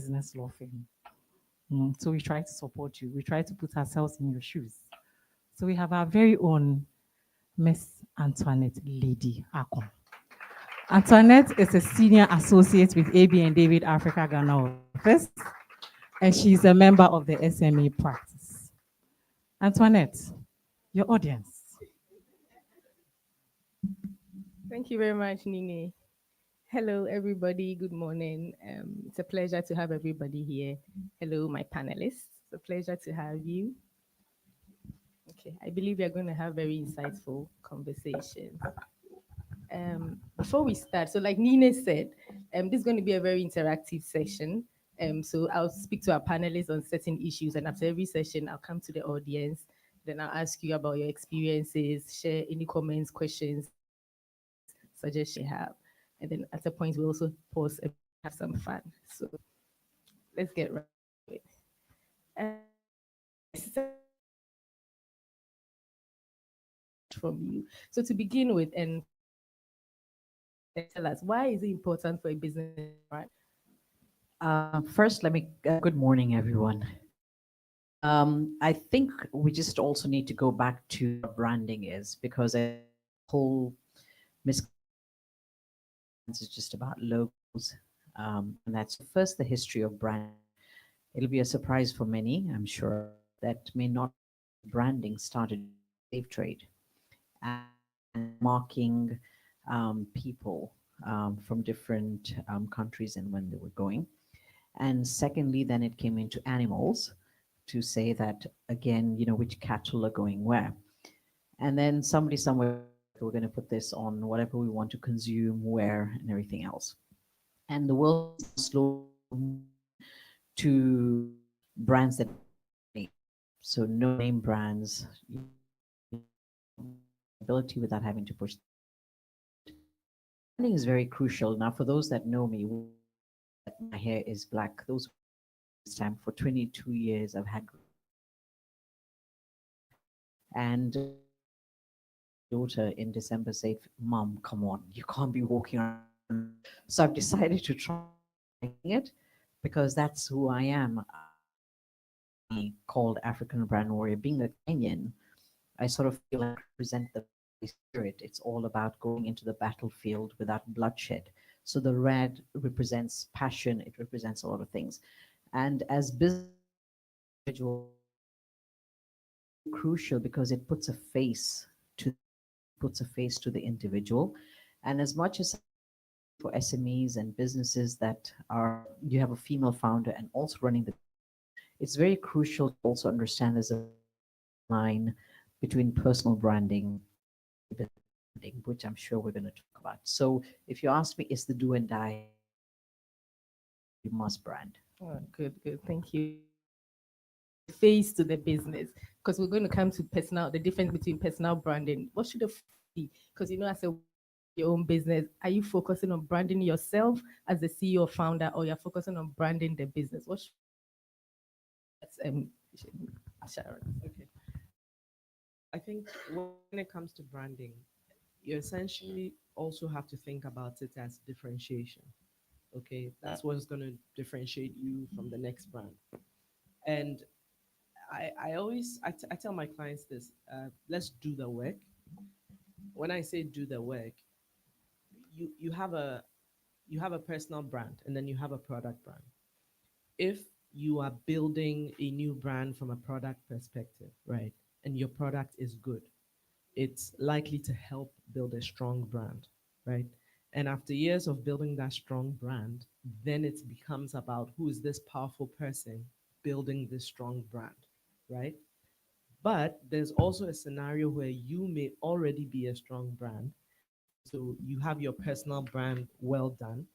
business law firm. So we try to support you. We try to put ourselves in your shoes. So we have our very own Miss Antoinette Lady Akon. Antoinette is a senior associate with AB and David Africa Ghana office, and she's a member of the SME practice. Antoinette, your audience. Thank you very much, Nini. Hello, everybody. Good morning. It's a pleasure to have everybody here. Hello, my panelists. It's a pleasure to have you. Okay, I believe we are going to have very insightful conversation. Before we start, so like Nina said, this is going to be a very interactive session. So I'll speak to our panelists on certain issues, and after every session, I'll come to the audience. Then I'll ask you about your experiences, share any comments, questions, suggestions you have. And then at a point, we'll also pause and have some fun. So let's get right to it. From you. So to begin with, and tell us, why is it important for a business, right? First, let me, good morning, everyone. I think we just also need to go back to what branding is, because a whole misconception is just about logos. And that's first the history of brand. It'll be a surprise for many, I'm sure, that may not branding started slave trade and marking people from different countries and when they were going. And secondly, then it came into animals to say that, again, which cattle are going where. And then somebody somewhere, we're going to put this on whatever we want to consume, where, and everything else. And the world slowly to brands that, so no name brands, ability without having to push. Branding is very crucial. Now, for those that know me, my hair is black. Those time for 22 years I've had, and daughter in December said, "Mom, come on, you can't be walking around." So I've decided to try it because that's who I am. Called African Brand Warrior. Being a Kenyan, I sort of feel like I represent the spirit. It's all about going into the battlefield without bloodshed. So the red represents passion. It represents a lot of things. And as business individual, crucial because it puts a face to the individual. And as much as for SMEs and businesses that are, you have a female founder and also running the, it's very crucial to also understand there's a line between personal branding, which I'm sure we're going to talk about. So if you ask me, is the do and die, you must brand. Oh, good. Thank you. Face to the business, because we're going to come to personal, the difference between personal branding. What should it be? Because as your own business, are you focusing on branding yourself as the CEO or founder, or you're focusing on branding the business? What should, that's Sharon. Okay. I think when it comes to branding, you essentially also have to think about it as differentiation. Okay, that's what's going to differentiate you from the next brand. And I tell my clients this: let's do the work. When I say do the work, you have a personal brand, and then you have a product brand. If you are building a new brand from a product perspective, right, and your product is good, it's likely to help build a strong brand, right? And after years of building that strong brand, then it becomes about who is this powerful person building this strong brand, right? But there's also a scenario where you may already be a strong brand. So you have your personal brand well done,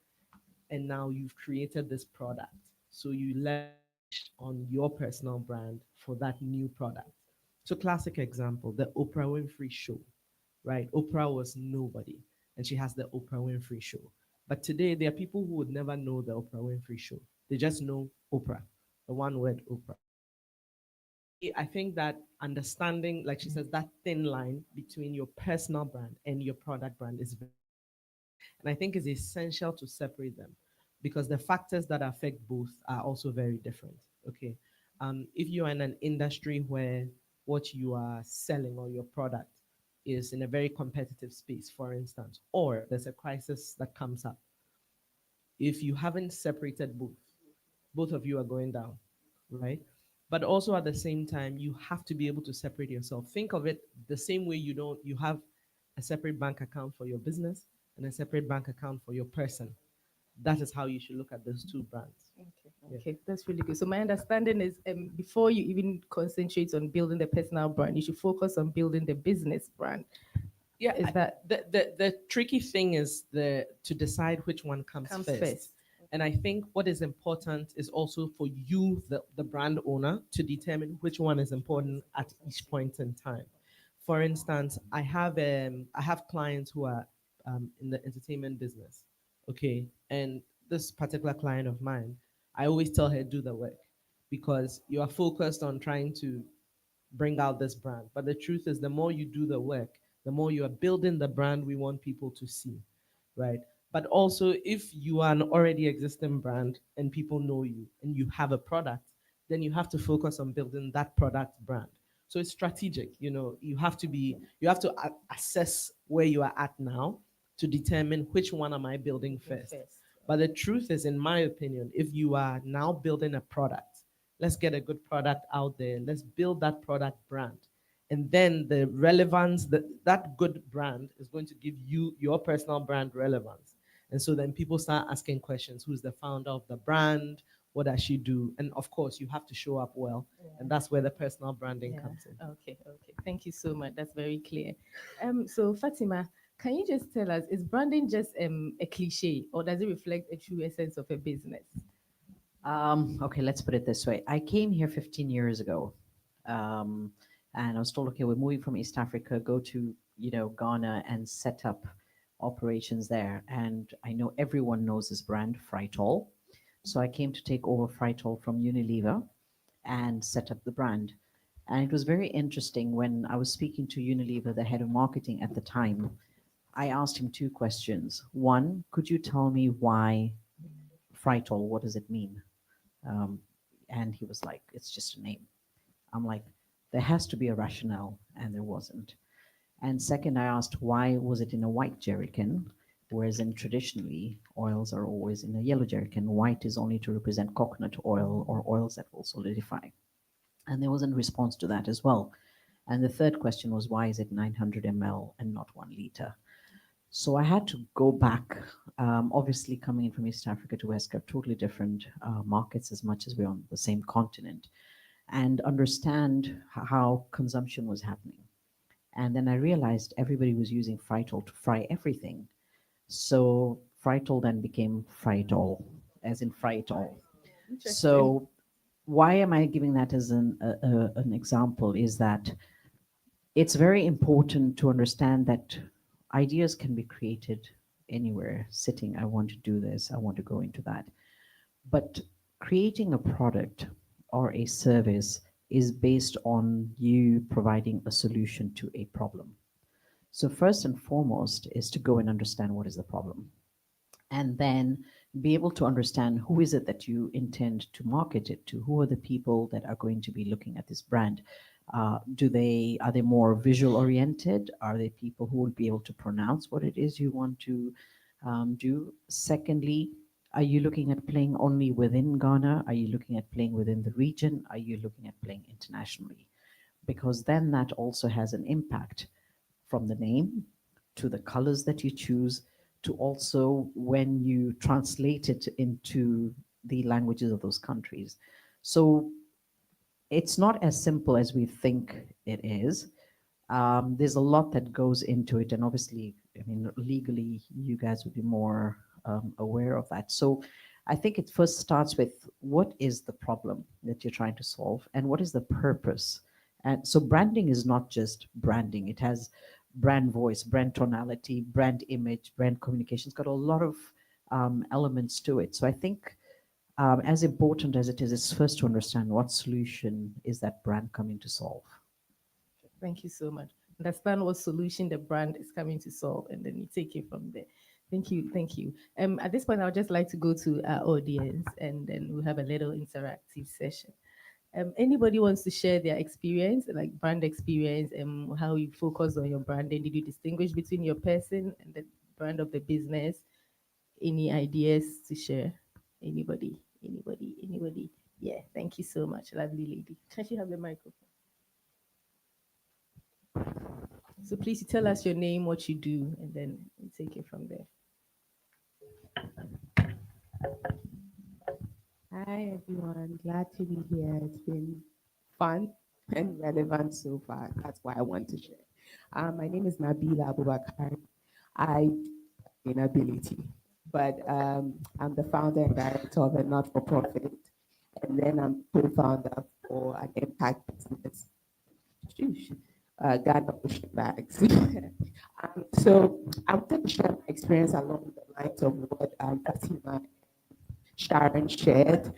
and now you've created this product. So you leverage on your personal brand for that new product. So classic example, the Oprah Winfrey Show, right? Oprah was nobody, and she has the Oprah Winfrey Show. But today, there are people who would never know the Oprah Winfrey Show. They just know Oprah, the one word Oprah. I think that understanding, like she says, that thin line between your personal brand and your product brand is very, and I think it's essential to separate them. because the factors that affect both are also very different. Okay. If you are in an industry where what you are selling or your product is in a very competitive space, for instance, or there's a crisis that comes up, if you haven't separated both of you are going down, right? But also at the same time, you have to be able to separate yourself. Think of it the same way you have a separate bank account for your business and a separate bank account for your person. That is how you should look at those two brands. Okay, Yeah. okay, that's really good. So my understanding is, before you even concentrate on building the personal brand, you should focus on building the business brand. Yeah, Is that the tricky thing is the to decide which one comes comes first. first? And I think what is important is also for you, the brand owner, to determine which one is important at each point in time. For instance, I have clients who are in the entertainment business, okay, and this particular client of mine, I always tell her do the work because you are focused on trying to bring out this brand. But the truth is, the more you do the work, the more you are building the brand we want people to see, right? But also, if you are an already existing brand and people know you and you have a product, then you have to focus on building that product brand. So it's strategic. You have to assess where you are at now to determine which one am I building first. First. But the truth is, in my opinion, if you are now building a product, let's get a good product out there. Let's build that product brand. And then the relevance, that good brand is going to give you your personal brand relevance. And so then people start asking questions. Who's the founder of the brand? What does she do? And of course, you have to show up well. And that's where the personal branding Yeah. comes in. Okay. Okay. Thank you so much. That's very clear. So Fatima, can you just tell us, is branding just a cliche, or does it reflect a true essence of a business? Okay, let's put it this way. I came here 15 years ago, um, and I was told, okay, we're moving from East Africa, go to Ghana and set up operations there. And I know everyone knows this brand, Frytol. So I came to take over Frytol from Unilever and set up the brand. And it was very interesting when I was speaking to Unilever, the head of marketing at the time. I asked him two questions. One, could you tell me why Frytol? What does it mean? Um, and he was like, it's just a name. I'm like, there has to be a rationale, and there wasn't. And second, I asked, why was it in a white jerrycan, whereas in traditionally, oils are always in a yellow jerrycan. White is only to represent coconut oil or oils that will solidify. And there was a response to that as well. And the third question was, why is it 900 ml and not 1 liter? So I had to go back. Obviously, coming in from East Africa to West Coast, totally different markets as much as we're on the same continent, and understand how consumption was happening. And then I realized everybody was using Frytol to fry everything. So Frytol then became Frytol, as in Frytol. Interesting. So why am I giving that as an example? Is that it's very important to understand that ideas can be created anywhere sitting. I want to do this, I want to go into that. But creating a product or a service is based on you providing a solution to a problem. So, first and foremost, is to go and understand what is the problem, and then be able to understand who is it that you intend to market it to. Who are the people that are going to be looking at this brand? Are they more visual oriented? Are they people who will be able to pronounce what it is you want to do? Secondly, are you looking at playing only within Ghana? Are you looking at playing within the region? Are you looking at playing internationally? Because then that also has an impact, from the name to the colors that you choose to also when you translate it into the languages of those countries. So it's not as simple as we think it is. There's a lot that goes into it, and obviously, I mean, legally, you guys would be more aware of that. So I think it first starts with what is the problem that you're trying to solve, and what is the purpose. And so branding is not just branding; it has brand voice, brand tonality, brand image, brand communication. It's got a lot of elements to it. So I think as important as it is first to understand what solution is that brand coming to solve. Thank you so much. Understand what solution the brand is coming to solve, and then you take it from there. Thank you, thank you. At this point, I would just like to go to our audience, and then we'll have a little interactive session. Anybody wants to share their experience, like brand experience, and how you focus on your branding? Did you distinguish between your person and the brand of the business? Any ideas to share? Anybody? Anybody? Anybody? Yeah, thank you so much, lovely lady. Can she have the microphone? So please tell us your name, what you do, and then we take it from there. Hi everyone, glad to be here. It's been fun and relevant so far. That's why I want to share. My name is Nabila Abubakar. I sustainability, but I'm the founder and director of a not-for-profit, and then I'm co-founder for an impact business. Sheesh. Ghana Ocean Bags. So I'm going to share my experience along the lines of what Fatima Sharon shared.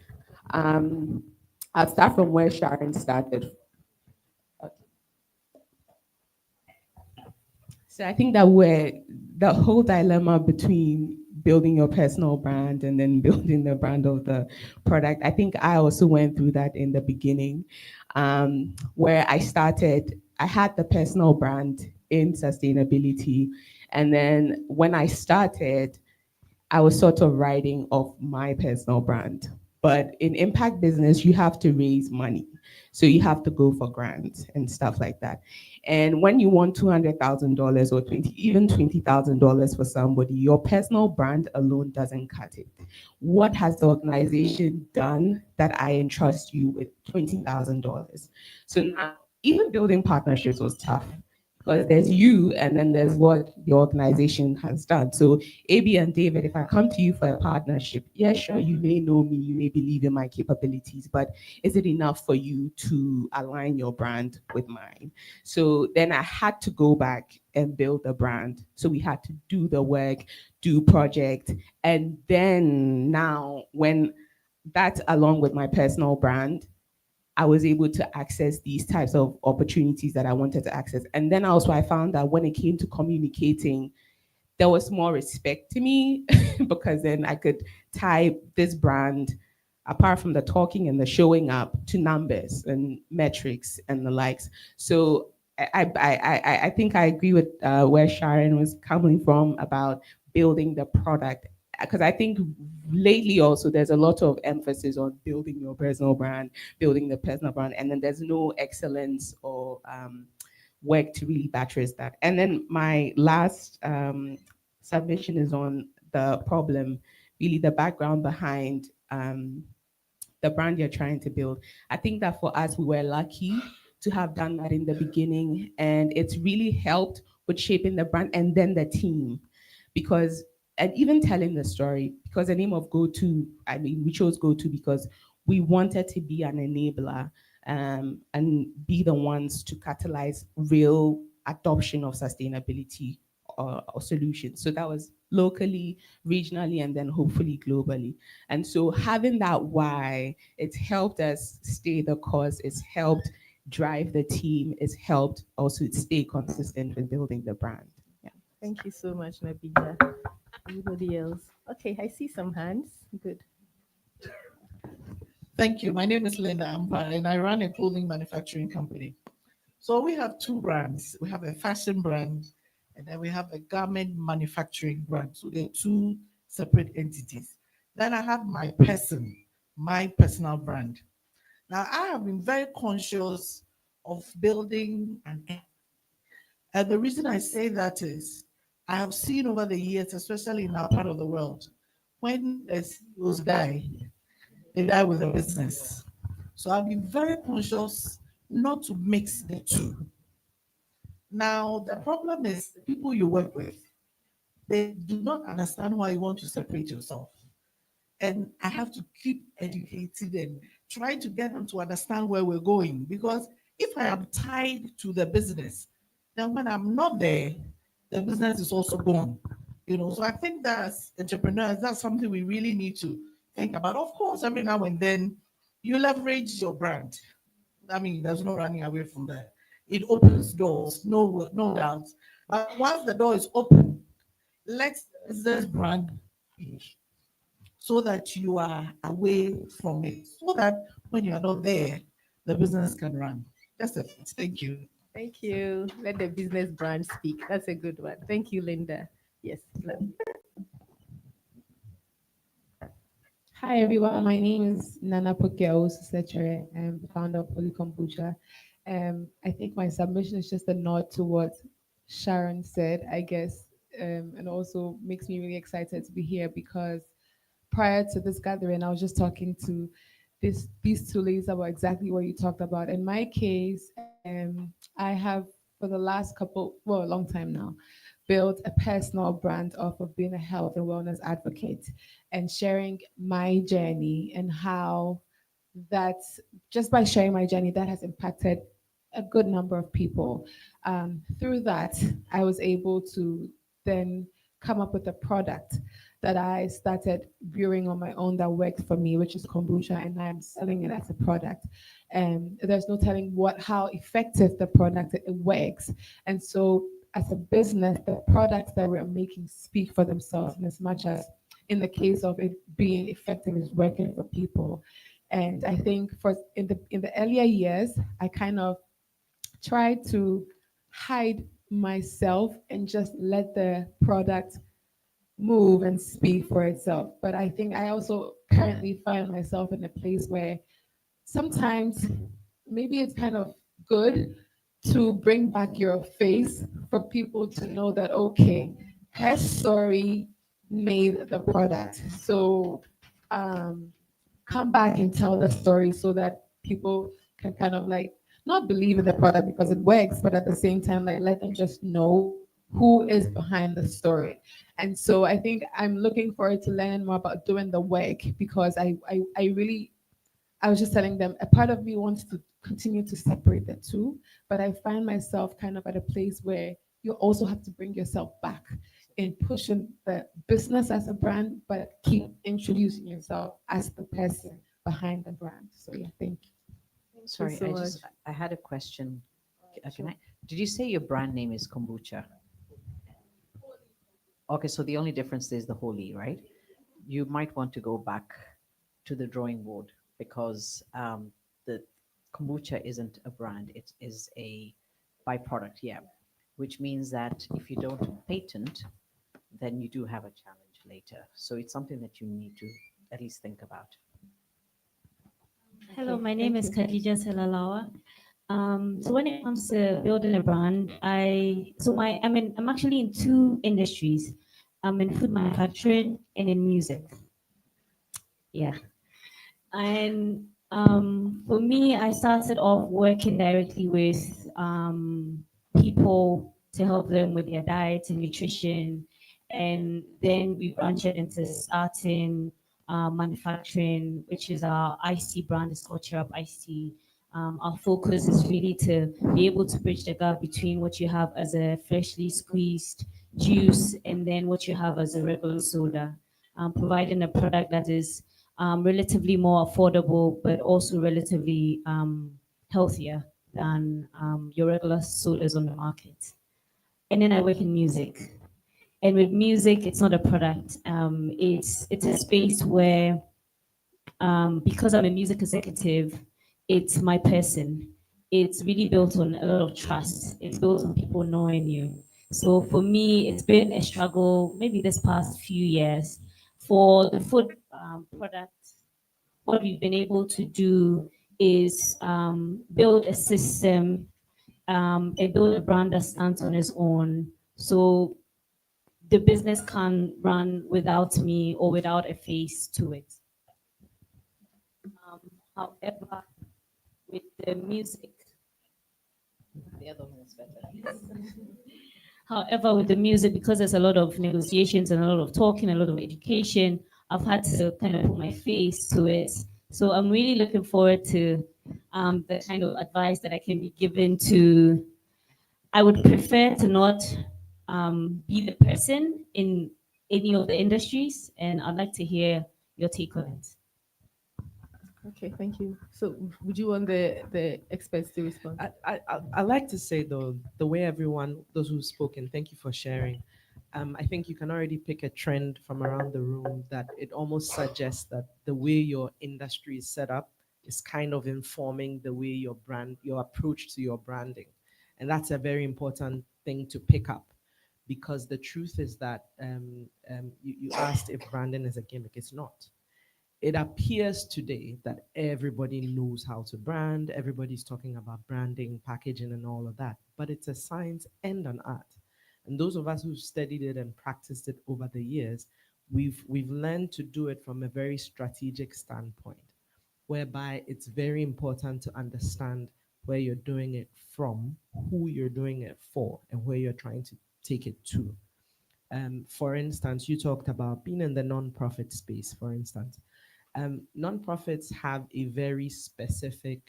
Um, I'll start from where Sharon started. So I think that we're the whole dilemma between building your personal brand and then building the brand of the product. I think I also went through that in the beginning, where I started. I had the personal brand in sustainability, and then when I started, I was sort of writing off my personal brand. But in impact business, you have to raise money. So you have to go for grants and stuff like that. And when you want $200,000 or even $20,000 for somebody, your personal brand alone doesn't cut it. What has the organization done that I entrust you with $20,000? So now, even building partnerships was tough because there's you and then there's what the organization has done. So AB and David, if I come to you for a partnership, yeah, sure, you may know me, you may believe in my capabilities, but is it enough for you to align your brand with mine? So then I had to go back and build a brand. So we had to do the work, do project, and then now when that along with my personal brand, I was able to access these types of opportunities that I wanted to access. And then also I found that when it came to communicating, there was more respect to me because then I could tie this brand, apart from the talking and the showing up, to numbers and metrics and the likes. So I think I agree with where Sharon was coming from about building the product, because I think lately also there's a lot of emphasis on building your personal brand, building the personal brand, and then there's no excellence or work to really buttress that. And then my last submission is on the problem, really the background behind the brand you're trying to build. I think that for us, we were lucky to have done that in the beginning, and it's really helped with shaping the brand and then the team. Because, and even telling the story, because the name of GoTo, I mean, we chose GoTo because we wanted to be an enabler and be the ones to catalyze real adoption of sustainability or solutions. So that was locally, regionally, and then hopefully globally. And so having that why, it's helped us stay the course, it's helped drive the team, it's helped also stay consistent with building the brand. Yeah. Thank you so much, Nabila. Anybody else? Okay, I see some hands. Good. Thank you. My name is Linda Ampa, and I run a clothing manufacturing company. So we have two brands. We have a fashion brand, and then we have a garment manufacturing brand. So they're two separate entities. Then I have my personal brand. Now I have been very conscious of building and the reason I say that is I have seen over the years, especially in our part of the world, when the CEOs die, they die with a business. So I've been very conscious not to mix the two. Now, the problem is the people you work with, they do not understand why you want to separate yourself. And I have to keep educating them, trying to get them to understand where we're going. Because if I am tied to the business, then when I'm not there, the business is also gone. So I think that as entrepreneurs, that's something we really need to think about. Of course, every now and then you leverage your brand. I mean, there's no running away from that. It opens doors, no doubt. But once the door is open, let this brand be so that you are away from it, so that when you are not there, the business can run. That's it. Thank you. Thank you. Let the business brand speak. That's a good one. Thank you, Linda. Yes. Hi everyone, my name is Nana Pokeo Sechere. I'm the founder of Holy Kombucha. I think my submission is just a nod to what Sharon said, I guess, and also makes me really excited to be here because prior to this gathering, I was just talking to these two ladies about exactly what you talked about. In my case, I have for the last a long time now, built a personal brand off of being a health and wellness advocate and sharing my journey and how that just by sharing my journey that has impacted a good number of people. Through that, I was able to then come up with a product that I started brewing on my own that worked for me, which is kombucha, and I'm selling it as a product. And there's no telling how effective the product it works. And so, as a business, the products that we're making speak for themselves, in as much as in the case of it being effective is working for people. And I think for in the earlier years, I kind of tried to hide myself and just let the product move and speak for itself. But I think I also currently find myself in a place where sometimes maybe it's kind of good to bring back your face for people to know that, okay, her story made the product. So um, come back and tell the story so that people can kind of like not believe in the product because it works, but at the same time, like let them just know who is behind the story. And so I think I'm looking forward to learning more about doing the work because I really I was just telling them a part of me wants to continue to separate the two, but I find myself kind of at a place where you also have to bring yourself back in pushing the business as a brand, but keep introducing yourself as the person behind the brand. So yeah, thank you. Thank you Sorry, so much. I had a question. Can I? Did you say your brand name is kombucha? Okay, so the only difference is the holy, right? You might want to go back to the drawing board because the kombucha isn't a brand; it is a byproduct. Yeah, which means that if you don't patent, then you do have a challenge later. So it's something that you need to at least think about. Hello, Okay, my name thank is you. Khadija Selalawa. So when it comes to building a brand, I'm actually in two industries. I'm in food manufacturing and in music. Yeah. And for me, I started off working directly with people to help them with their diet and nutrition. And then we branched into starting manufacturing, which is our iced tea brand, is called Cheer Up Iced Tea. Our focus is really to be able to bridge the gap between what you have as a freshly squeezed juice and then what you have as a regular soda, providing a product that is relatively more affordable, but also relatively healthier than your regular sodas on the market. And then I work in music. And with music, it's not a product. It's a space where, because I'm a music executive, it's my person. It's really built on a lot of trust. It's built on people knowing you. So for me, it's been a struggle, maybe this past few years, for the food product. What we've been able to do is build a system and build a brand that stands on its own. So the business can run without me or without a face to it. Um, However, with the music, The other one is better. however, with the music, because there's a lot of negotiations and a lot of talking, a lot of education, I've had to kind of put my face to it. So I'm really looking forward to the kind of advice that I can be given to. I would prefer to not be the person in any of the industries, and I'd like to hear your take on it. Okay, thank you. So would you want the experts to respond? I like to say though, the way everyone, those who've spoken, thank you for sharing. I think you can already pick a trend from around the room that it almost suggests that the way your industry is set up is kind of informing the way your brand, your approach to your branding. And that's a very important thing to pick up, because the truth is that you asked if branding is a gimmick. It's not. It appears today that everybody knows how to brand, everybody's talking about branding, packaging, and all of that, but it's a science and an art. And those of us who've studied it and practiced it over the years, we've learned to do it from a very strategic standpoint, whereby it's very important to understand where you're doing it from, who you're doing it for, and where you're trying to take it to. For instance, you talked about being in the nonprofit space, for instance. Nonprofits have a very specific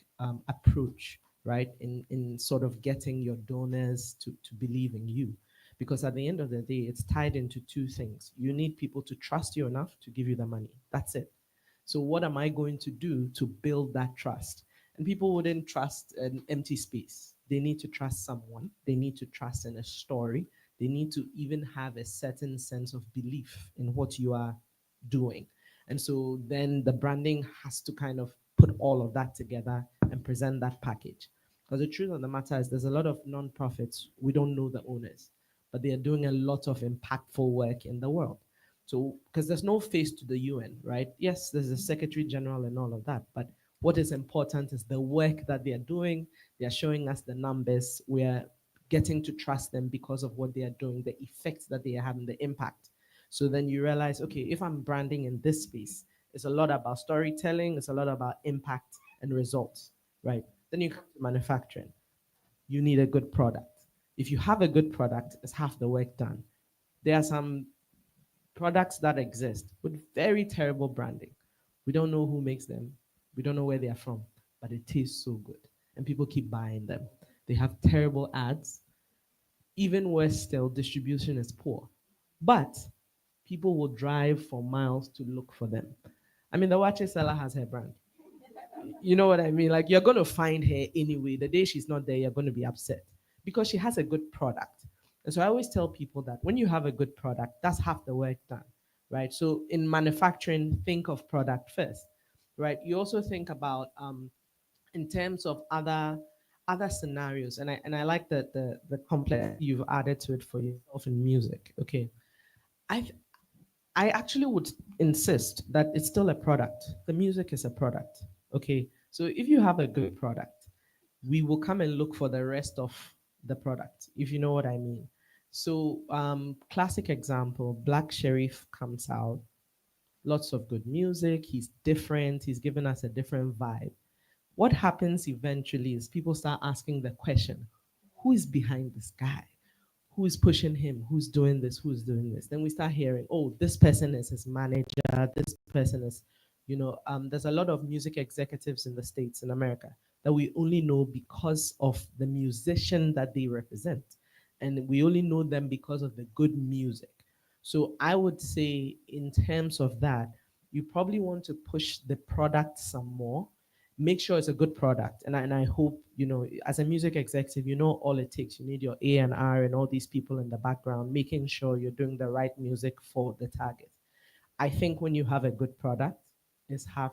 approach, right, in sort of getting your donors to believe in you. Because at the end of the day, it's tied into two things. You need people to trust you enough to give you the money. That's it. So, what am I going to do to build that trust? And people wouldn't trust an empty space. They need to trust someone, they need to trust in a story, they need to even have a certain sense of belief in what you are doing. And so then the branding has to kind of put all of that together and present that package. Because the truth of the matter is, there's a lot of nonprofits, we don't know the owners, but they are doing a lot of impactful work in the world. So, because there's no face to the UN, right? Yes, there's a Secretary General and all of that, but what is important is the work that they are doing. They are showing us the numbers. We are getting to trust them because of what they are doing, the effects that they are having, the impact. So then you realize, okay, if I'm branding in this space, it's a lot about storytelling, it's a lot about impact and results, right? Then you come to manufacturing. You need a good product. If you have a good product, it's half the work done. There are some products that exist with very terrible branding. We don't know who makes them, we don't know where they are from, but it tastes so good. And people keep buying them. They have terrible ads. Even worse still, distribution is poor. But people will drive for miles to look for them. I mean, the watch seller has her brand. You know what I mean? Like, you're going to find her anyway. The day she's not there, you're going to be upset because she has a good product. And so I always tell people that when you have a good product, that's half the work done, right? So in manufacturing, think of product first, right? You also think about in terms of other scenarios, and I like the complexity you've added to it for yourself in music. Okay, I I actually would insist that it's still a product. The music is a product. Okay. So if you have a good product, we will come and look for the rest of the product, if you know what I mean. So, classic example, Black Sheriff comes out, lots of good music. He's different. He's given us a different vibe. What happens eventually is people start asking the question, who is behind this guy? Who is pushing him? Who's doing this? Who's doing this? Then we start hearing, oh, this person is his manager. This person is, there's a lot of music executives in the States, in America, that we only know because of the musician that they represent. And we only know them because of the good music. So I would say, in terms of that, you probably want to push the product some more. Make sure it's a good product, and I hope, as a music executive, you know all it takes. You need your A&R and all these people in the background making sure you're doing the right music for the target. I think when you have a good product, it's half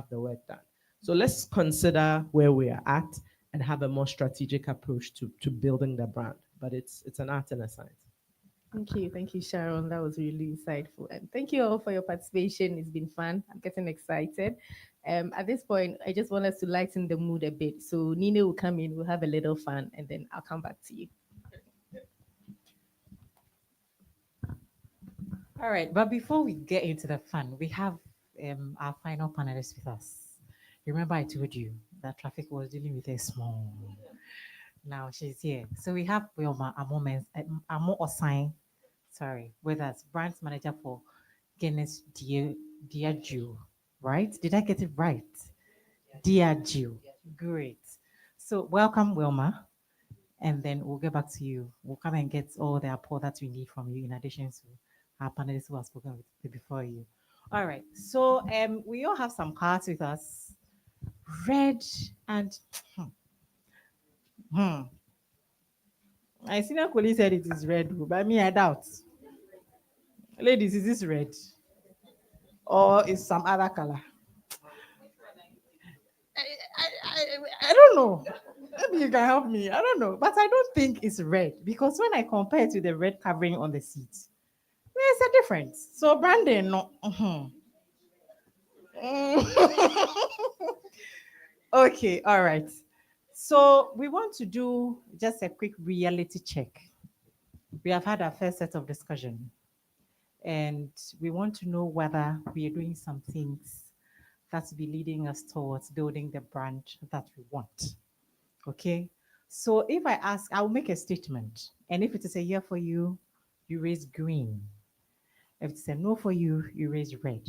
the work done. So let's consider where we are at and have a more strategic approach to building the brand. But it's an art and a science. Thank you, Sharon. That was really insightful, and thank you all for your participation. It's been fun. I'm getting excited. At this point, I just want us to lighten the mood a bit. So Nina will come in, we'll have a little fun, and then I'll come back to you. All right, but before we get into the fun, we have our final panelist with us. Remember, I told you that traffic was dealing with a small. Now she's here. So we have Wilma Amo Osai, sorry, with us, brands manager for Guinness Diageo, right? Did I get it right? Diageo. Great. So welcome, Wilma. And then we'll get back to you. We'll come and get all the support that we need from you, in addition to our panelists who have spoken with before you. All right. So we all have some cards with us. Red and I senior colleague said it is red, but me, I doubt. Ladies, is this red? Or is some other color? I don't know. Maybe you can help me. I don't know. But I don't think it's red because when I compare it to the red covering on the seat, there's a difference. So branding, no. Okay, all right. So we want to do just a quick reality check. We have had our first set of discussion, and we want to know whether we are doing some things that will be leading us towards building the brand that we want. Okay. So if I ask, I'll make a statement. And if it is a yeah for you, you raise green. If it's a no for you, you raise red.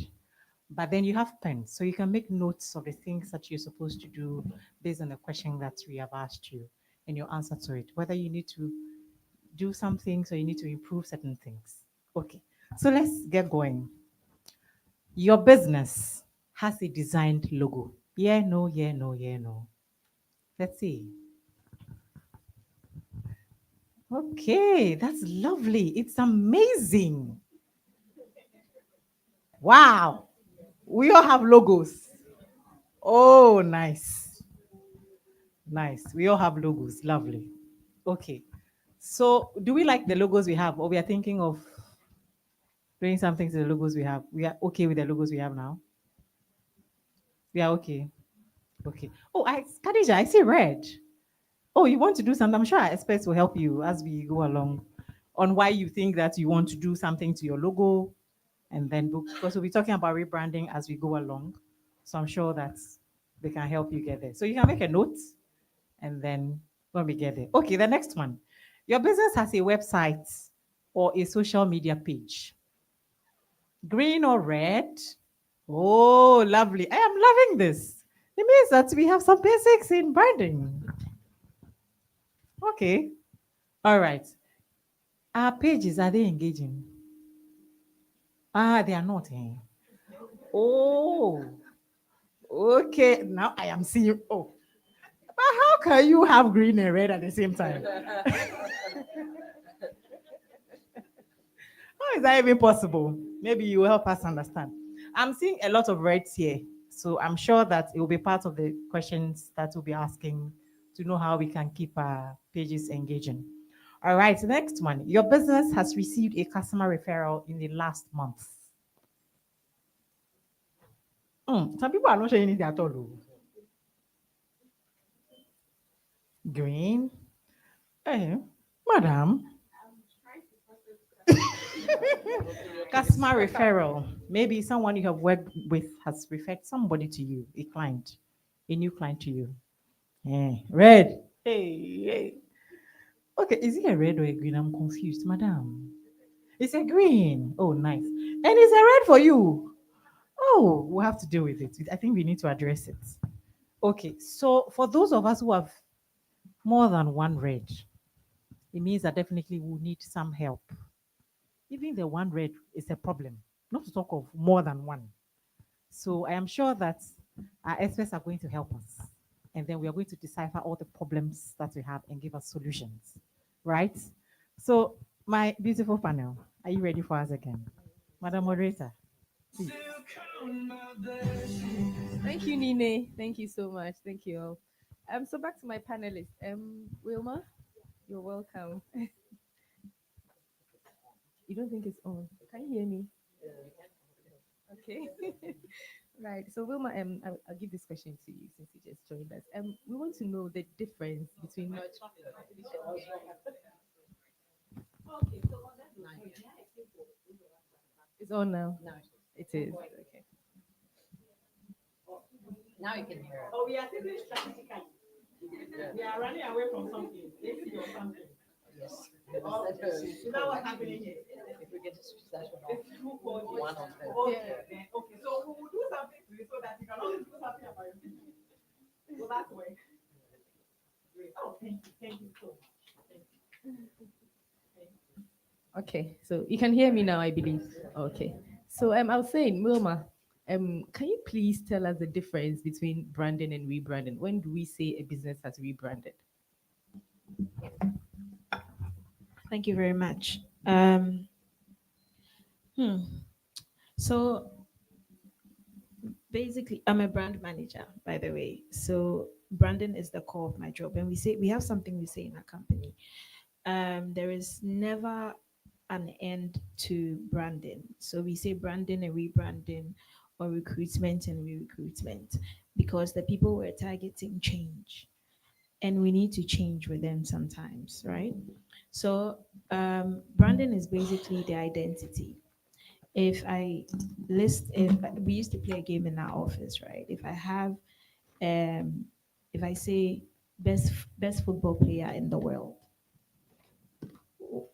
But then you have pens, so you can make notes of the things that you're supposed to do based on the question that we have asked you and your answer to it, whether you need to do some things or you need to improve certain things. Okay, so let's get going. Your business has a designed logo. Yeah, no, yeah, no, yeah, no. Let's see. Okay, that's lovely. It's amazing. Wow. We all have logos. Oh, nice. Nice. We all have logos. Lovely. Okay. So, do we like the logos we have, or we are thinking of doing something to the logos we have? We are okay with the logos we have now? We are okay. Okay. Oh, Khadija, I see red. Oh, you want to do something? I'm sure our experts will help you as we go along on why you think that you want to do something to your logo. And then, because we'll be talking about rebranding as we go along. So I'm sure that they can help you get there. So you can make a note and then when we get there. Okay, the next one. Your business has a website or a social media page. Green or red? Oh, lovely. I am loving this. It means that we have some basics in branding. Okay. All right. Our pages, are they engaging? Ah, they are not. Eh? Oh, okay. Now I am seeing. Oh, but how can you have green and red at the same time? How is that even possible? Maybe you will help us understand. I'm seeing a lot of reds here. So I'm sure that it will be part of the questions that we'll be asking to know how we can keep our pages engaging. All right, next one. Your business has received a customer referral in the last month. Some people are not showing it at all. Oh. Green. Eh, madam. Customer referral. Maybe someone you have worked with has referred somebody to you, a client, a new client to you. Red. Hey. Okay, is it a red or a green? I'm confused, madam. It's a green. Oh, nice. And it's a red for you. Oh, we'll have to deal with it. I think we need to address it. Okay, so for those of us who have more than one red, it means that definitely we'll need some help. Even the one red is a problem, not to talk of more than one. So I am sure that our experts are going to help us. And then we are going to decipher all the problems that we have and give us solutions. Right? So, my beautiful panel, are you ready for us again? Madam Moderator, please. Thank you, Nine. Thank you so much. Thank you all. So back to my panelists. Wilma, you're welcome. You don't think it's on? Can you hear me? Okay. Right. So Wilma, I'll give this question to you since you just joined us. We want to know the difference between. It's on now. It is. Okay. Now you can hear it. Oh, we are thinking strategically. We are running away from something. AC or something. Yes. Is that what's happening here? If we get to switch that one It's off, too cold. one of them. Okay. Okay. So we will do something to it so that you can also do something about your business. Will that work? Great. Oh, thank you. Thank you so much. Okay. So you can hear me now, I believe. Okay. So I was saying, Wilma, can you please tell us the difference between branding and rebranding? When do we say a business has rebranded? Thank you very much. Hmm. So basically, I'm a brand manager, by the way. So branding is the core of my job. And we have something we say in our company. There is never an end to branding. So we say branding and rebranding or recruitment and re-recruitment because the people we're targeting change and we need to change with them sometimes, right? So branding is basically the identity. If I if we used to play a game in our office, right? If I have, um, if I say best football player in the world,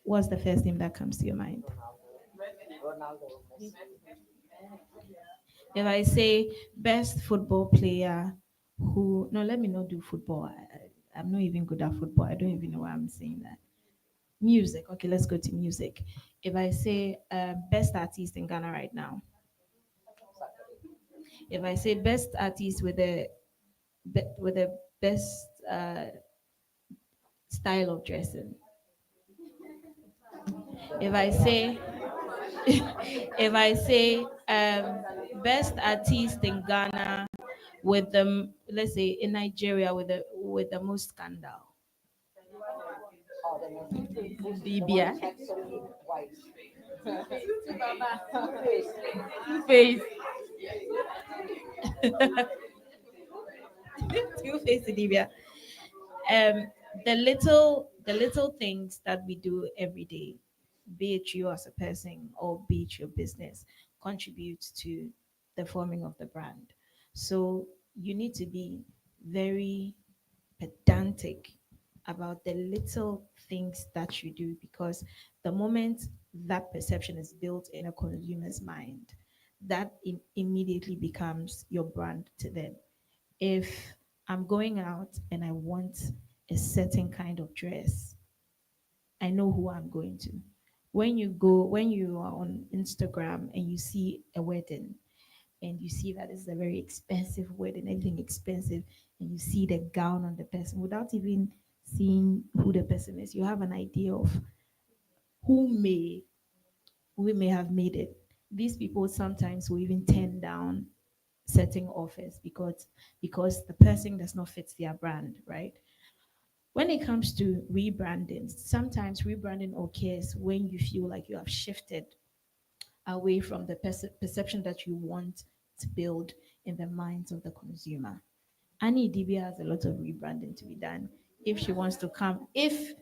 what's the first name that comes to your mind? If I say best football player who, no, let me not do football. I'm not even good at football. I don't even know why I'm saying that. Music. Okay, let's go to music. If I say best artist in Ghana right now, if I say best artist with with the best style of dressing, if I say if I say best artist in Ghana with the, let's say in Nigeria with the most scandal. Libya. Face. Two-faced Libya. The little things that we do every day, be it you as a person or be it your business, contributes to the forming of the brand. So you need to be very pedantic about the little things that you do because the moment that perception is built in a consumer's mind, that immediately becomes your brand to them. If I'm going out and I want a certain kind of dress, I know who I'm going to. When you are on Instagram and you see a wedding and you see that it's a very expensive wedding, everything expensive, and you see the gown on the person without even seeing who the person is, you have an idea of who may who may have made it. These people sometimes will even turn down certain offers because the person does not fit their brand, right? When it comes to rebranding, sometimes rebranding occurs when you feel like you have shifted away from the perception that you want to build in the minds of the consumer. Annie Dibia has a lot of rebranding to be done. If she wants to come, if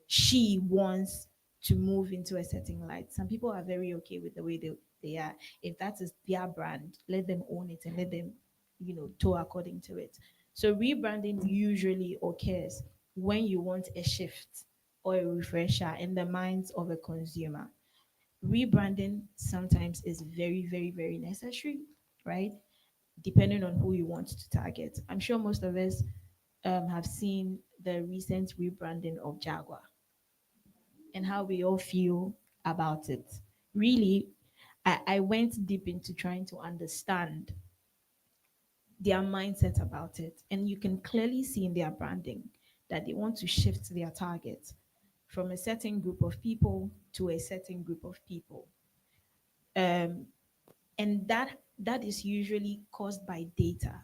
she wants to move into a certain light, some people are very okay with the way they are. If that is their brand, let them own it and let them, toe according to it. So rebranding usually occurs when you want a shift or a refresher in the minds of a consumer. Rebranding sometimes is very, very, very necessary, right? Depending on who you want to target. I'm sure most of us have seen the recent rebranding of Jaguar and how we all feel about it. Really, I went deep into trying to understand their mindset about it. And you can clearly see in their branding that they want to shift their target from a certain group of people to a certain group of people. Um, and that is usually caused by data.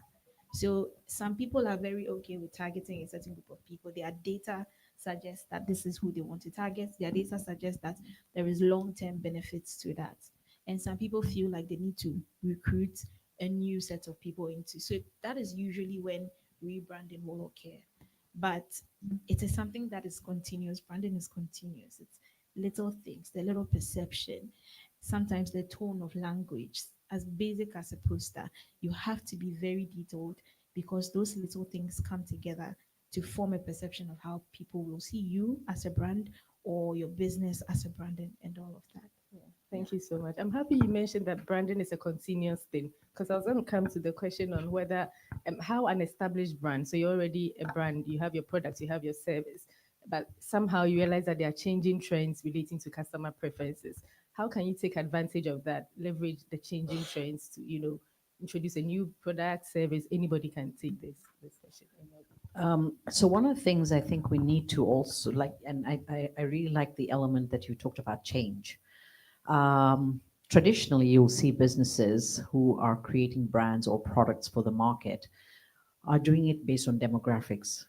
So some people are very okay with targeting a certain group of people. Their data suggests that this is who they want to target. Their data suggests that there is long-term benefits to that. And some people feel like they need to recruit a new set of people into. So that is usually when rebranding will occur. But it is something that is continuous. Branding is continuous. It's little things, the little perception, sometimes the tone of language, as basic as a poster. You have to be very detailed because those little things come together to form a perception of how people will see you as a brand or your business as a brand and all of that. Thank you so much. I'm happy you mentioned that branding is a continuous thing because I was going to come to the question on whether how an established brand, so you're already a brand, you have your products, you have your service, but somehow you realize that there are changing trends relating to customer preferences. How can you take advantage of that, leverage the changing trends to, introduce a new product, service? Anybody can take this question. So one of the things I think we need to also like, and I really like the element that you talked about change. Traditionally, you'll see businesses who are creating brands or products for the market are doing it based on demographics.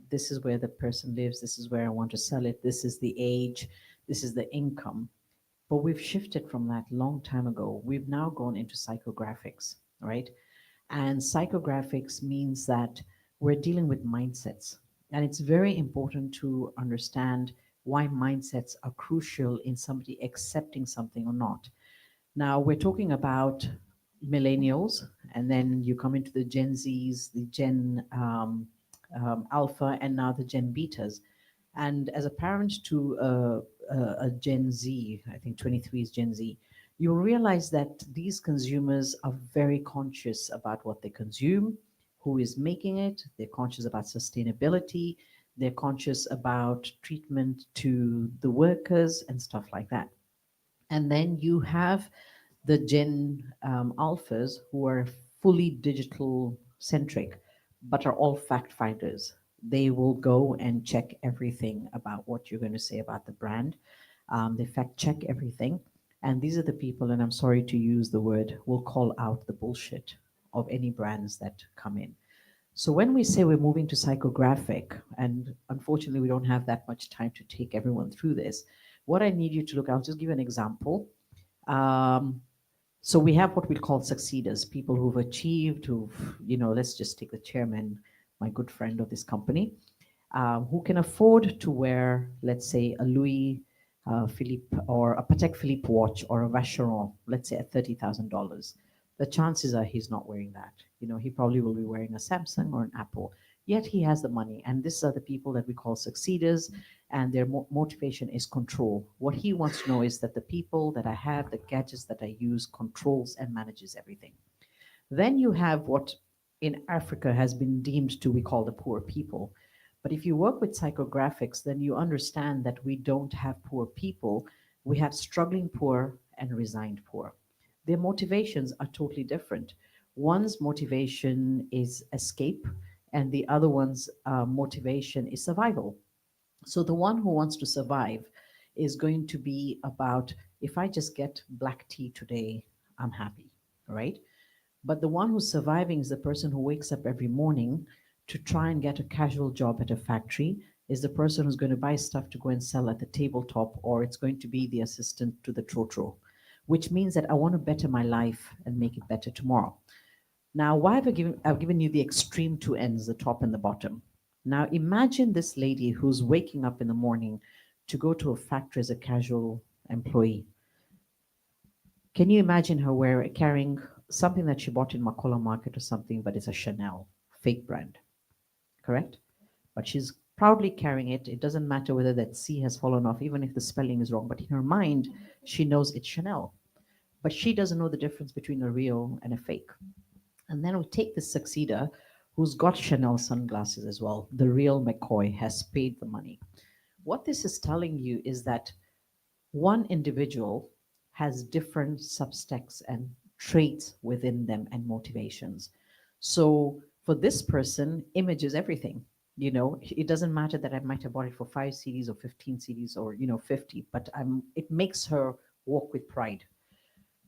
This is where the person lives, this is where I want to sell it, this is the age, this is the income. But we've shifted from that long time ago. We've now gone into psychographics, right? And psychographics means that we're dealing with mindsets. And it's very important to understand why mindsets are crucial in somebody accepting something or not. Now, we're talking about millennials, and then you come into the Gen Zs, the Gen Alpha, and now the Gen Betas. And as a parent to a Gen Z, I think 23 is Gen Z, you realize that these consumers are very conscious about what they consume, who is making it, they're conscious about sustainability, they're conscious about treatment to the workers and stuff like that. And then you have the Gen Alphas who are fully digital centric, but are all fact finders. They will go and check everything about what you're going to say about the brand. They fact check everything. And these are the people, and I'm sorry to use the word, will call out the bullshit of any brands that come in. So when we say we're moving to psychographic, and unfortunately we don't have that much time to take everyone through this, what I need you to look, I'll just give you an example. Um, so we have what we call succeeders, people who've achieved, let's just take the chairman, my good friend of this company, who can afford to wear, let's say, a Louis Philippe or a Patek Philippe watch or a Vacheron, let's say at $30,000. The chances are he's not wearing that. He probably will be wearing a Samsung or an Apple. Yet he has the money, and these are the people that we call succeeders, and their motivation is control. What he wants to know is that the people that I have, the gadgets that I use, controls and manages everything. Then you have what in Africa has been deemed to we call the poor people. But if you work with psychographics, then you understand that we don't have poor people. We have struggling poor and resigned poor. Their motivations are totally different. One's motivation is escape, and the other one's motivation is survival. So the one who wants to survive is going to be about if I just get black tea today, I'm happy, right? But the one who's surviving is the person who wakes up every morning to try and get a casual job at a factory, is the person who's going to buy stuff to go and sell at the tabletop, or it's going to be the assistant to the trotro, which means that I want to better my life and make it better tomorrow. Now, why have I've given you the extreme two ends, the top and the bottom. Now, imagine this lady who's waking up in the morning to go to a factory as a casual employee. Can you imagine her carrying something that she bought in Makola Market or something, but it's a Chanel fake brand, correct? But she's proudly carrying it. It doesn't matter whether that C has fallen off, even if the spelling is wrong. But in her mind, she knows it's Chanel. But she doesn't know the difference between a real and a fake. And then we take the succeeder who's got Chanel sunglasses as well. The real McCoy has paid the money. What this is telling you is that one individual has different substects and traits within them and motivations. So for this person, image is everything. It doesn't matter that I might have bought it for 5 CDs or 15 CDs or 50, but it makes her walk with pride.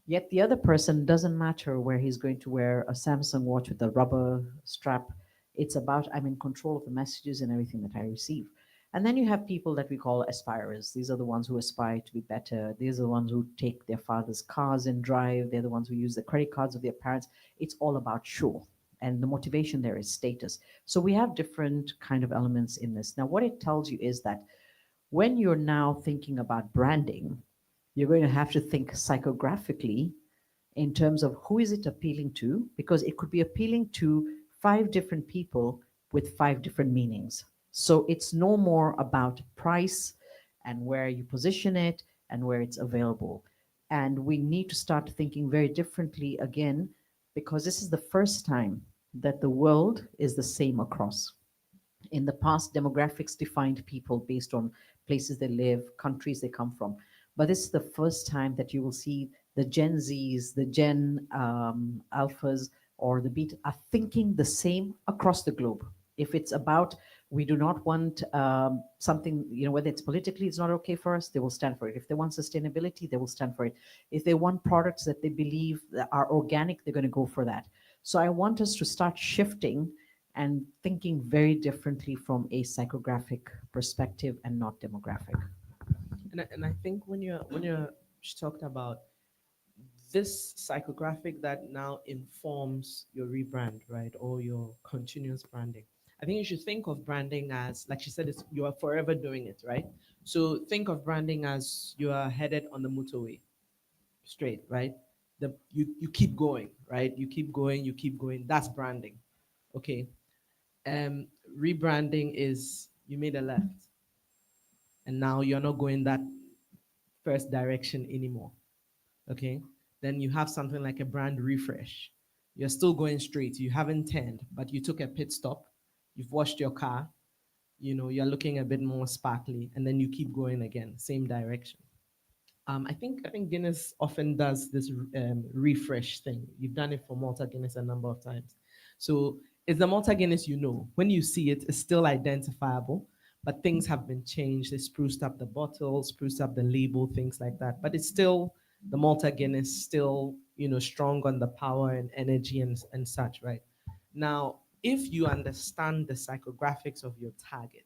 Yet the other person doesn't matter where he's going to wear a Samsung watch with a rubber strap. It's about I'm in control of the messages and everything that I receive. And then you have people that we call aspirers. These are the ones who aspire to be better. These are the ones who take their father's cars and drive. They're the ones who use the credit cards of their parents. It's all about show. And the motivation there is status. So we have different kind of elements in this. Now, what it tells you is that when you're now thinking about branding, you're going to have to think psychographically in terms of who is it appealing to, because it could be appealing to 5 different people with 5 different meanings. So it's no more about price and where you position it and where it's available. And we need to start thinking very differently again, because this is the first time that the world is the same across. In the past, demographics defined people based on places they live, countries they come from. But this is the first time that you will see the Gen Zs, the Gen Alphas, or the Beta are thinking the same across the globe. If it's about we do not want something, whether it's politically, it's not okay for us, they will stand for it. If they want sustainability, they will stand for it. If they want products that they believe that are organic, they're going to go for that. So I want us to start shifting and thinking very differently from a psychographic perspective and not demographic. And I think when you're talking about this psychographic that now informs your rebrand, right, or your continuous branding. I think you should think of branding as, like she said, it's, you are forever doing it, right? So think of branding as you are headed on the motorway, straight, right? You keep going, right? You keep going, you keep going. That's branding, okay? Um, Rebranding is you made a left, and now you're not going that first direction anymore. Okay, then you have something like a brand refresh. You're still going straight, you haven't turned, but you took a pit stop, you've washed your car, you're looking a bit more sparkly, and then you keep going again, same direction. I think Guinness often does this refresh thing. You've done it for Malta Guinness a number of times. So it's the Malta Guinness, when you see it, it's still identifiable, but things have been changed. They spruced up the bottle, spruced up the label, things like that. But it's still the Malta Guinness, still strong on the power and energy and such, right? Now, if you understand the psychographics of your target,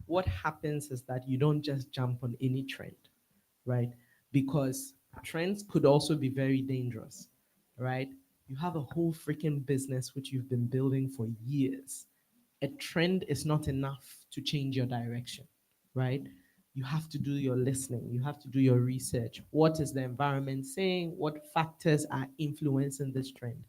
what happens is that you don't just jump on any trend, right? Because trends could also be very dangerous, right? You have a whole freaking business which you've been building for years. A trend is not enough to change your direction, right? You have to do your listening, you have to do your research. What is the environment saying? What factors are influencing this trend?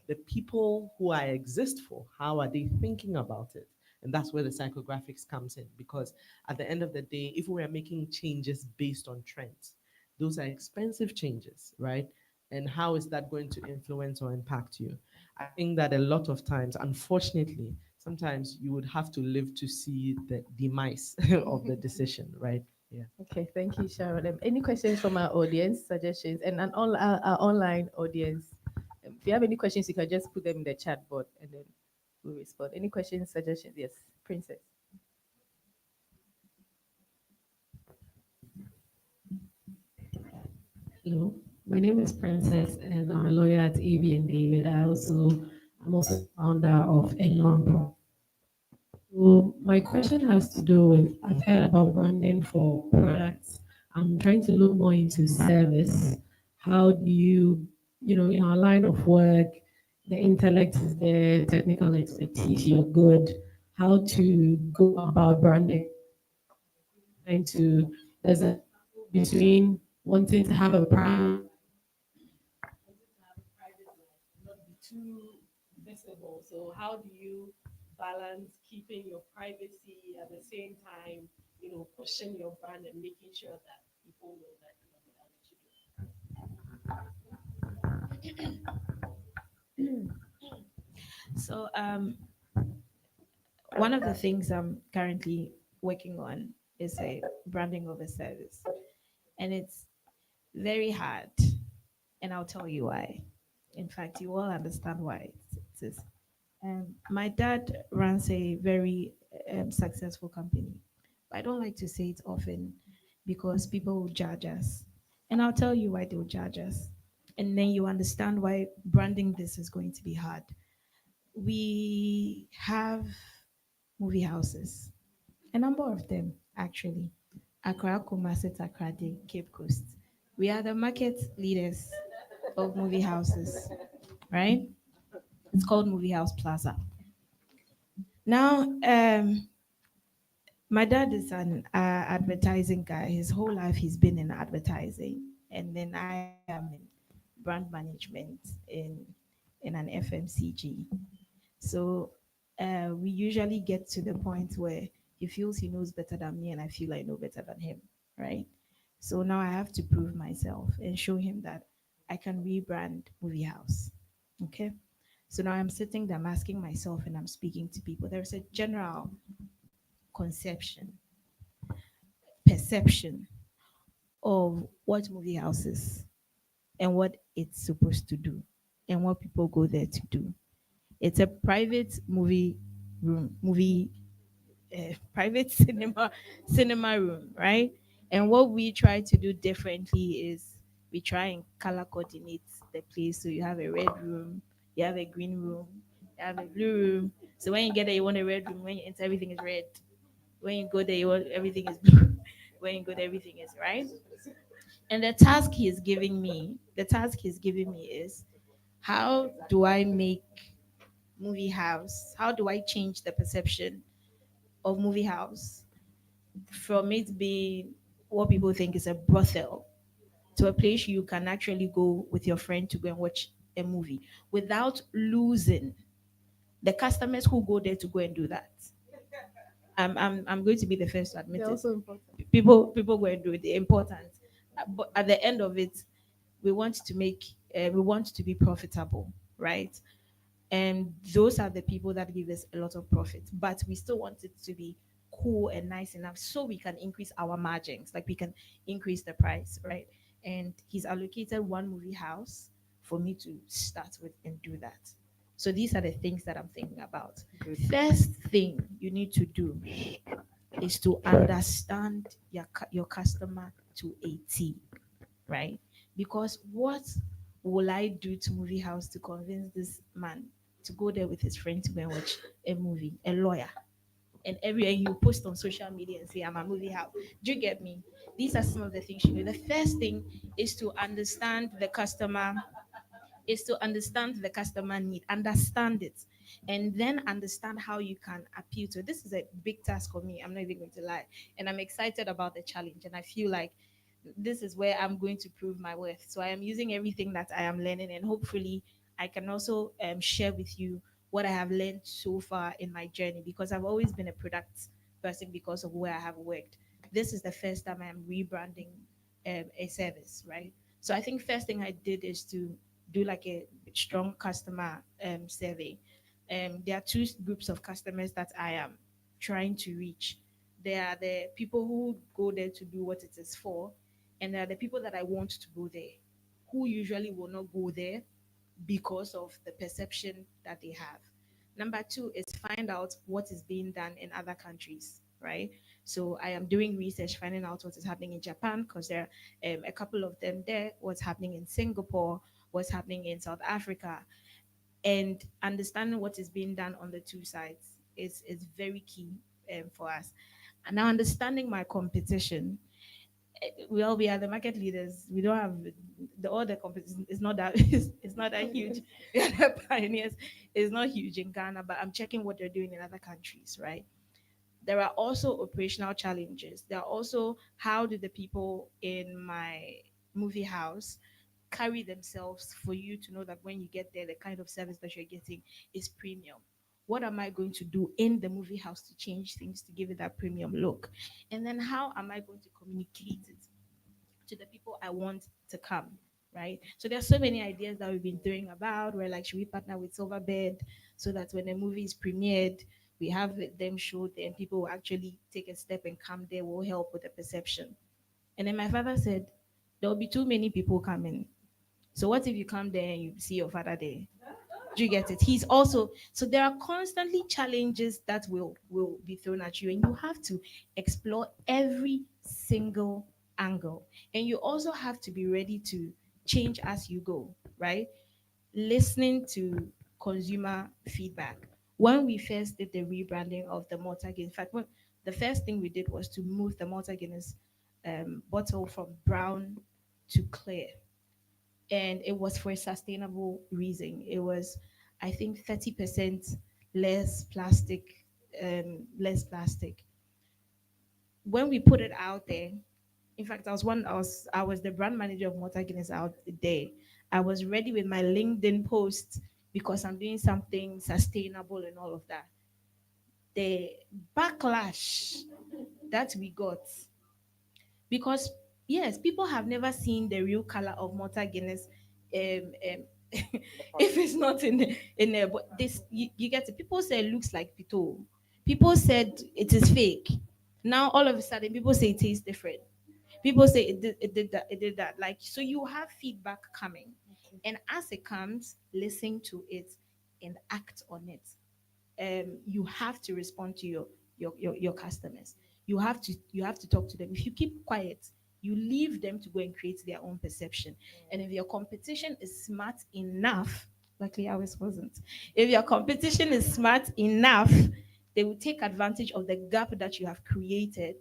The people who I exist for, how are they thinking about it? And that's where the psychographics comes in, because at the end of the day, if we are making changes based on trends, those are expensive changes, right? And how is that going to influence or impact you? I think that a lot of times, unfortunately, sometimes you would have to live to see the demise of the decision, right? Yeah. Okay, thank you, Sharon. Any questions from our audience, suggestions, and our online audience? If you have any questions, you can just put them in the chat board and then we'll respond. Any questions, suggestions? Yes, Princess. Hello, my name is Princess, and I'm a lawyer at AB and David. I'm also founder of a non. So my question has to do with I've heard about branding for products. I'm trying to look more into service. How do in our line of work, the intellect is there, technical expertise, you're good. How to go about branding? Trying to there's a between wanting to have a brand not be too visible. So how do you balance keeping your privacy at the same time, pushing your brand and making sure that people know that So, one of the things I'm currently working on is a branding of a service, and it's very hard. And I'll tell you why. In fact, you will understand why it is. My dad runs a very successful company. I don't like to say it often because people will judge us. And I'll tell you why they'll judge us. And then you understand why branding this is going to be hard. We have movie houses, a number of them actually. Accra, Kumasi, Takrady, Cape Coast. We are the market leaders of movie houses, right? It's called Movie House Plaza. Now, my dad is an advertising guy. His whole life he's been in advertising, and then I am in brand management in an FMCG. So we usually get to the point where he feels he knows better than me, and I feel I know better than him, right? So now I have to prove myself and show him that I can rebrand Movie House. Okay. So now I'm sitting there, I'm asking myself, and I'm speaking to people. There's a general conception, perception of what movie house is and what it's supposed to do and what people go there to do. It's a private movie room, movie private cinema room, right? And what we try to do differently is we try and color coordinate the place. So you have a red room, you have a green room, you have a blue room. So when you get there, you want a red room. When you enter, everything is red. When you go there, you want everything is blue. When you go there, everything is right. And the task he's giving me is how do I make movie house? How do I change the perception of movie house from it being what people think is a brothel to a place you can actually go with your friend to go and watch a movie without losing the customers who go there to go and do that. I'm going to be the first to admit They're it. also important. People go and do it. They're important. But at the end of it, we want to be profitable, right? And those are the people that give us a lot of profit, but we still want it to be cool and nice enough so we can increase our margins, like we can increase the price, right? And he's allocated one movie house for me to start with and do that. So these are the things that I'm thinking about. First thing you need to do is to understand your customer to a T, right? Because what will I do to movie house to convince this man to go there with his friend to go and watch a movie, a lawyer? And you post on social media and say, I'm a movie house. Do you get me? These are some of the things you do. The first thing is to understand the customer need, understand it, and then understand how you can appeal to it. This is a big task for me. I'm not even going to lie. And I'm excited about the challenge. And I feel like this is where I'm going to prove my worth. So I am using everything that I am learning, and hopefully I can also share with you what I have learned so far in my journey, because I've always been a product person because of where I have worked. This is the first time I'm rebranding a service, right? So I think first thing I did is to do like a strong customer survey. There are two groups of customers that I am trying to reach. There are the people who go there to do what it is for, and there are the people that I want to go there, who usually will not go there because of the perception that they have. Number two is find out what is being done in other countries, right? So I am doing research, finding out what is happening in Japan, because there are a couple of them there, what's happening in Singapore, what's happening in South Africa, and understanding what is being done on the two sides is very key for us. And now understanding my competition, well, we are the market leaders. We don't have all the competition. It's not that it's not that huge. We are the pioneers. It's not huge in Ghana, but I'm checking what they're doing in other countries, right? There are also operational challenges. There are also, how do the people in my movie house carry themselves for you to know that when you get there, the kind of service that you're getting is premium. What am I going to do in the movie house to change things to give it that premium look? And then how am I going to communicate it to the people I want to come, right? So there's so many ideas that we've been throwing about. We're like, should we partner with Silverbed so that when the movie is premiered, we have them show there and people will actually take a step and come there, will help with the perception. And then my father said, there will be too many people coming. So what if you come there and you see your father there? Do you get it? He's also, so there are constantly challenges that will be thrown at you, and you have to explore every single angle. And you also have to be ready to change as you go, right? Listening to consumer feedback. When we first did the rebranding of the Malta Guinness, in fact, the first thing we did was to move the Malta Guinness bottle from brown to clear, and it was for a sustainable reason. It was, I think, 30% less plastic, less plastic. When we put it out there, in fact, I was the brand manager of Malta Guinness out there. I was ready with my LinkedIn post because I'm doing something sustainable and all of that. The backlash that we got, because yes, people have never seen the real color of Malta Guinness. If it's not in there, but this you get it. People say it looks like pito. People said it is fake. Now all of a sudden, people say it tastes different. People say it did that. Like, so you have feedback coming, and as it comes, listen to it and act on it. you have to respond to your customers. You have to talk to them. If you keep quiet, you leave them to go and create their own perception. And if your competition is smart enough, luckily ours wasn't. If your competition is smart enough, they will take advantage of the gap that you have created.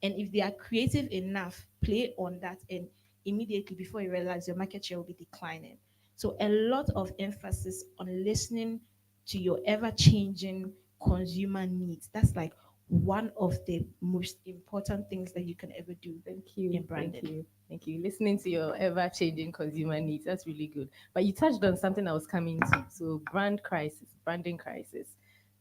And if they are creative enough, play on that, and immediately before you realize your market share will be declining. So a lot of emphasis on listening to your ever-changing consumer needs. That's like one of the most important things that you can ever do Thank you. in branding. Thank you. Thank you. Listening to your ever changing consumer needs. That's really good. But you touched on something I was coming to. So, brand crisis, branding crisis.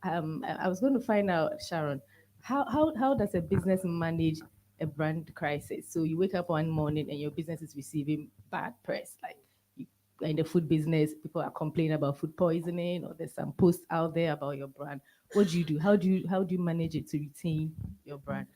I was going to find out, Sharon, how does a business manage a brand crisis? So, you wake up one morning and your business is receiving bad press. Like, you are in the food business, people are complaining about food poisoning, or there's some posts out there about your brand. What do you do? How do you manage it to retain your brand?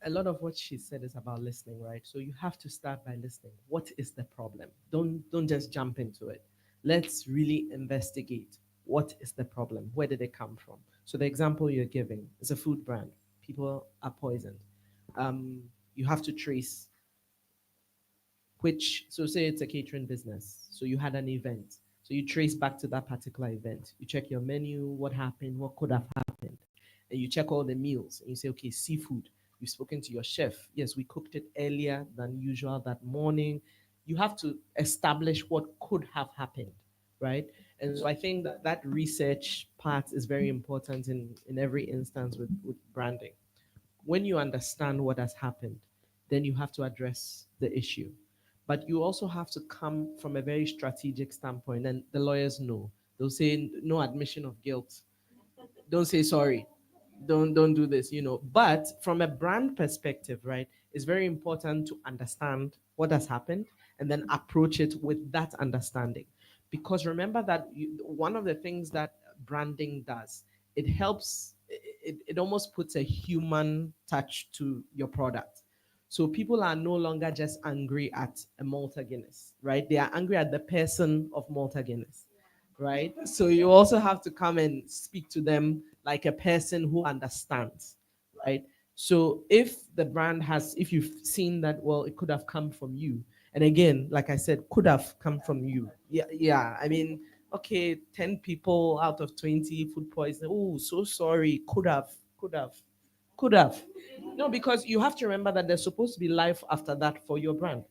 A lot of what she said is about listening, right? So you have to start by listening. What is the problem? Don't just jump into it. Let's really investigate what is the problem. Where did it come from? So the example you're giving is a food brand. People are poisoned. You have to trace which, so say it's a catering business, so you had an event, so you trace back to that particular event, you check your menu, what happened, what could have happened, and you check all the meals and you say, okay, seafood, you've spoken to your chef, yes, we cooked it earlier than usual that morning. You have to establish what could have happened, right? And so I think that that research part is very important in every instance with branding. When you understand what has happened, then you have to address the issue. But you also have to come from a very strategic standpoint, and the lawyers know. They'll say no admission of guilt. Don't say sorry. Don't do this, But from a brand perspective, right, it's very important to understand what has happened and then approach it with that understanding. Because remember that one of the things that branding does, it helps, it almost puts a human touch to your product. So people are no longer just angry at a Malta Guinness, right? They are angry at the person of Malta Guinness, right? So you also have to come and speak to them like a person who understands, right? So if you've seen that, well, it could have come from you. And again, like I said, could have come from you. Yeah, yeah. I mean, okay, 10 people out of 20 food poisoning. Oh, so sorry. Could have. No, because you have to remember that there's supposed to be life after that for your brand.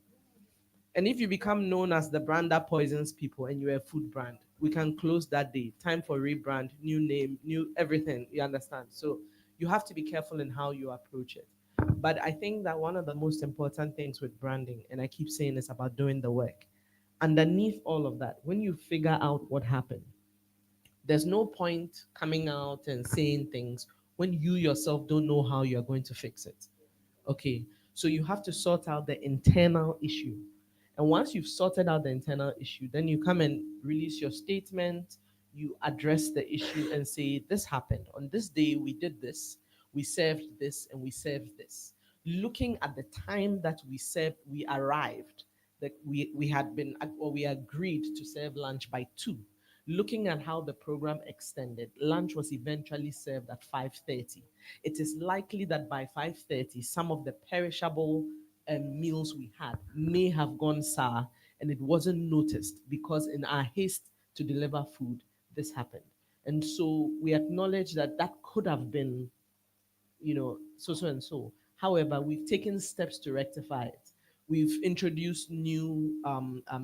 And if you become known as the brand that poisons people and you're a food brand, we can close that day. Time for rebrand, new name, new everything. You understand? So you have to be careful in how you approach it. But I think that one of the most important things with branding, and I keep saying this about doing the work, underneath all of that, when you figure out what happened, there's no point coming out and saying things when you yourself don't know how you're going to fix it. Okay, so you have to sort out the internal issue. And once you've sorted out the internal issue, then you come and release your statement, you address the issue and say, this happened. On this day, we did this, we served this, and we served this. Looking at the time that we served, we arrived, that we had been, or we agreed to serve lunch by 2. Looking at how the program extended, lunch was eventually served at 5:30. It is likely that by 5:30, some of the perishable meals we had may have gone sour and it wasn't noticed because in our haste to deliver food, this happened. And so we acknowledge that that could have been, so and so. However, we've taken steps to rectify it. We've introduced new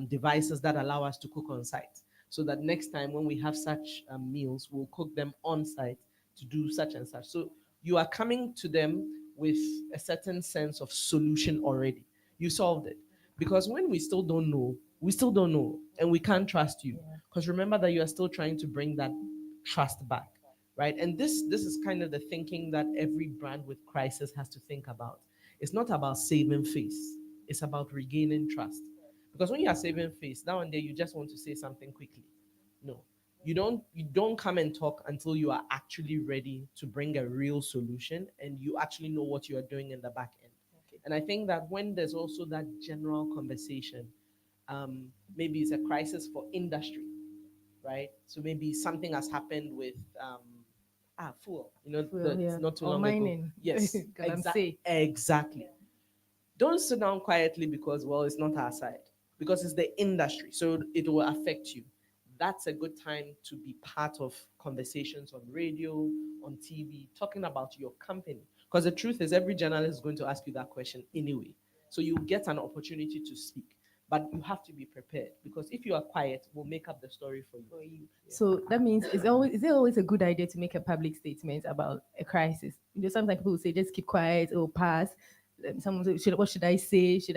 devices that allow us to cook on site so that next time when we have such meals, we'll cook them on site to do such and such. So you are coming to them with a certain sense of solution already. You solved it. Because when we still don't know, we still don't know, and we can't trust you. Because remember that you are still trying to bring that trust back, right? And this is kind of the thinking that every brand with crisis has to think about. It's not about saving face, it's about regaining trust. Because when you are saving face, now and then you just want to say something quickly. No, you don't come and talk until you are actually ready to bring a real solution and you actually know what you are doing in the back end. And I think that when there's also that general conversation, maybe it's a crisis for industry, right? So maybe something has happened with fuel, Well, yeah. not too Or long ago. mining. Yes, Galamsey. exactly. Don't sit down quietly because, well, it's not our side, because it's the industry, so it will affect you. That's a good time to be part of conversations on radio, on TV, talking about your company. Because the truth is, every journalist is going to ask you that question anyway. So you get an opportunity to speak, but you have to be prepared, because if you are quiet, we'll make up the story for you. For you. So that means is it always a good idea to make a public statement about a crisis? Sometimes people will say just keep quiet or pass. Someone say, what should I say? Should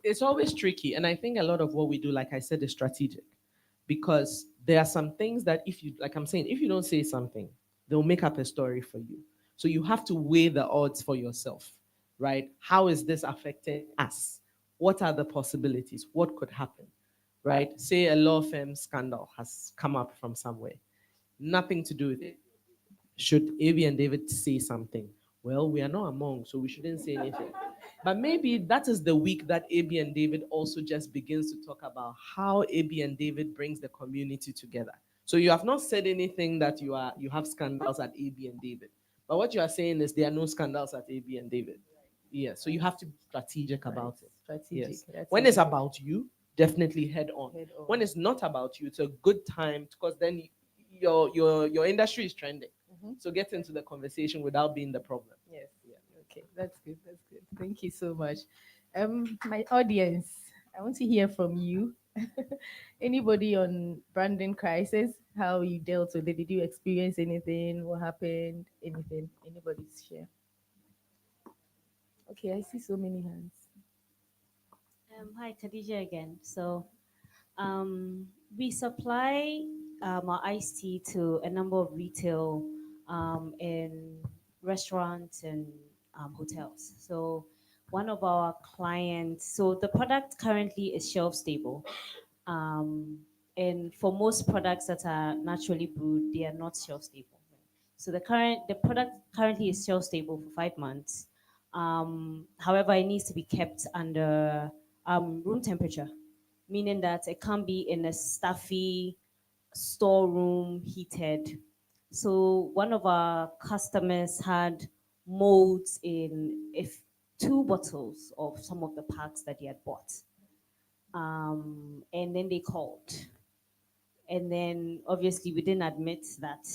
It's always tricky, and I think a lot of what we do, like I said, is strategic, because there are some things that, if you, like I'm saying, if you don't say something, they'll make up a story for you. So you have to weigh the odds for yourself, right? How is this affecting us? What are the possibilities? What could happen, right? Say a law firm scandal has come up from somewhere, nothing to do with it. Should Avi and David say something? Well, we are not among, so we shouldn't say anything. But maybe that is the week that AB and David also just begins to talk about how AB and David brings the community together. So you have not said anything that you have scandals at AB and David. But what you are saying is there are no scandals at AB and David. Yeah. So you have to be strategic about it. strategic? Yes. That's When it. it's about you, definitely head on. Head on. When it's not about you, it's a good time, because then your industry is trending. Mhm. So get into the conversation without being the problem. Yes. Okay, that's good. That's good. Thank you so much. My audience, I want to hear from you. Anybody on branding crisis? How you dealt with it? Did you experience anything? What happened? Anything? Anybody's share? Okay, I see so many hands. Hi, Khadija again. So, um, we supply our iced tea to a number of retail and restaurants and hotels. So, one of our clients, so the product currently is shelf stable. Um, and for most products that are naturally brewed, they are not shelf stable. So the product currently is shelf stable for 5 months. However, it needs to be kept under room temperature, meaning that it can't be in a stuffy storeroom heated. So one of our customers had molds in if two bottles of some of the packs that he had bought. And then they called. And then obviously we didn't admit that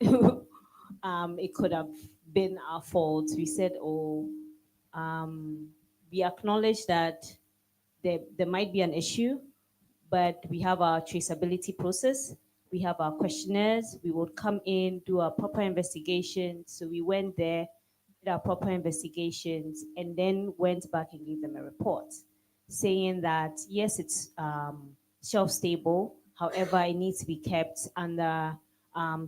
it could have been our fault. We said, oh, we acknowledge that there might be an issue, but we have our traceability process. We have our questionnaires. We would come in, do a proper investigation. So we went there, did our proper investigations, and then went back and gave them a report saying that yes, it's shelf stable. However, it needs to be kept under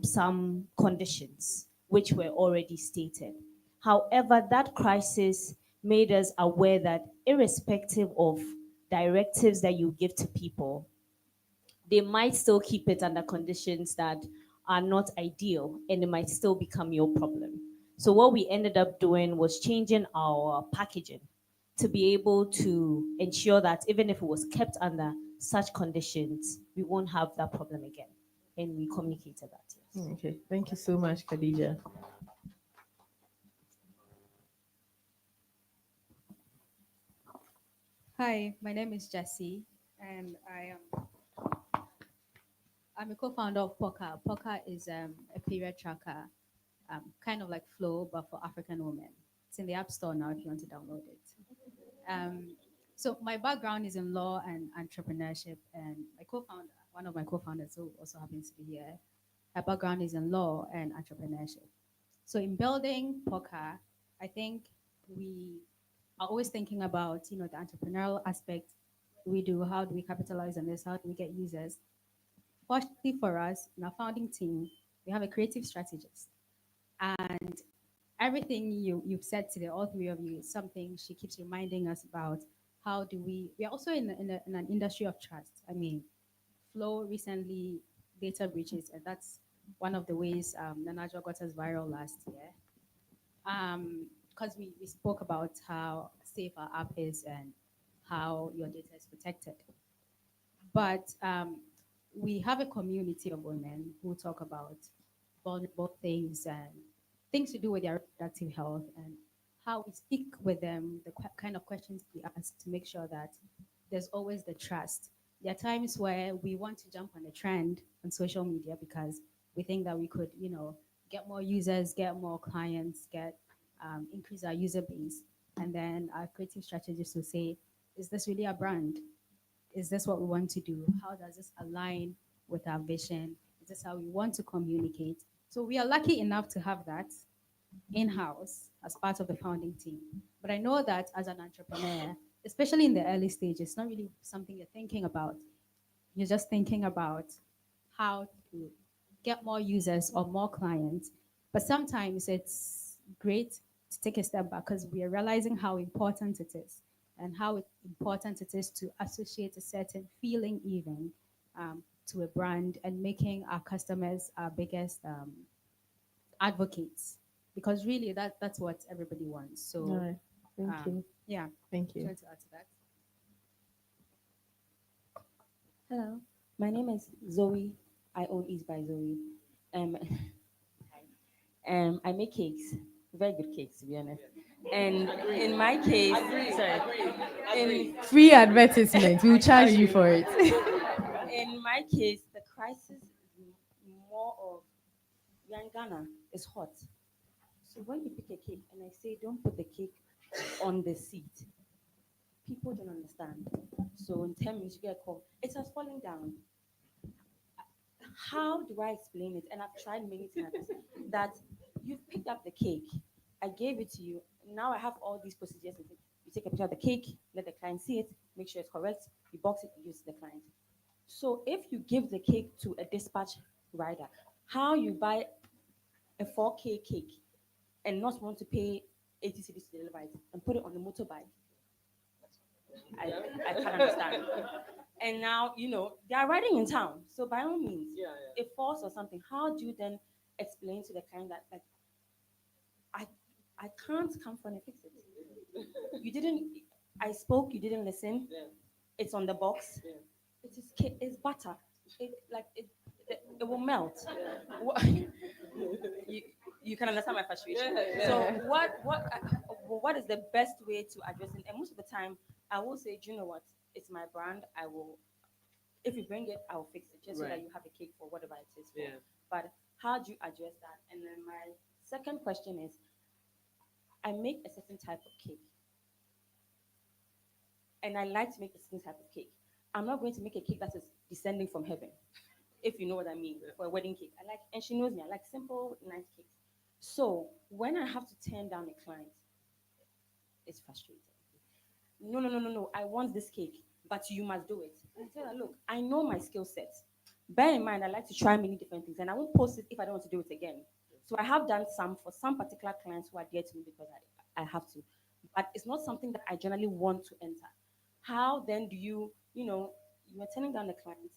some conditions which were already stated. However, that crisis made us aware that irrespective of directives that you give to people, they might still keep it under conditions that are not ideal and it might still become your problem. So, what we ended up doing was changing our packaging to be able to ensure that even if it was kept under such conditions, we won't have that problem again. And we communicated that, yes. Okay, thank you so much, Khadija. Hi, my name is Jessie, and I'm a co-founder of Poca. Poca is a period tracker, kind of like Flow, but for African women. It's in the App Store now if you want to download it. So my background is in law and entrepreneurship, and my co-founder, one of my co-founders, who also happens to be here, her background is in law and entrepreneurship. So in building Poca, I think we are always thinking about the entrepreneurial aspect. We do how do we capitalize on this? How do we get users? Fortunately for us, in our founding team, we have a creative strategist, and everything you've said today, all three of you, is something she keeps reminding us about. How do we are also in an industry of trust. I mean, Flow recently data breaches, and that's one of the ways Nanajo got us viral last year. Because we spoke about how safe our app is and how your data is protected. But we have a community of women who talk about vulnerable things and things to do with their reproductive health and how we speak with them, the kind of questions we ask to make sure that there's always the trust. There are times where we want to jump on a trend on social media because we think that we could, get more users, get more clients, get increase our user base. And then our creative strategists will say, is this really a brand? Is this what we want to do? How does this align with our vision? Is this how we want to communicate? So we are lucky enough to have that in-house as part of the founding team. But I know that as an entrepreneur, especially in the early stages, it's not really something you're thinking about. You're just thinking about how to get more users or more clients. But sometimes it's great to take a step back because we are realizing how important it is and how important it is to associate a certain feeling even to a brand and making our customers our biggest advocates because really that's what everybody wants. So All right. Thank you. yeah, Thank you. trying to add to that. Hello, my name is Zoe. I own East by Zoe. Um, I make cakes, very good cakes to be honest. And in my case, sorry, in Free advertisement. We'll charge you for it. in my case, the crisis is more of we are in Ghana. It's hot, so when you pick a cake and I say don't put the cake on the seat, people don't understand. So in 10 minutes you get a call. It has fallen down. How do I explain it? And I've tried many times that you've picked up the cake, I gave it to you. Now I have all these procedures. You take a picture of the cake, let the client see it, make sure it's correct, you box it, you use the client. So if you give the cake to a dispatch rider, how you buy a 4K cake and not want to pay 80 cedis to deliver it and put it on the motorbike? I, I can't understand. And now, they are riding in town. So by all means, it falls or something. How do you then explain to the client that like I I can't come for and fix it? You didn't I spoke, you didn't listen. It's on the box. It's butter. It will melt. What- you, you can understand my frustration. So what is the best way to address it? And most of the time I will say, do you know what? It's my brand. I will if you bring it, I'll fix it just so that Right. you have a cake for whatever it is for. Yeah. But how do you address that? And then my second question is I make a certain type of cake and I like to make a certain type of cake. I'm not going to make a cake that is descending from heaven, if you know what I mean, for a wedding cake. And she knows me, I like simple, nice cakes. So when I have to turn down a client, it's frustrating. No, no, no, no, no. I want this cake, but you must do it. And I tell her, look, I know my skill set. Bear in mind, I like to try many different things, and I won't post it if I don't want to do it again. So I have done some for some particular clients who are dear to me because I have to. But it's not something that I generally want to enter. How then do you are turning down the clients?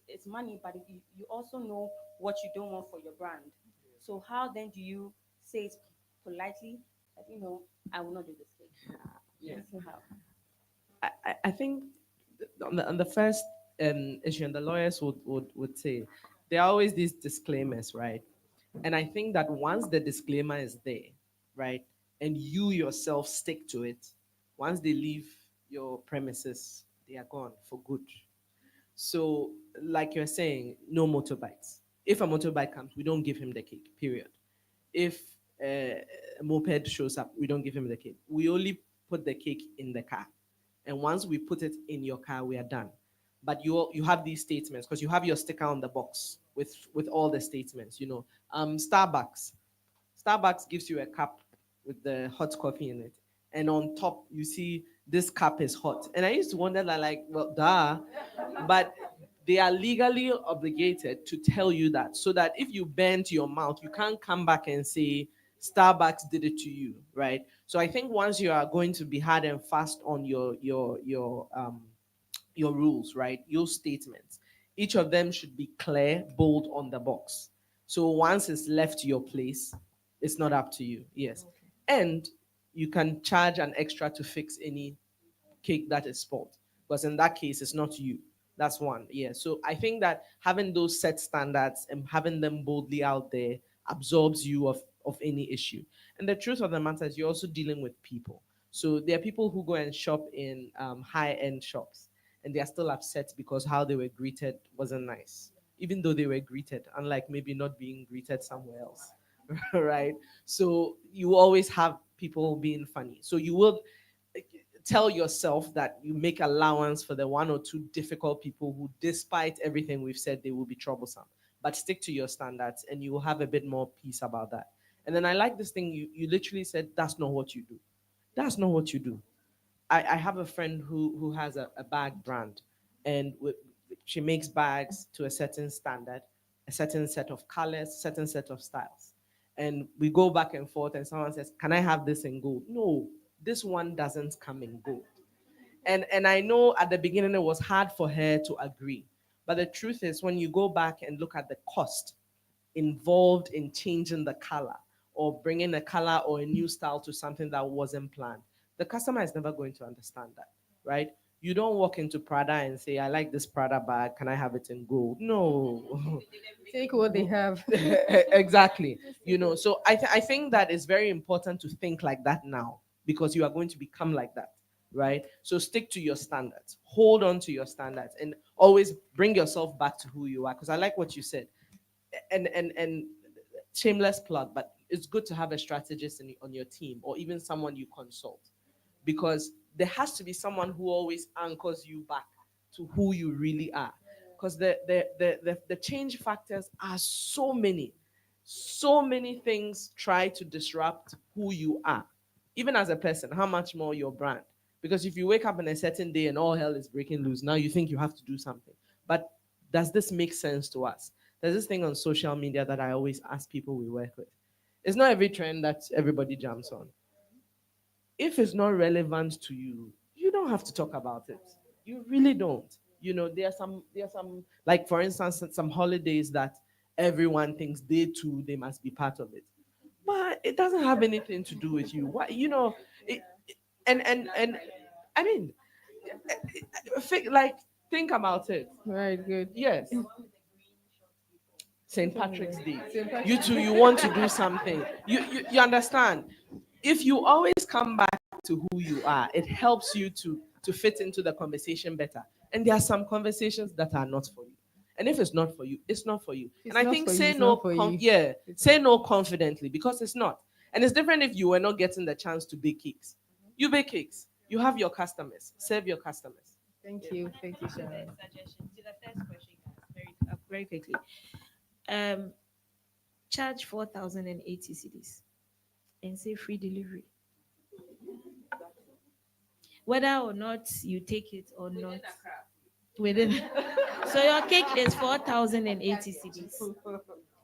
It's money, but you also know what you don't want for your brand. So how then do you say it politely that, I will not do this cake? Yeah. So how? I think on the first issue, and the lawyers would say, there are always these disclaimers, right? And I think that once the disclaimer is there, right, and you yourself stick to it, once they leave your premises, they are gone for good. So, like you're saying, no motorbikes. If a motorbike comes, we don't give him the cake, period. If a moped shows up, we don't give him the cake. We only put the cake in the car. And once we put it in your car, we are done. But you have these statements because you have your sticker on the box with all the statements. Starbucks gives you a cup with the hot coffee in it, and on top you see this cup is hot. And I used to wonder that, like, well, duh, but they are legally obligated to tell you that, so that if you bend your mouth, you can't come back and say Starbucks did it to you, right? So I think once you are going to be hard and fast on your rules, right? Your statements. Each of them should be clear, bold on the box. So once it's left your place, it's not up to you. Yes. And you can charge an extra to fix any cake that is spoiled. Because in that case, it's not you, That's one. Yeah. So I think that having those set standards and having them boldly out there absorbs you of any issue. And the truth of the matter is, you're also dealing with people. So there are people who go and shop in high end shops, and they are still upset because how they were greeted wasn't nice, even though they were greeted, unlike maybe not being greeted somewhere else. Right? So you always have people being funny. So you will tell yourself that you make allowance for the one or two difficult people who, despite everything we've said, they will be troublesome. But stick to your standards and you will have a bit more peace about that. And then I like this thing you literally said, that's not what you do. That's not what you do. I have a friend who has a bag brand, and she makes bags to a certain standard, a certain set of colors, certain set of styles. And we go back and forth, and someone says, "Can I have this in gold?" No, this one doesn't come in gold. And I know at the beginning it was hard for her to agree. But the truth is, when you go back and look at the cost involved in changing the color or bringing a color or a new style to something that wasn't planned, the customer is never going to understand that, right? You don't walk into Prada and say, "I like this Prada bag. Can I have it in gold?" No. Take what they have. Exactly. So I think that it's very important to think like that now, because you are going to become like that, right? So stick to your standards, hold on to your standards, and always bring yourself back to who you are. Because I like what you said, and shameless plug, but it's good to have a strategist on your team, or even someone you consult, because there has to be someone who always anchors you back to who you really are. Because the change factors are so many things try to disrupt who you are, even as a person, how much more your brand. Because if you wake up on a certain day and all hell is breaking loose, now you think you have to do something. But does this make sense to us? There's this thing on social media that I always ask people we work with. It's not every trend that everybody jumps on. If it's not relevant to you, you don't have to talk about it. You really don't. There are some, like, for instance, some holidays that everyone thinks they too they must be part of it, but it doesn't have anything to do with you. It, and I mean, like, think about it. Right, good. Yes, St. Patrick's Day. St. You Patrick's too, you want to do something. You understand? If you always come back to who you are, it helps you to fit into the conversation better. And there are some conversations that are not for you. And if it's not for you, it's not for you. It's And I not think for you, say it's no, not for you. yeah, say no confidently, because it's not. And it's different if you were not getting the chance to bake cakes. You bake cakes. You have your customers. Serve your customers. Thank you. Thank you, Sharon. Suggestion to the first question, guys, very quickly. Um, Charge 4,080 cedis and say free delivery, whether or not you take it or not. Within, so your cake is 4,080 cedis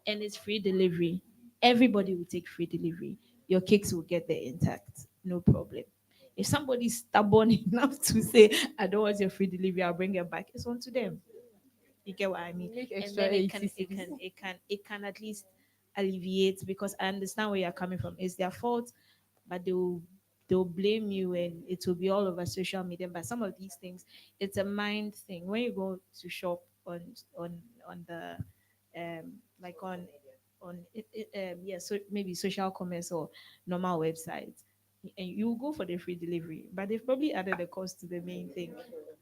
and it's free delivery. Everybody will take free delivery. Your cakes will get there intact, no problem. If somebody's stubborn enough to say, "I don't want your free delivery, I'll bring it back," it's on to them. You get what I mean? Make And extra then 80 cities. it can at least alleviate, because I understand where you're coming from. It's their fault, but they'll blame you and it will be all over social media. But some of these things, it's a mind thing. When you go to shop on the like on yeah, so maybe social commerce or normal websites, and you go for the free delivery, but they've probably added the cost to the main thing.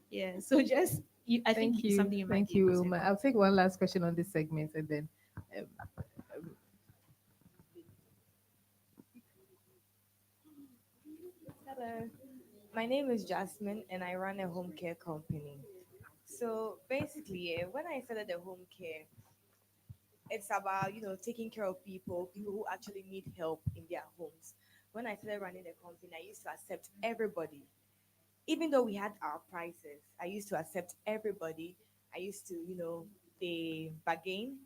Yeah, so just I think Thank it's you. something you might Thank be you, able to Wilma. I'll take one last question on this segment and then um, Hello, my name is Jasmine and I run a home care company. So basically, when I started the home care, it's about taking care of people who actually need help in their homes. When I started running the company, I used to accept everybody, even though we had our prices. I used to accept everybody. I used to, they bargain.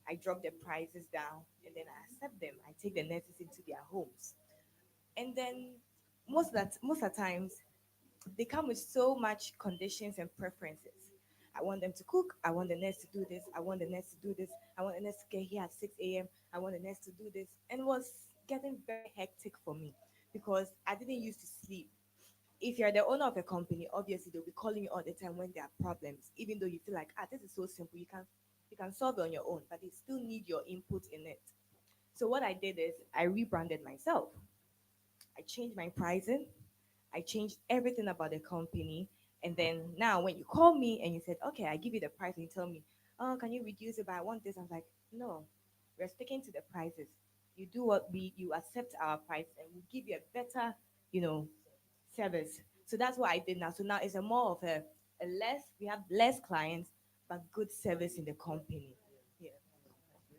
I drop the prices down and then I accept them. I take the nurses into their homes, and then most of the times they come with so much conditions and preferences. I want them to cook. I want the nurse to do this. I want the nurse to do this. I want the nurse to get here at 6 a.m. I want the nurse to do this. And it was getting very hectic for me because I didn't used to sleep. if you're the owner of a company, obviously they'll be calling you all the time when there are problems, even though you feel like, this is so simple, you can solve it on your own, but they still need your input in it. So what I did is I rebranded myself. I changed my pricing. I changed everything about the company. And then now when you call me and you said, okay, I give you the price and you tell me, oh, can you reduce it, but I want this? I'm like, no, we're sticking to the prices. You do what you accept our price and we'll give you a better, you know, service. So that's what I did now. So now it's a more of a less, we have less clients, but good service in the company. Yeah.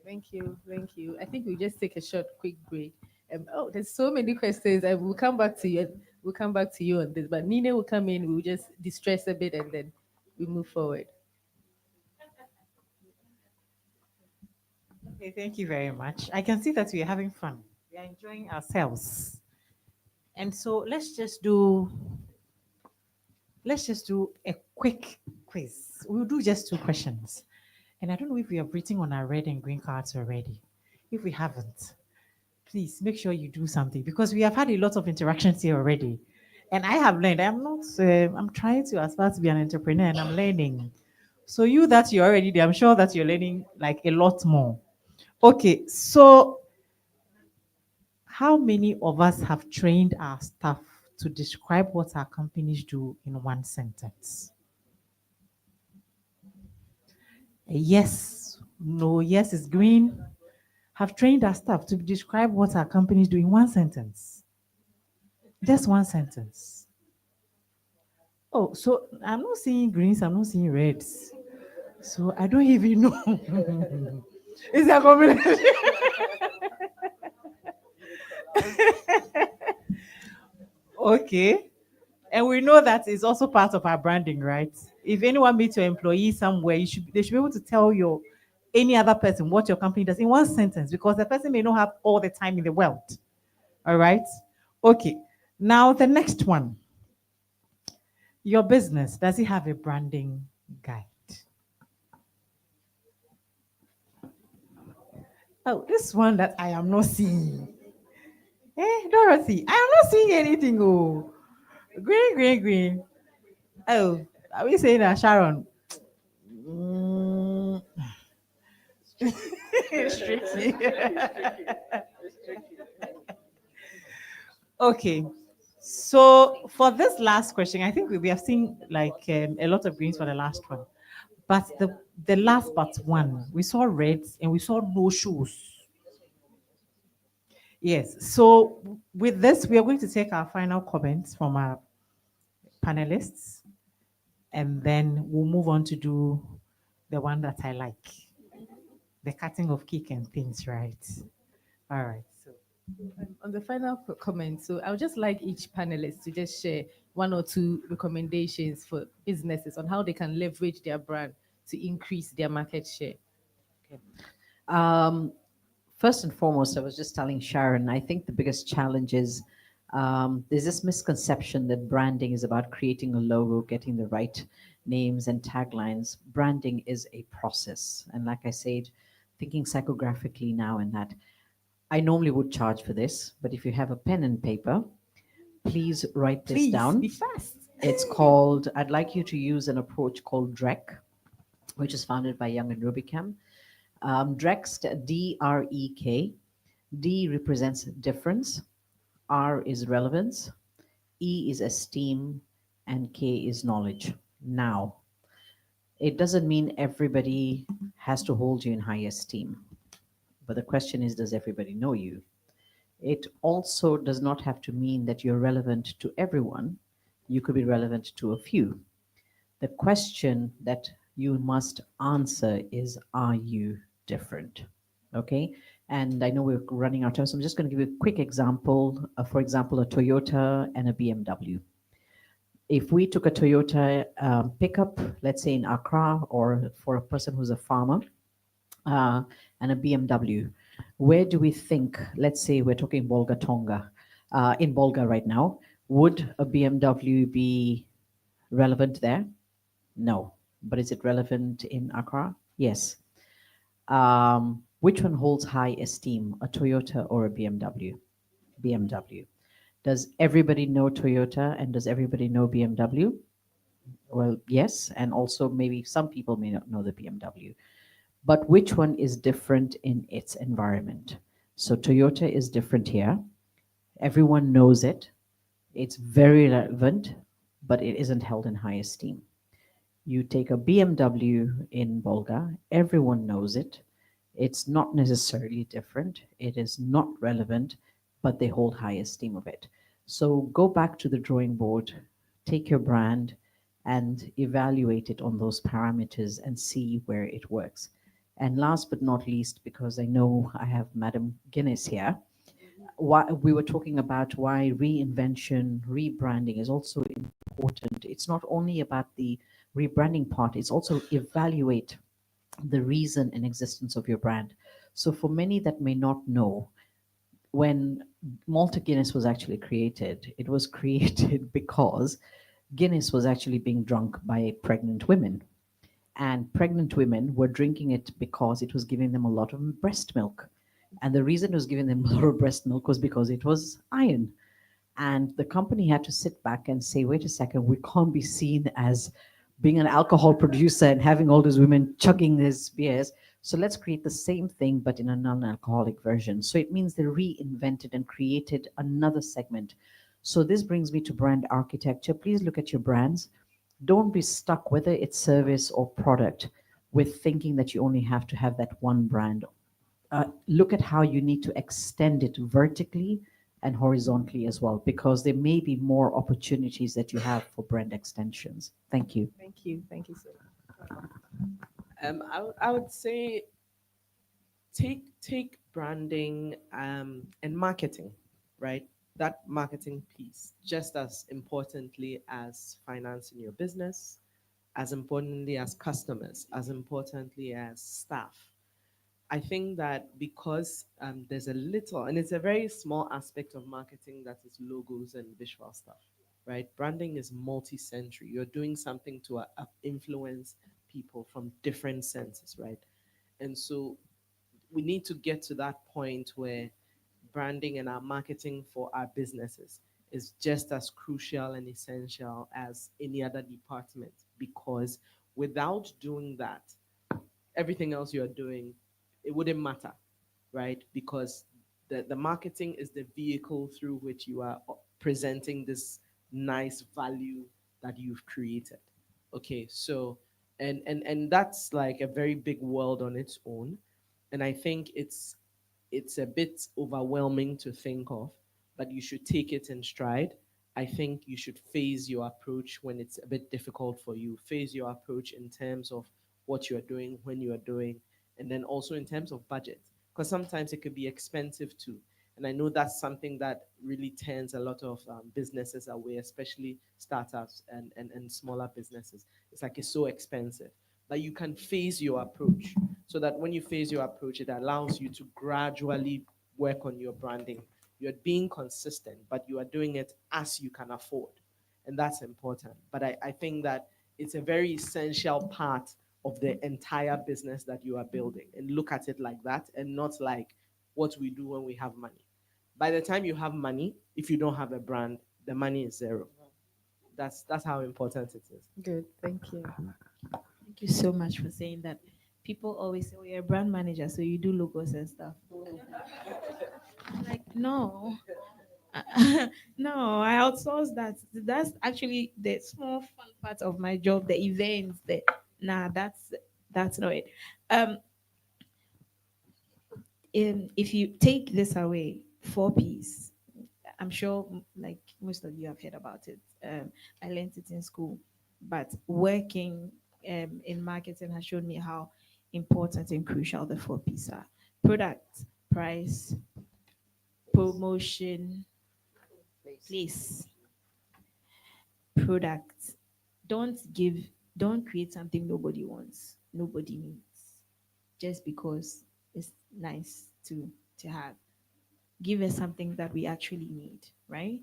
Thank you. Thank you. I think we'll just take a short, quick break. Oh, there's so many questions, and we'll come back to you. We'll come back to you on this. But Nina will come in. We'll just distress a bit, and then we move forward. Okay, thank you very much. I can see that we are having fun. We are enjoying ourselves. And so let's just do a quick quiz. We'll do just 2 questions. And I don't know if we have written on our red and green cards already. If we haven't, please make sure you do something because we have had a lot of interactions here already. And I have learned, I'm trying to aspire to be an entrepreneur and I'm learning. So you that you're already there, I'm sure that you're learning like a lot more. Okay, so how many of us have trained our staff to describe what our companies do in one sentence? A yes, no, yes is green. Have trained our staff to describe what our companies do in one sentence. Just one sentence. Oh, so I'm not seeing greens, I'm not seeing reds. So I don't even know. Is there a combination? Okay. And we know that is also part of our branding, right? If anyone meets your employee somewhere, they should be able to tell your any other person what your company does in one sentence because the person may not have all the time in the world. All right. Okay. Now the next one. Your business, does it have a branding guide? Oh, this one that I am not seeing. Dorothy, I am not seeing anything. Oh, green, green, green. Oh, are we saying that, Sharon? Mm. It's tricky. Okay. So for this last question, I think we have seen like a lot of greens for the last one. But the last but one, we saw reds and we saw no shoes. Yes. So with this, we are going to take our final comments from our panelists, and then we'll move on to do the one that I like, the cutting of cake and things, right? All right. So On the final comment, so I would just like each panelist to just share 1 or 2 recommendations for businesses on how they can leverage their brand to increase their market share. Um, First and foremost, I was just telling Sharon, I think the biggest challenge is there's this misconception that branding is about creating a logo, getting the right names and taglines. Branding is a process. And like I said, thinking psychographically now and that, I normally would charge for this, but if you have a pen and paper, please write this Please down. be fast. It's called, I'd like you to use an approach called DREC, which is founded by Young and Rubicam. DREK, D-R-E-K. D represents difference, R is relevance, E is esteem, and K is knowledge. Now, it doesn't mean everybody has to hold you in high esteem, but the question is, does everybody know you? It also does not have to mean that you're relevant to everyone. You could be relevant to a few. The question that you must answer is, are you different? Okay. And I know we're running out of time, so I'm just going to give you a quick example. For example, a Toyota and a BMW. If we took a Toyota pickup, let's say in Accra, or for a person who's a farmer, and a BMW, where do we think, let's say we're talking Bolga Tonga, in Bolga right now, would a BMW be relevant there? No. But is it relevant in Accra? Yes. Which one holds high esteem, a Toyota or a BMW? BMW. Does everybody know Toyota and does everybody know BMW? Well, yes, and also maybe some people may not know the BMW. But which one is different in its environment? So Toyota is different here. Everyone knows it. It's very relevant, but it isn't held in high esteem. You take a BMW in Bolga, everyone knows it. It's not necessarily different. It is not relevant, but they hold high esteem of it. So go back to the drawing board, take your brand and evaluate it on those parameters and see where it works. And last but not least, because I know I have Madam Guinness here, why we were talking about why reinvention, rebranding is also important. It's not only about the rebranding part, it's also evaluate the reason and existence of your brand. So for many that may not know, when Malta Guinness was actually created, it was created because Guinness was actually being drunk by pregnant women. And pregnant women were drinking it because it was giving them a lot of breast milk. And the reason it was giving them a lot of breast milk was because it was iron. And the company had to sit back and say, wait a second, we can't be seen as being an alcohol producer and having all these women chugging these beers. So let's create the same thing, but in a non alcoholic version. So it means they reinvented and created another segment. So this brings me to brand architecture. Please look at your brands. Don't be stuck, whether it's service or product, with thinking that you only have to have that one brand. Look at how you need to extend it vertically and horizontally as well, because there may be more opportunities that you have for brand extensions. Thank you. Thank you. Thank you so much. I would say take branding and marketing, right? That marketing piece just as importantly as finance in your business, as importantly as customers, as importantly as staff. I think that because there's a little, and it's a very small aspect of marketing that is logos and visual stuff, right? Branding is multi-sensory. You're doing something to influence people from different senses, right? And so we need to get to that point where branding and our marketing for our businesses is just as crucial and essential as any other department, because without doing that, everything else you're doing, it wouldn't matter, right? Because the marketing is the vehicle through which you are presenting this nice value that you've created. Okay, so and that's like a very big world on its own. And I think it's a bit overwhelming to think of, but you should take it in stride. I think you should phase your approach when it's a bit difficult for you. Phase your approach in terms of what you are doing, when you are doing, and then also in terms of budget, because sometimes it could be expensive too. And I know that's something that really turns a lot of businesses away, especially startups and smaller businesses. It's like it's so expensive. But you can phase your approach so that when you phase your approach, it allows you to gradually work on your branding. You're being consistent, but you are doing it as you can afford. And that's important. But I think that it's a very essential part of the entire business that you are building. And look at it like that and not like what we do when we have money. By the time you have money, if you don't have a brand, the money is zero. That's how important it is. Good. Thank you. Thank you so much for saying that. People always say, "Oh, you're a brand manager, so you do logos and stuff." I'm like, no, no, I outsource that. That's actually the small fun part of my job, the events. The nah, that's not it. Um, if you take this away, four P's. I'm sure, like most of you have heard about it. I learned it in school, but working in marketing has shown me how important and crucial the four P's are: product, price, promotion, place. Product. Don't create something nobody wants, nobody needs, just because it's nice to have. Give us something that we actually need, right?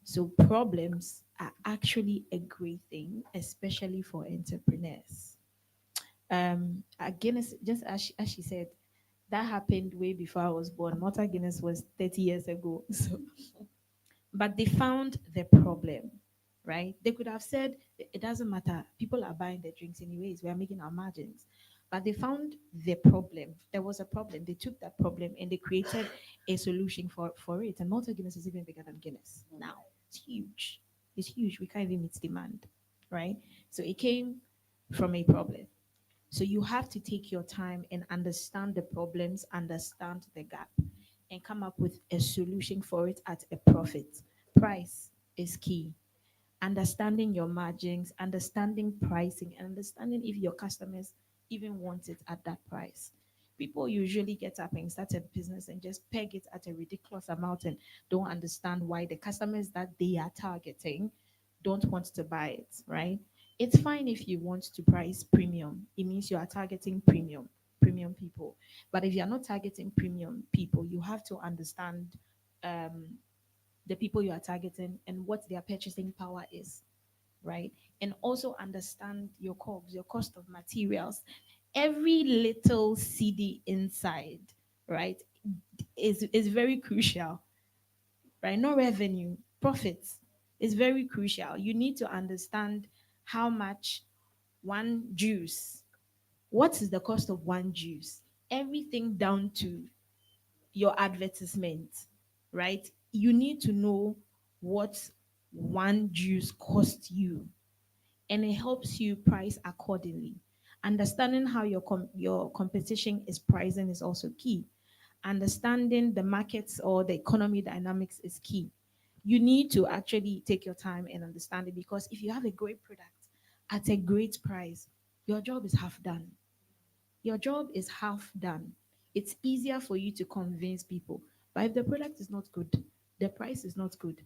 So problems are actually a great thing, especially for entrepreneurs. Guinness, just as she said, that happened way before I was born. Malta Guinness was 30 years ago. So but they found the problem, right? They could have said, it doesn't matter. People are buying the drinks anyways. We are making our margins. But they found the problem. There was a problem. They took that problem and they created a solution for it. And Malta Guinness is even bigger than Guinness now. It's huge. It's huge. We can't even meet demand, right? So it came from a problem. So you have to take your time and understand the problems, understand the gap, and come up with a solution for it at a profit. Price is key. Understanding your margins, understanding pricing, and understanding if your customers even want it at that price. People usually get up and start a business and just peg it at a ridiculous amount and don't understand why the customers that they are targeting don't want to buy it, right? It's fine if you want to price premium. It means you are targeting premium people. But if you're not targeting premium people, you have to understand um, the people you are targeting and what their purchasing power is, right? And also understand your COGS, your cost of materials. Every little CD inside, right, is very crucial, right? No revenue, profits is very crucial. You need to understand how much one juice, what is the cost of one juice? Everything down to your advertisement, right? You need to know what one juice costs you, and it helps you price accordingly. Understanding how your competition is pricing is also key. Understanding the markets or the economy dynamics is key. You need to actually take your time and understand it, because if you have a great product at a great price, your job is half done. Your job is half done. It's easier for you to convince people. But if the product is not good, the price is not good,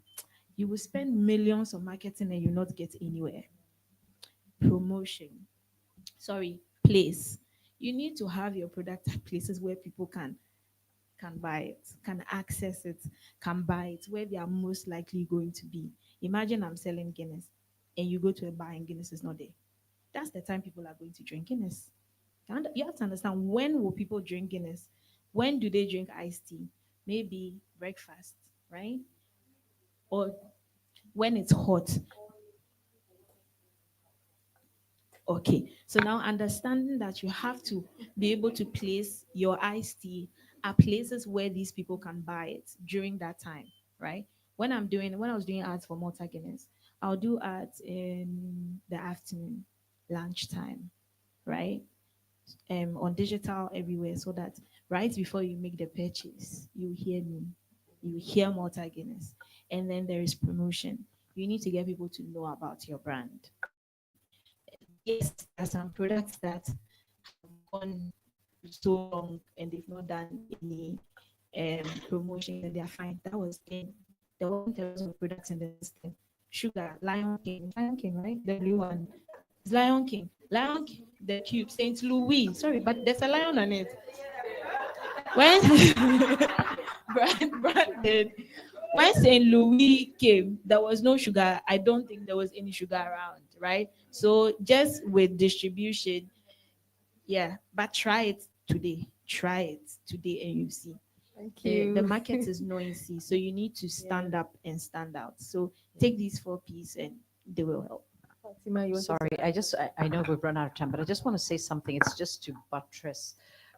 you will spend millions on marketing and you not get anywhere. Promotion. Sorry, place. You need to have your product at places where people can buy it, can access it, can buy it, where they are most likely going to be. Imagine I'm selling Guinness and you go to a bar and Guinness is not there. That's the time people are going to drink Guinness. And you have to understand, when will people drink Guinness? When do they drink iced tea? Maybe breakfast, right? Or when it's hot. Okay, so now understanding that you have to be able to place your iced tea at places where these people can buy it during that time, right? When I was doing ads for Malta Guinness, I'll do ads in the afternoon, lunchtime, right? On digital everywhere, so that right before you make the purchase, you hear me, you hear Malta Guinness, and then there is promotion. You need to get people to know about your brand, right? Yes, there are some products that have gone so long and they've not done any promotions and they are fine. That was in There wasn't a lot of products in the system. Sugar, Lion King, right? The blue one. It's Lion King, the cube, Saint Louis. Sorry, but there's a lion on it. When branded, when Saint Louis came, there was no sugar. I don't think there was any sugar around, right? So just with distribution, yeah. But try it today. Try it today, and you see. Thank The you. market is noisy, so you need to stand up and stand out. So take these 4 P's and they will help. Fatima, you wanted to Sorry, add? I know we've run out of time, but I just want to say something. It's just to buttress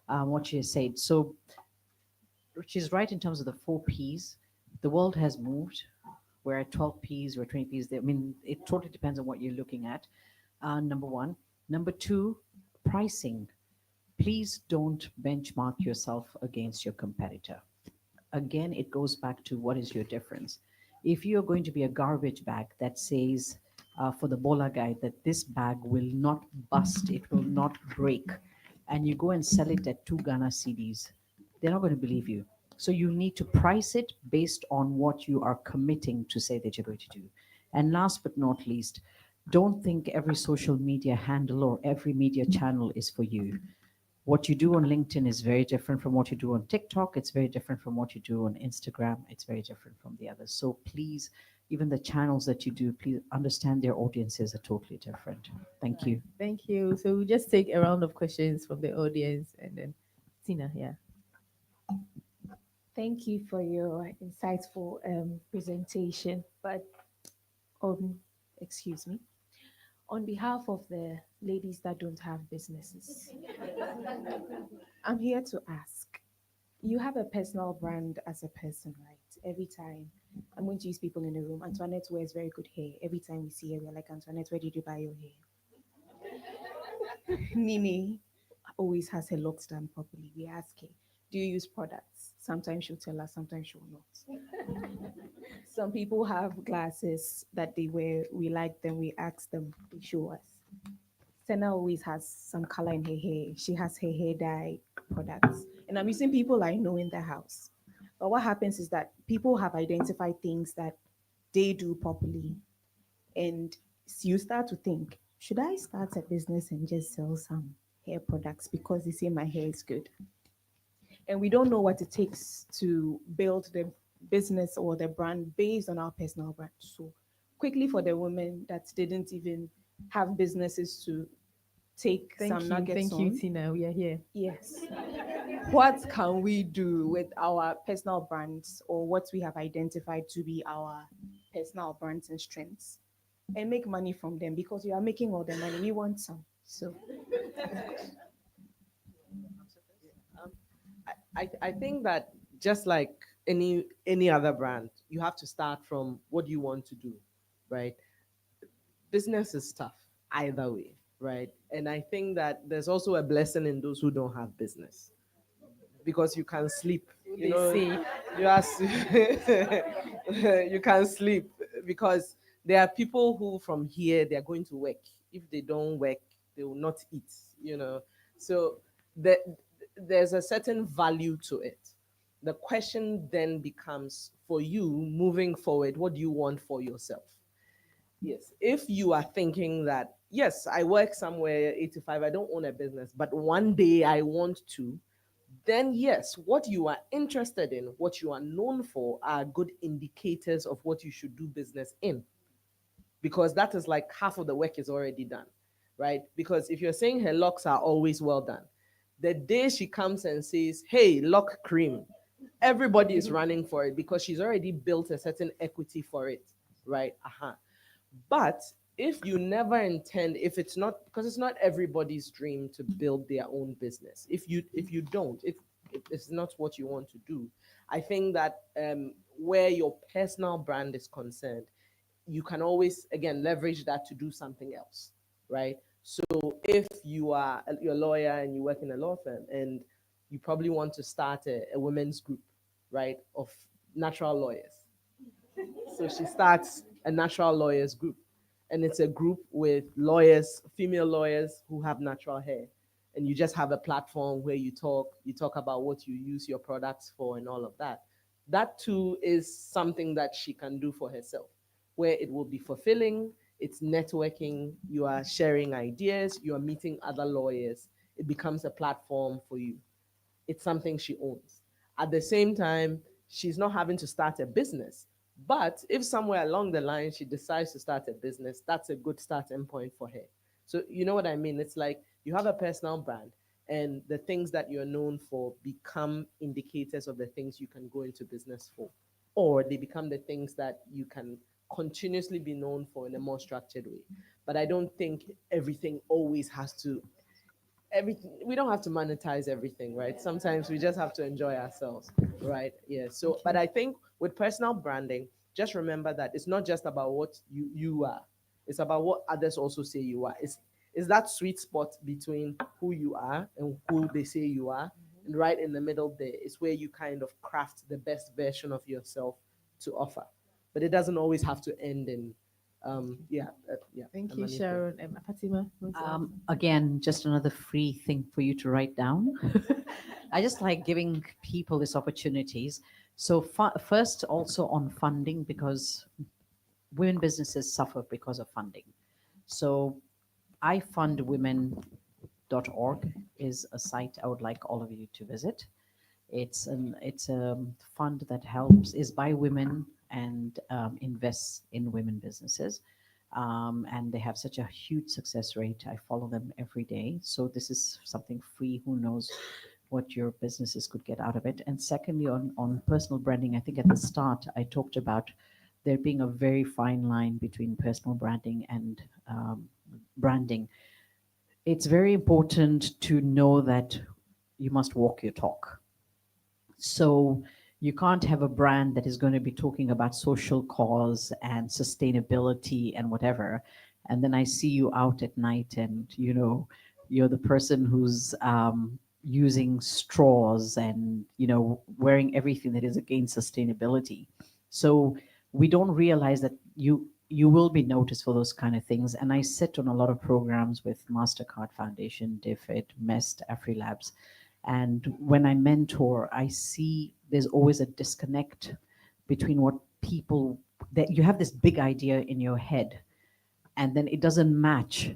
what she said. So she's right in terms of the 4 P's. The world has moved. We're at 12 P's, we're 20 P's. I mean, it totally depends on what you're looking at. Number one. Number two, pricing. Please don't benchmark yourself against your competitor. Again, it goes back to what is your difference. If you're going to be a garbage bag that says for the Bola guy that this bag will not bust, it will not break, and you go and sell it at 2 Ghana CDs, they're not going to believe you. So you need to price it based on what you are committing to say that you're going to do. And last but not least, don't think every social media handle or every media channel is for you. What you do on LinkedIn is very different from what you do on TikTok. It's very different from what you do on Instagram. It's very different from the others. So please, even the channels that you do, please understand their audiences are totally different. Thank you. Thank you. So we'll just take a round of questions from the audience and then Tina, yeah. Thank you for your insightful presentation. But um, excuse me, on behalf of the ladies that don't have businesses, I'm here to ask. You have a personal brand as a person, right? Every time I'm going to use people in the room. Antoinette wears very good hair. Every time we see her, we're like, Antoinette, where did you buy your hair? Nini always has her locks done properly. We ask her, do you use products? Sometimes she'll tell us, sometimes she'll not. Some people have glasses that they wear. We like them. We ask them. They show us. Senna always has some color in her hair. She has her hair dye products. And I'm using people I know in the house. But what happens is that people have identified things that they do properly. And you start to think, should I start a business and just sell some hair products because they say my hair is good? And we don't know what it takes to build the business or the brand based on our personal brand. So, quickly for the women that didn't even have businesses to take some nuggets Thank you, on. Tina. We are here. Yes. What can we do with our personal brands or what we have identified to be our personal brands and strengths and make money from them? Because you are making all the money, we want some. So, Um, I think that just like any other brand, you have to start from what you want to do, right? Business is tough either way, right? And I think that there's also a blessing in those who don't have business because you can sleep. You They know, say. you are you can sleep because there are people who from here they are going to work. If they don't work, they will not eat. You know, so the, there's a certain value to it. The question then becomes for you moving forward, what do you want for yourself? Yes. If you are thinking that, yes, I work somewhere 85, I don't own a business, but one day I want to, then yes, what you are interested in, what you are known for, are good indicators of what you should do business in. Because that is like half of the work is already done, right? Because if you're saying her locks are always well done, the day she comes and says, hey, lock cream, everybody is running for it because she's already built a certain equity for it, right? But if you never intend, if it's not, because it's not everybody's dream to build their own business. If you don't, if it's not what you want to do, I think that where your personal brand is concerned, you can always again leverage that to do something else, right? So if you're a lawyer and you work in a law firm and you probably want to start a women's group, right, of natural lawyers, so she starts a natural lawyers group. And it's a group with lawyers, female lawyers who have natural hair. And you just have a platform where you talk about what you use your products for and all of that. That too is something that she can do for herself, where it will be fulfilling, it's networking, you are sharing ideas, you are meeting other lawyers. It becomes a platform for you. It's something she owns. At the same time, she's not having to start a business. But if somewhere along the line she decides to start a business, that's a good starting point for her. So you know what I mean? It's like you have a personal brand and the things that you're known for become indicators of the things you can go into business for. Or they become the things that you can continuously be known for in a more structured way. But I don't think everything always has to everything we don't have to monetize everything, right? Sometimes we just have to enjoy ourselves, right? Yeah. So but I think with personal branding, just remember that it's not just about what you are, it's about what others also say you are. It's that sweet spot between who you are and who they say you are, and right in the middle there is where you kind of craft the best version of yourself to offer. But it doesn't always have to end in Thank a you, money thing. Sharon. Fatima, want to add? Again, just another free thing for you to write down. I just like giving people these opportunities. So first, also on funding, because women businesses suffer because of funding. So ifundwomen.org is a site I would like all of you to visit. It's a fund that helps is by women and invests in women businesses. And they have such a huge success rate. I follow them every day. So this is something free. Who knows what your businesses could get out of it. And secondly, on personal branding, I think at the start I talked about there being a very fine line between personal branding and branding. It's very important to know that you must walk your talk. So you can't have a brand that is going to be talking about social cause and sustainability and whatever. And then I see you out at night and, you're the person who's using straws and, wearing everything that is against sustainability. So we don't realize that you will be noticed for those kind of things. And I sit on a lot of programs with MasterCard Foundation, DFID, MEST, AfriLabs, and when I mentor, I see there's always a disconnect between what people, that you have this big idea in your head, and then it doesn't match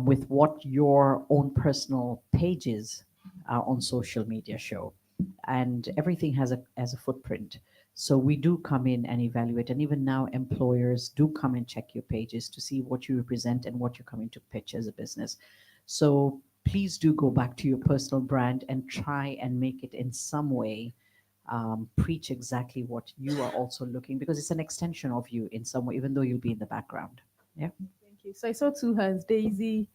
with what your own personal pages on social media show. And everything has a footprint. So we do come in and evaluate, and even now employers do come and check your pages to see what you represent and what you're coming to pitch as a business. So please do go back to your personal brand and try and make it in some way preach exactly what you are also looking, because it's an extension of you in some way, even though you'll be in the background. Yeah. Thank you. So I saw two hands, Daisy,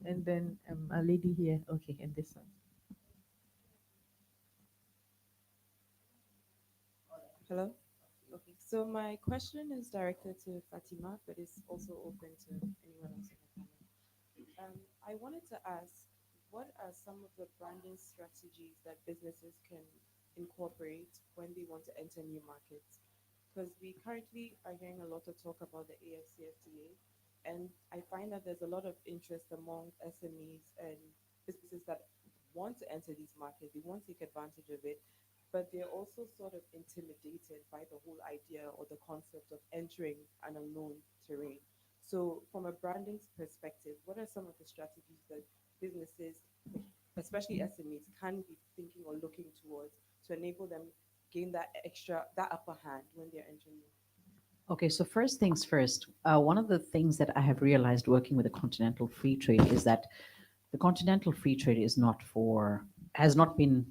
and then a lady here. Okay, and this one. Hello? Okay, so my question is directed to Fatima, but it's also open to anyone else on the panel. I wanted to ask, what are some of the branding strategies that businesses can incorporate when they want to enter new markets? Because we currently are hearing a lot of talk about the AFCFTA, and I find that there's a lot of interest among SMEs and businesses that want to enter these markets. They want to take advantage of it, but they're also sort of intimidated by the whole idea or the concept of entering an unknown terrain. So, from a branding perspective, what are some of the strategies that businesses, especially SMEs, can be thinking or looking towards to enable them gain that upper hand when they're entering? Okay, so first things first, one of the things that I have realized working with the Continental Free Trade is that the Continental Free Trade has not been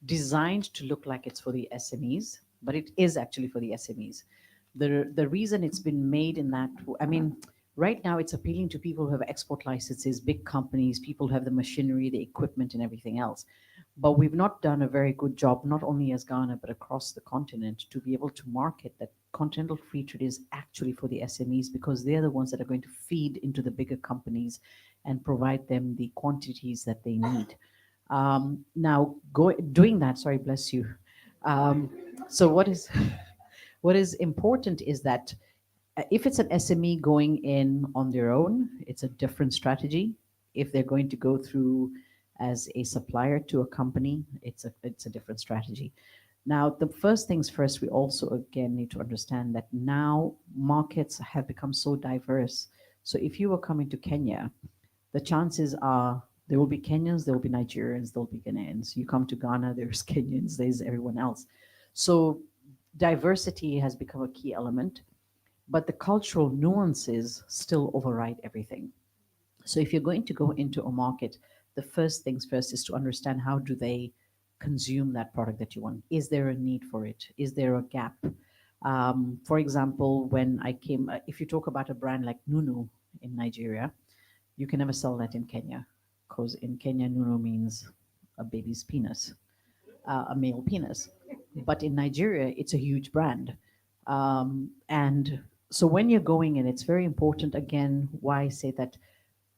designed to look like it's for the SMEs, but it is actually for the SMEs. The reason it's been made in that, I mean, right now it's appealing to people who have export licenses, big companies, people who have the machinery, the equipment, and everything else. But we've not done a very good job, not only as Ghana, but across the continent, to be able to market that continental free trade is actually for the SMEs, because they're the ones that are going to feed into the bigger companies and provide them the quantities that they need. Now, doing that, sorry, bless you. Um, so what is important is that if it's an SME going in on their own, it's a different strategy. If they're going to go through as a supplier to a company, it's a different strategy. Now, the first things first, we also again need to understand that now markets have become so diverse. So if you were coming to Kenya, the chances are there will be Kenyans, there will be Nigerians, there will be Ghanaians. You come to Ghana, there's Kenyans, there's everyone else. So diversity has become a key element, but the cultural nuances still override everything. So if you're going to go into a market, the first things first is to understand how do they consume that product that you want. Is there a need for it? Is there a gap? For example, when I came, if you talk about a brand like Nunu in Nigeria, you can never sell that in Kenya, because in Kenya, Nunu means a baby's penis, a male penis. But in Nigeria, it's a huge brand. And so when you're going in, it's very important, again, why I say that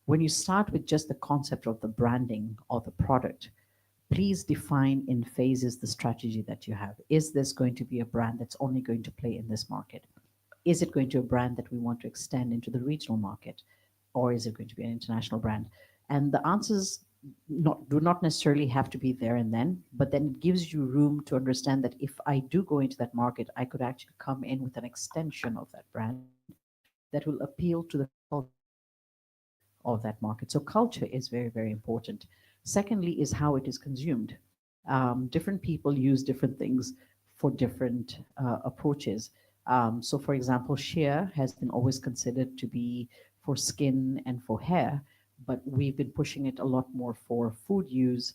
when you start with just the concept of the branding or the product, please define in phases the strategy that you have. Is this going to be a brand that's only going to play in this market? Is it going to be a brand that we want to extend into the regional market? Or is it going to be an international brand? And the answers do not necessarily have to be there and then, but then it gives you room to understand that if I do go into that market, I could actually come in with an extension of that brand that will appeal to the of that market. So culture is very, very important. Secondly, is how it is consumed. Different people use different things for different approaches. So, for example, shea has been always considered to be for skin and for hair, but we've been pushing it a lot more for food use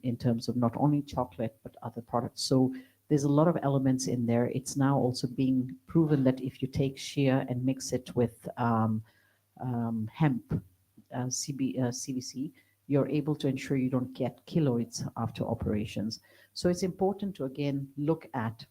in terms of not only chocolate but other products. So there's a lot of elements in there. It's now also being proven that if you take shea and mix it with hemp, CBC, you're able to ensure you don't get keloids after operations. So it's important to again look at.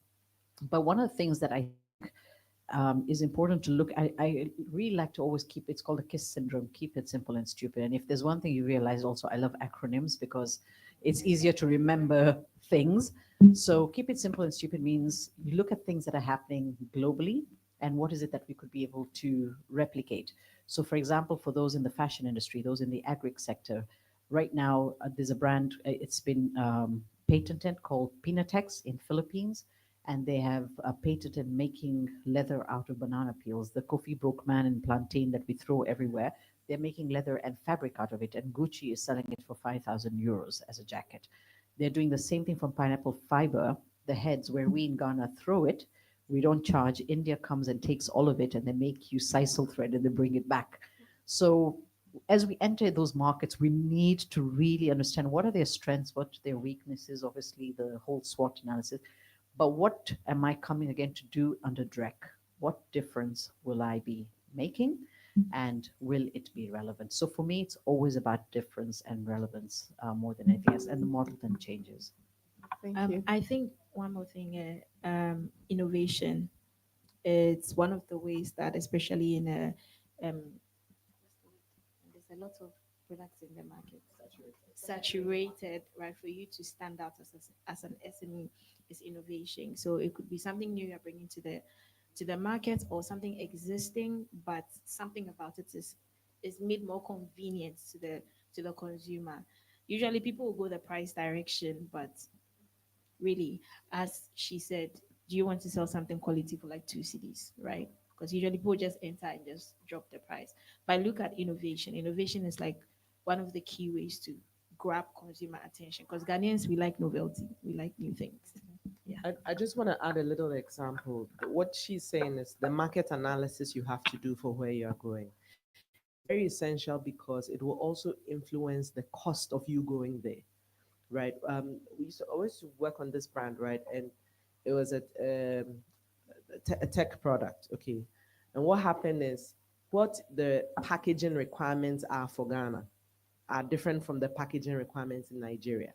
But one of the things that I think is important to look. I really like to always keep. It's called the KISS syndrome. Keep it simple and stupid. And if there's one thing you realize, also, I love acronyms because it's easier to remember things. So keep it simple and stupid means you look at things that are happening globally and what is it that we could be able to replicate. So, for example, for those in the fashion industry, those in the agri sector, right now there's a brand. It's been patented called Pinatex in Philippines, and they have patented making leather out of banana peels. The coffee broke man and plantain that we throw everywhere, they're making leather and fabric out of it, and Gucci is selling it for 5,000 euros as a jacket. They're doing the same thing from pineapple fiber, the heads, where we in Ghana throw it. We don't charge. India comes and takes all of it, and they make you sisal thread and they bring it back. So as we enter those markets, we need to really understand what are their strengths, what are their weaknesses, obviously the whole SWOT analysis, but what am I coming again to do under DREC? What difference will I be making? And will it be relevant? So for me, it's always about difference and relevance more than anything else. And the model then changes. Thank you. I think one more thing, innovation. It's one of the ways that, especially in a, there's a lot of products in the market, saturated, right? For you to stand out as an SME is innovation. So it could be something new you're bringing to the market, or something existing, but something about it is made more convenient to the consumer. Usually people will go the price direction, but really, as she said, do you want to sell something quality for like 2 CDs, right? Because usually people just enter and just drop the price. But look at innovation. Innovation is like one of the key ways to grab consumer attention. Because Ghanaians, we like novelty, we like new things. Yeah. I just want to add a little example. What she's saying is the market analysis you have to do for where you're going. It's very essential because it will also influence the cost of you going there, right? We used to always work on this brand, right? And it was a tech product, okay? And what happened is what the packaging requirements are for Ghana are different from the packaging requirements in Nigeria,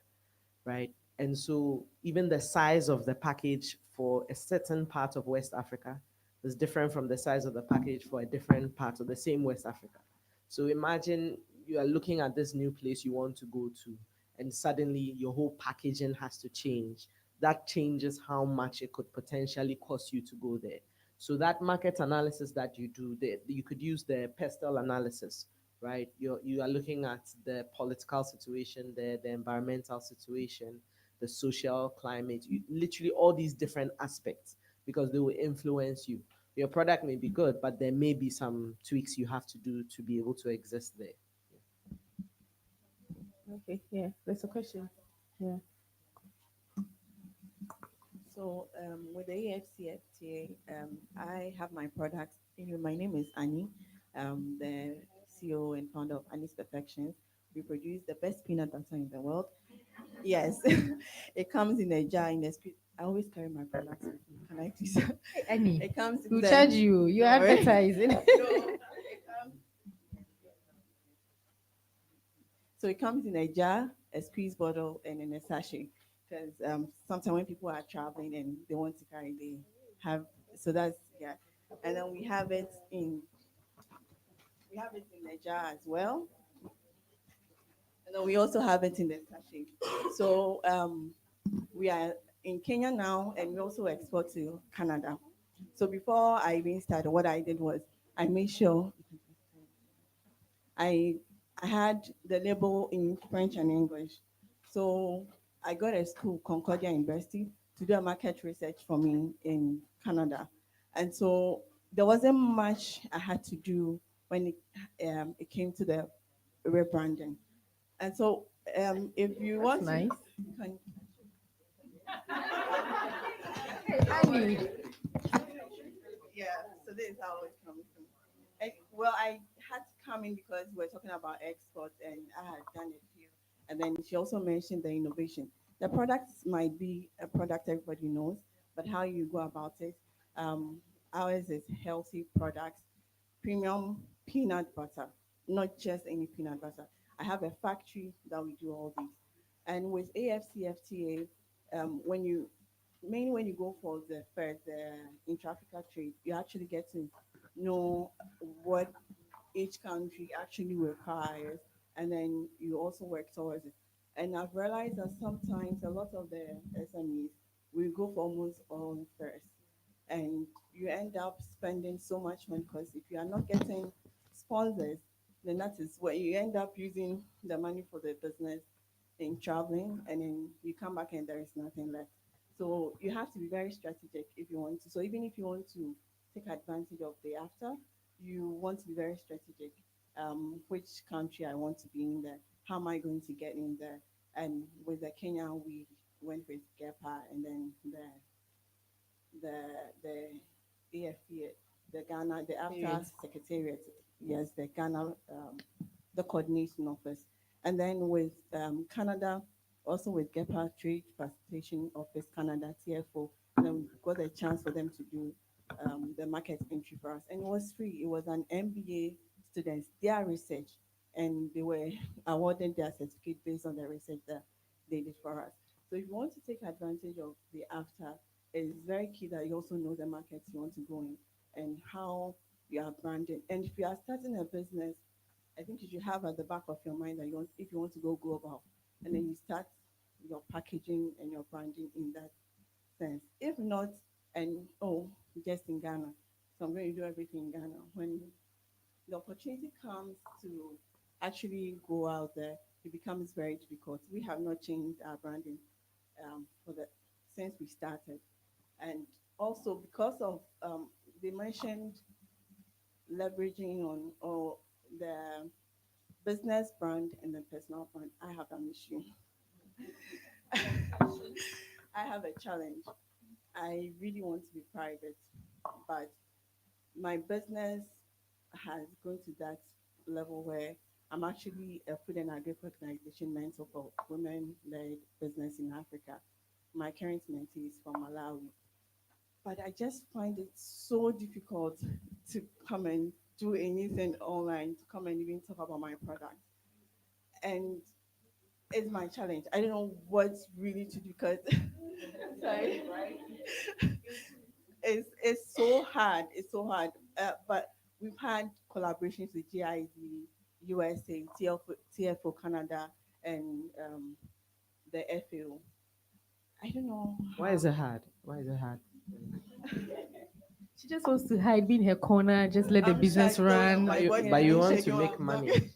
right? And so even the size of the package for a certain part of West Africa is different from the size of the package for a different part of the same West Africa. So imagine you are looking at this new place you want to go to, and suddenly your whole packaging has to change. That changes how much it could potentially cost you to go there. So that market analysis that you do, you could use the pestle analysis, right? You are looking at the political situation there, the environmental situation, the social climate, literally all these different aspects, because they will influence you. Your product may be good, but there may be some tweaks you have to do to be able to exist there. Okay, yeah, there's a question. Yeah. So with the AFCFTA, I have my products. My name is Annie, the CEO and founder of Annie's Perfections. We produce the best peanut butter in the world. Yes, it comes in a jar in a squeeze. I always carry my products with me. Can I please? Hey, Annie, It comes in who the. charge you? You Don't worry. advertising. No, so it comes in a jar, a squeeze bottle, and in a sachet. Because sometimes when people are traveling and they want to carry, they have. So that's yeah. And then we have it in a jar as well. And then we also have it in the sachet. So we are in Kenya now, and we also export to Canada. So before I even started, what I did was I made sure I I had the label in French and English. So I got a school, Concordia University, to do a market research for me in Canada. And so there wasn't much I had to do when it came to the rebranding. And so if you That's want nice. can, Hey, Annie. yeah, so this is how it comes from. Well, I had to come in because we're talking about exports, and I had done a few And then she also mentioned the innovation. The product might be a product everybody knows, but how you go about it, um, ours is healthy products, premium peanut butter, not just any peanut butter. I have a factory that we do all these. And with AFCFTA, when you mainly when you go for the first the intra-Africa trade, you actually get to know what each country actually requires, and then you also work towards it. And I've realized that sometimes a lot of the SMEs will go for almost all first, and you end up spending so much money because if you are not getting sponsors, then that is where you end up using the money for the business in traveling, and then you come back and there is nothing left. So you have to be very strategic if you want to. So even if you want to take advantage of the after, you want to be very strategic. Which country I want to be in there? How am I going to get in there? And with the Kenya, we went with GEPA, and then the AFP, the Ghana, the AFTA Secretariat, yes, the Ghana, the coordination office. And then with Canada, also with GEPA, Trade Facilitation Office Canada, TFO, and then we got a chance for them to do the market entry for us. And it was free. It was an MBA students, their research, and they were awarded their certificate based on the research that they did for us. So if you want to take advantage of the after, it's very key that you also know the markets you want to go in and how you are branding. And if you are starting a business, I think you should have at the back of your mind that you want, if you want to go global, and then you start your packaging and your branding in that sense. If not, and oh, just in Ghana, so I'm going to do everything in Ghana. When the opportunity comes to actually go out there, it becomes very difficult. We have not changed our branding for the since we started, and also because of they mentioned leveraging on or the business brand and the personal brand. I have an issue. I have a challenge. I really want to be private, but my business has gone to that level where I'm actually a food and agri organization mentor for women-led business in Africa. My current mentee is from Malawi, but I just find it so difficult to come and do anything online, to come and even talk about my product. And it's my challenge. I don't know what really to do because sorry, it's so hard. It's so hard. But we've had collaborations with GIZ, USA, TFO Canada, and the FAO. I don't know. Why is it hard? Why is it hard? She just wants to hide, be in her corner, just let the I'm shy. business So run. my body's But you even want to shaking. make money.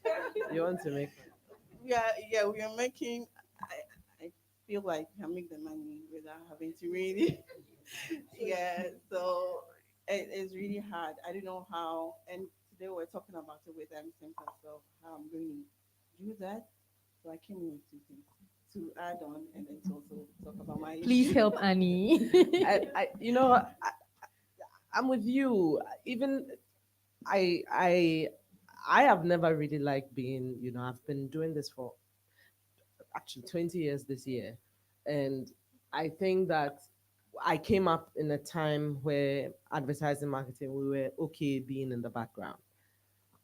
You want to make money. Yeah, we are making. I feel like I can make the money without having to really. Yeah, so it's really hard. I don't know how. And today we're talking about it with them Center, so how I'm going to do that. So I came in with two things to add on, and then to also talk about my Please issue. help Annie. I'm with you. Even I, I, I have never really liked being. I've been doing this for actually 20 years this year, and I think that I came up in a time where advertising marketing we were okay being in the background.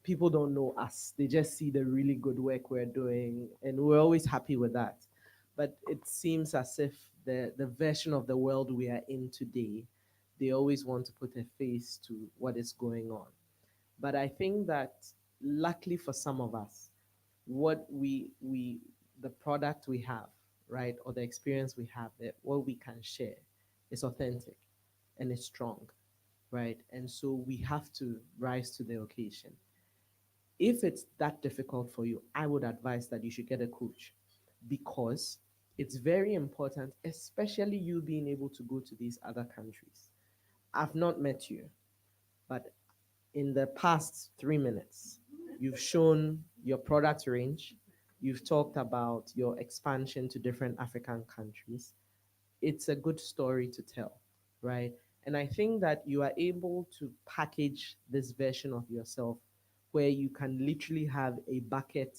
People don't know us. They just see the really good work we're doing, and we're always happy with that. But it seems as if the version of the world we are in today, they always want to put a face to what is going on. But I think that luckily for some of us, what we the product we have, right, or the experience we have, that what we can share is authentic and it's strong, right? And so we have to rise to the occasion. If it's that difficult for you, I would advise that you should get a coach because it's very important, especially you being able to go to these other countries. I've not met you, but in the past 3 minutes, you've shown your product range, you've talked about your expansion to different African countries. It's a good story to tell, right? And I think that you are able to package this version of yourself where you can literally have a bucket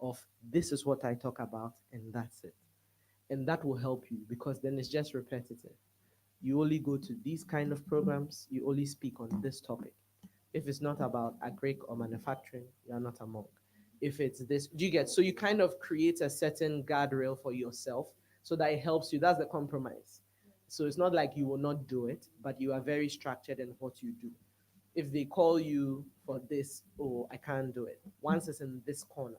of this is what I talk about and that's it. And that will help you because then it's just repetitive. You only go to these kind of programs, you only speak on this topic. If it's not about agric or manufacturing, you are not a monk. If it's this, do you get? So you kind of create a certain guardrail for yourself so that it helps you. That's the compromise. So it's not like you will not do it, but you are very structured in what you do. If they call you for this, oh, I can't do it. Once it's in this corner.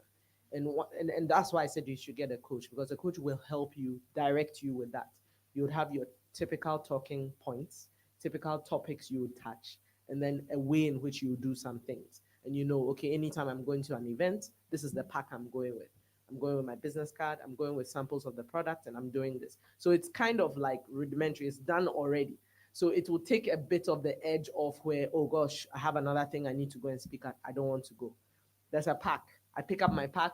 And that's why I said you should get a coach because a coach will help you direct you with that. You would have your typical talking points, typical topics you would touch, and then a way in which you do some things. And you know, okay, anytime I'm going to an event, this is the pack I'm going with. I'm going with my business card, I'm going with samples of the product, and I'm doing this. So it's kind of like rudimentary, it's done already. So it will take a bit of the edge off where, oh gosh, I have another thing I need to go and speak at. I don't want to go. There's a pack. I pick up my pack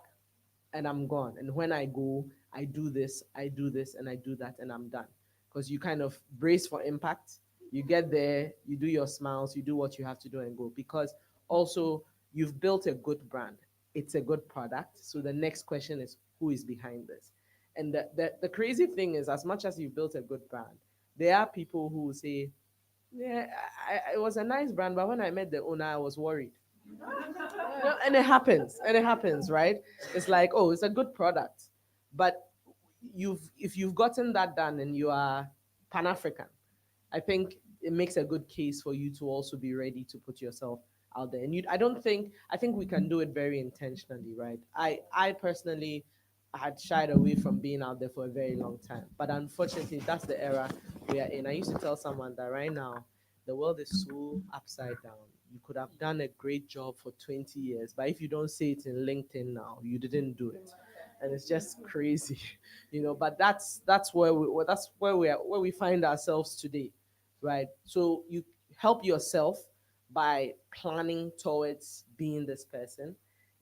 and I'm gone. And when I go, I do this, and I do that, and I'm done. Because you kind of brace for impact. You get there, you do your smiles, you do what you have to do and go. Because also, you've built a good brand. It's a good product. So the next question is, who is behind this? And the crazy thing is, as much as you've built a good brand, there are people who will say, yeah, it was a nice brand, but when I met the owner, I was worried. No, and it happens, right? It's like, oh, it's a good product, but if you've gotten that done and you are Pan African, I think it makes a good case for you to also be ready to put yourself out there. And I think we can do it very intentionally, right? I personally had shied away from being out there for a very long time, but unfortunately, that's the era we are in. I used to tell someone that right now the world is so upside down. You could have done a great job for 20 years, but if you don't say it in LinkedIn now, you didn't do it. And it's just crazy, but that's where we are, where we find ourselves today, right? So you help yourself by planning towards being this person.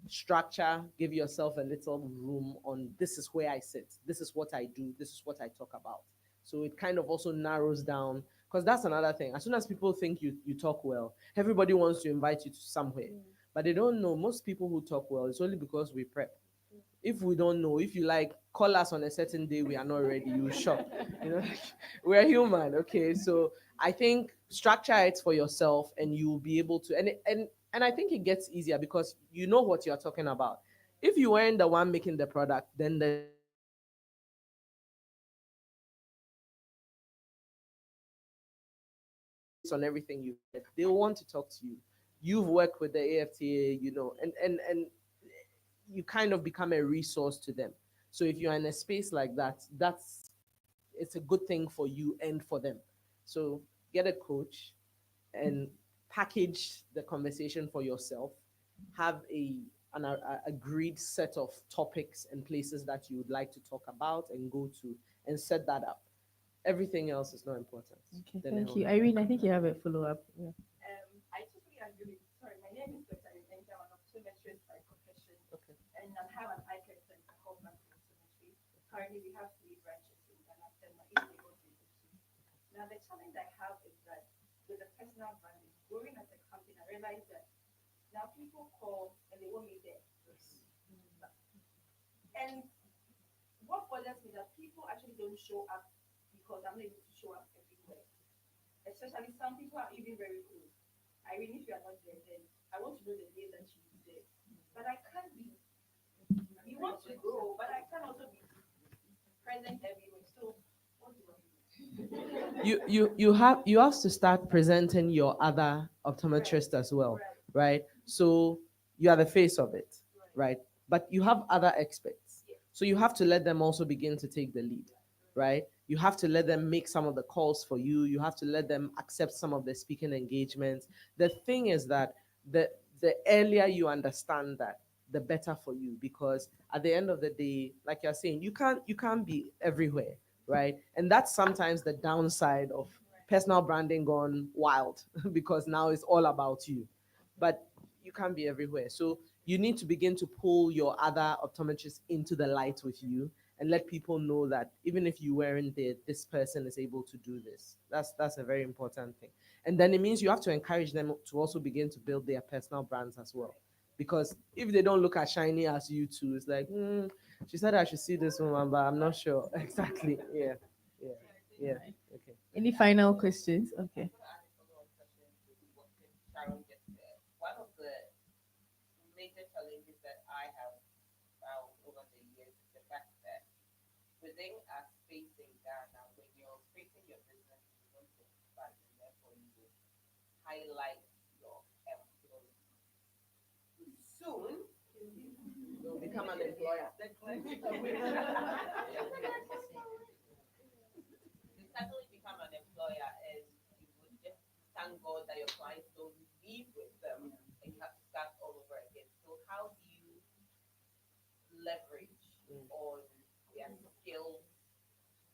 Structure, give yourself a little room on this is where I sit, this is what I do, this is what I talk about. So it kind of also narrows down, because that's another thing. As soon as people think you talk well, everybody wants to invite you to somewhere. But they don't know most people who talk well, it's only because we prep. If we don't know, if you like call us on a certain day, we are not ready, you shock. We're human, okay? So I think structure it for yourself and you'll be able to, and I think it gets easier because you know what you're talking about. If you weren't the one making the product, then there's no way you would know what you're talking about. But based on everything you've read, they want to talk to you. You've worked with the AFTA, and you kind of become a resource to them. So if you're in a space like that, it's a good thing for you and for them. So get a coach and package the conversation for yourself. Have a agreed set of topics and places that you would like to talk about and go to, and set that up. Everything else is not important. Okay, Then thank it'll you. happen. Irene, I think you have a follow up. Yeah. I totally agree. Sorry, my name is Dr. Irene. I'm an optometrist by profession, Okay. and I have an eye care center called Master Optometry. Currently, we have 3 branches in Ghana, and my East Lagos is the two. Now, the challenge I have is that with the personal branding, growing as a company, I realized that now people call and they want me there. And what bothers me is that people actually don't show up because I'm not able to show up everywhere. Especially some people are even very close. I mean, if you are not there, then I want to know the day that you will be there. But I can't be. You want to grow, but I can also be present everywhere. So what do I do? You have to start presenting your other optometrist as well, right? So you are the face of it, right? But you have other experts, so you have to let them also begin to take the lead, right? You have to let them make some of the calls for you. You have to let them accept some of the speaking engagements. The thing is that the earlier you understand that, the better for you, because at the end of the day, like you're saying, you can't be everywhere, right? And that's sometimes the downside of personal branding gone wild because now it's all about you. But you can't be everywhere. So you need to begin to pull your other optometrists into the light with you and let people know that even if you weren't there, this person is able to do this. That's a very important thing. And then it means you have to encourage them to also begin to build their personal brands as well. Because if they don't look as shiny as you too, it's like, she said I should see this woman, but I'm not sure. Exactly. Yeah. Yeah. Yeah. Okay. Any final questions? Okay. One of the major challenges that I have found over the years is the fact that within our space in Ghana, when you're creating your business, you want to expand, and therefore you will highlight your soon you'll become an employer. You suddenly become an employer, and you would just thank God that your clients don't leave with them, and you have to start all over again. So how do you leverage on their skills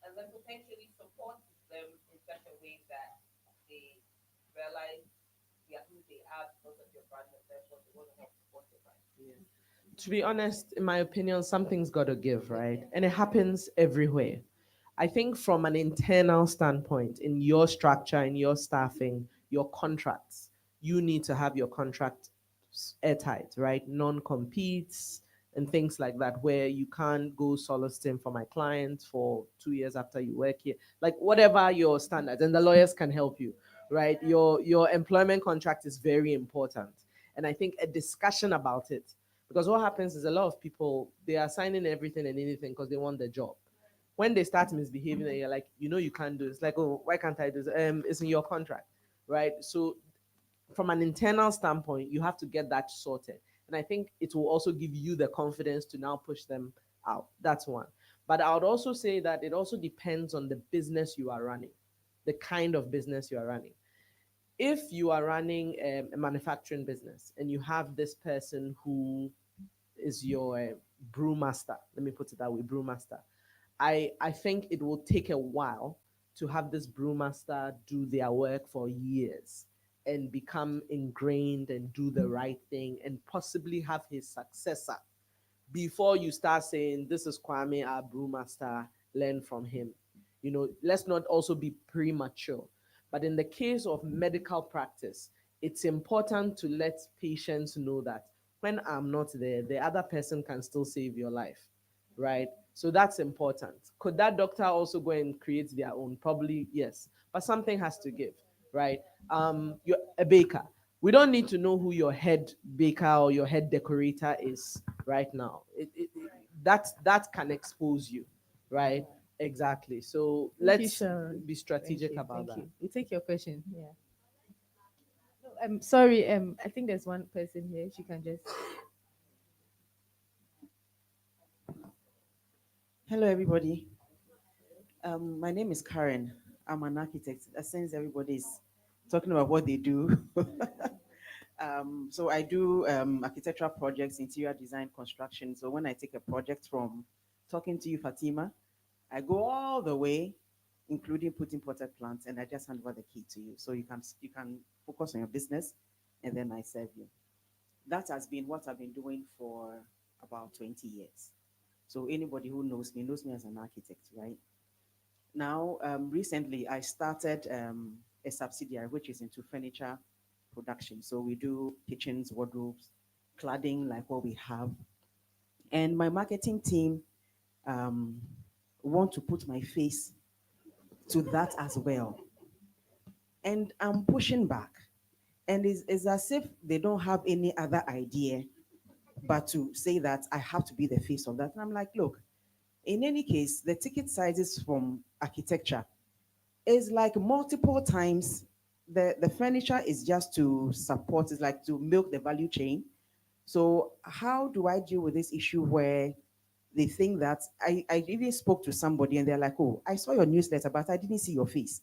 and then potentially support them in such a way that they realize they are who they are because of your brand, and therefore they want to help support your brand? To be honest, in my opinion, something's got to give, right? And it happens everywhere. I think from an internal standpoint, in your structure, in your staffing, your contracts, you need to have your contract airtight, right? Non-competes and things like that, where you can't go soliciting for my client for 2 years after you work here. Like whatever your standards, and the lawyers can help you, right? Your employment contract is very important. And I think a discussion about it, because what happens is a lot of people, they are signing everything and anything because they want the job. When they start misbehaving and you're like, you can't do this, like, oh, why can't I do this? It's in your contract, right? So from an internal standpoint, you have to get that sorted. And I think it will also give you the confidence to now push them out. That's one. But I would also say that it also depends on the business you are running, the kind of business you are running. If you are running a manufacturing business and you have this person who is your brewmaster, let me put it that way, brewmaster, I think it will take a while to have this brewmaster do their work for years and become ingrained and do the right thing and possibly have his successor before you start saying, this is Kwame, our brewmaster, learn from him. Let's not also be premature. But in the case of medical practice, it's important to let patients know that when I'm not there, the other person can still save your life, right? So that's important. Could that doctor also go and create their own? Probably yes, but something has to give, right? You're a baker. We don't need to know who your head baker or your head decorator is right now. That can expose you, right? Exactly. So Thank you, let's Sharon. be strategic about Thank that. you. We take your question. Yeah. No, I'm sorry. I think there's one person here. She can just. Hello, everybody. My name is Karen. I'm an architect. Since everybody's talking about what they do, so I do architectural projects, interior design, construction. So when I take a project from talking to you, Fatima, I go all the way, including putting potted plants, and I just hand over the key to you, so you can focus on your business, and then I serve you. That has been what I've been doing for about 20 years. So anybody who knows me as an architect, right? Now, recently, I started a subsidiary which is into furniture production. So we do kitchens, wardrobes, cladding, like what we have. And my marketing team um, want to put my face to that as well. And I'm pushing back. And it's as if they don't have any other idea but to say that I have to be the face of that. And I'm like, look, in any case, the ticket sizes from architecture is like multiple times. The furniture is just to support, it's like to milk the value chain. So how do I deal with this issue where they think that I even spoke to somebody and they're like, oh, I saw your newsletter, but I didn't see your face.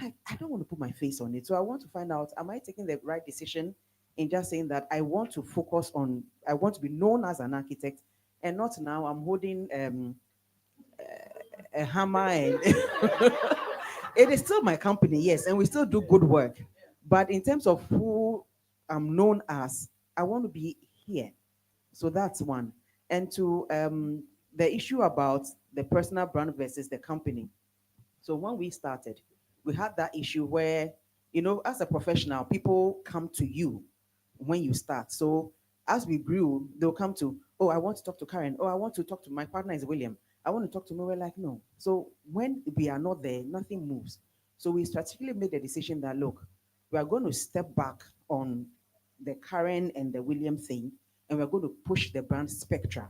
Like, I don't want to put my face on it. So I want to find out, am I taking the right decision in just saying that I want to focus on, I want to be known as an architect, and not now I'm holding a hammer and it is still my company, yes, and we still do good work. But in terms of who I'm known as, I want to be here. So that's one. And to the issue about the personal brand versus the company. So when we started, we had that issue where, as a professional, people come to you when you start. So As we grew, they'll come to, oh, I want to talk to Karen. Oh, I want to talk to my partner is William. I want to talk to me. We're like, no. So when we are not there, nothing moves. So we strategically made the decision that, look, we are going to step back on the Karen and the William thing, and we're going to push the brand Spectra.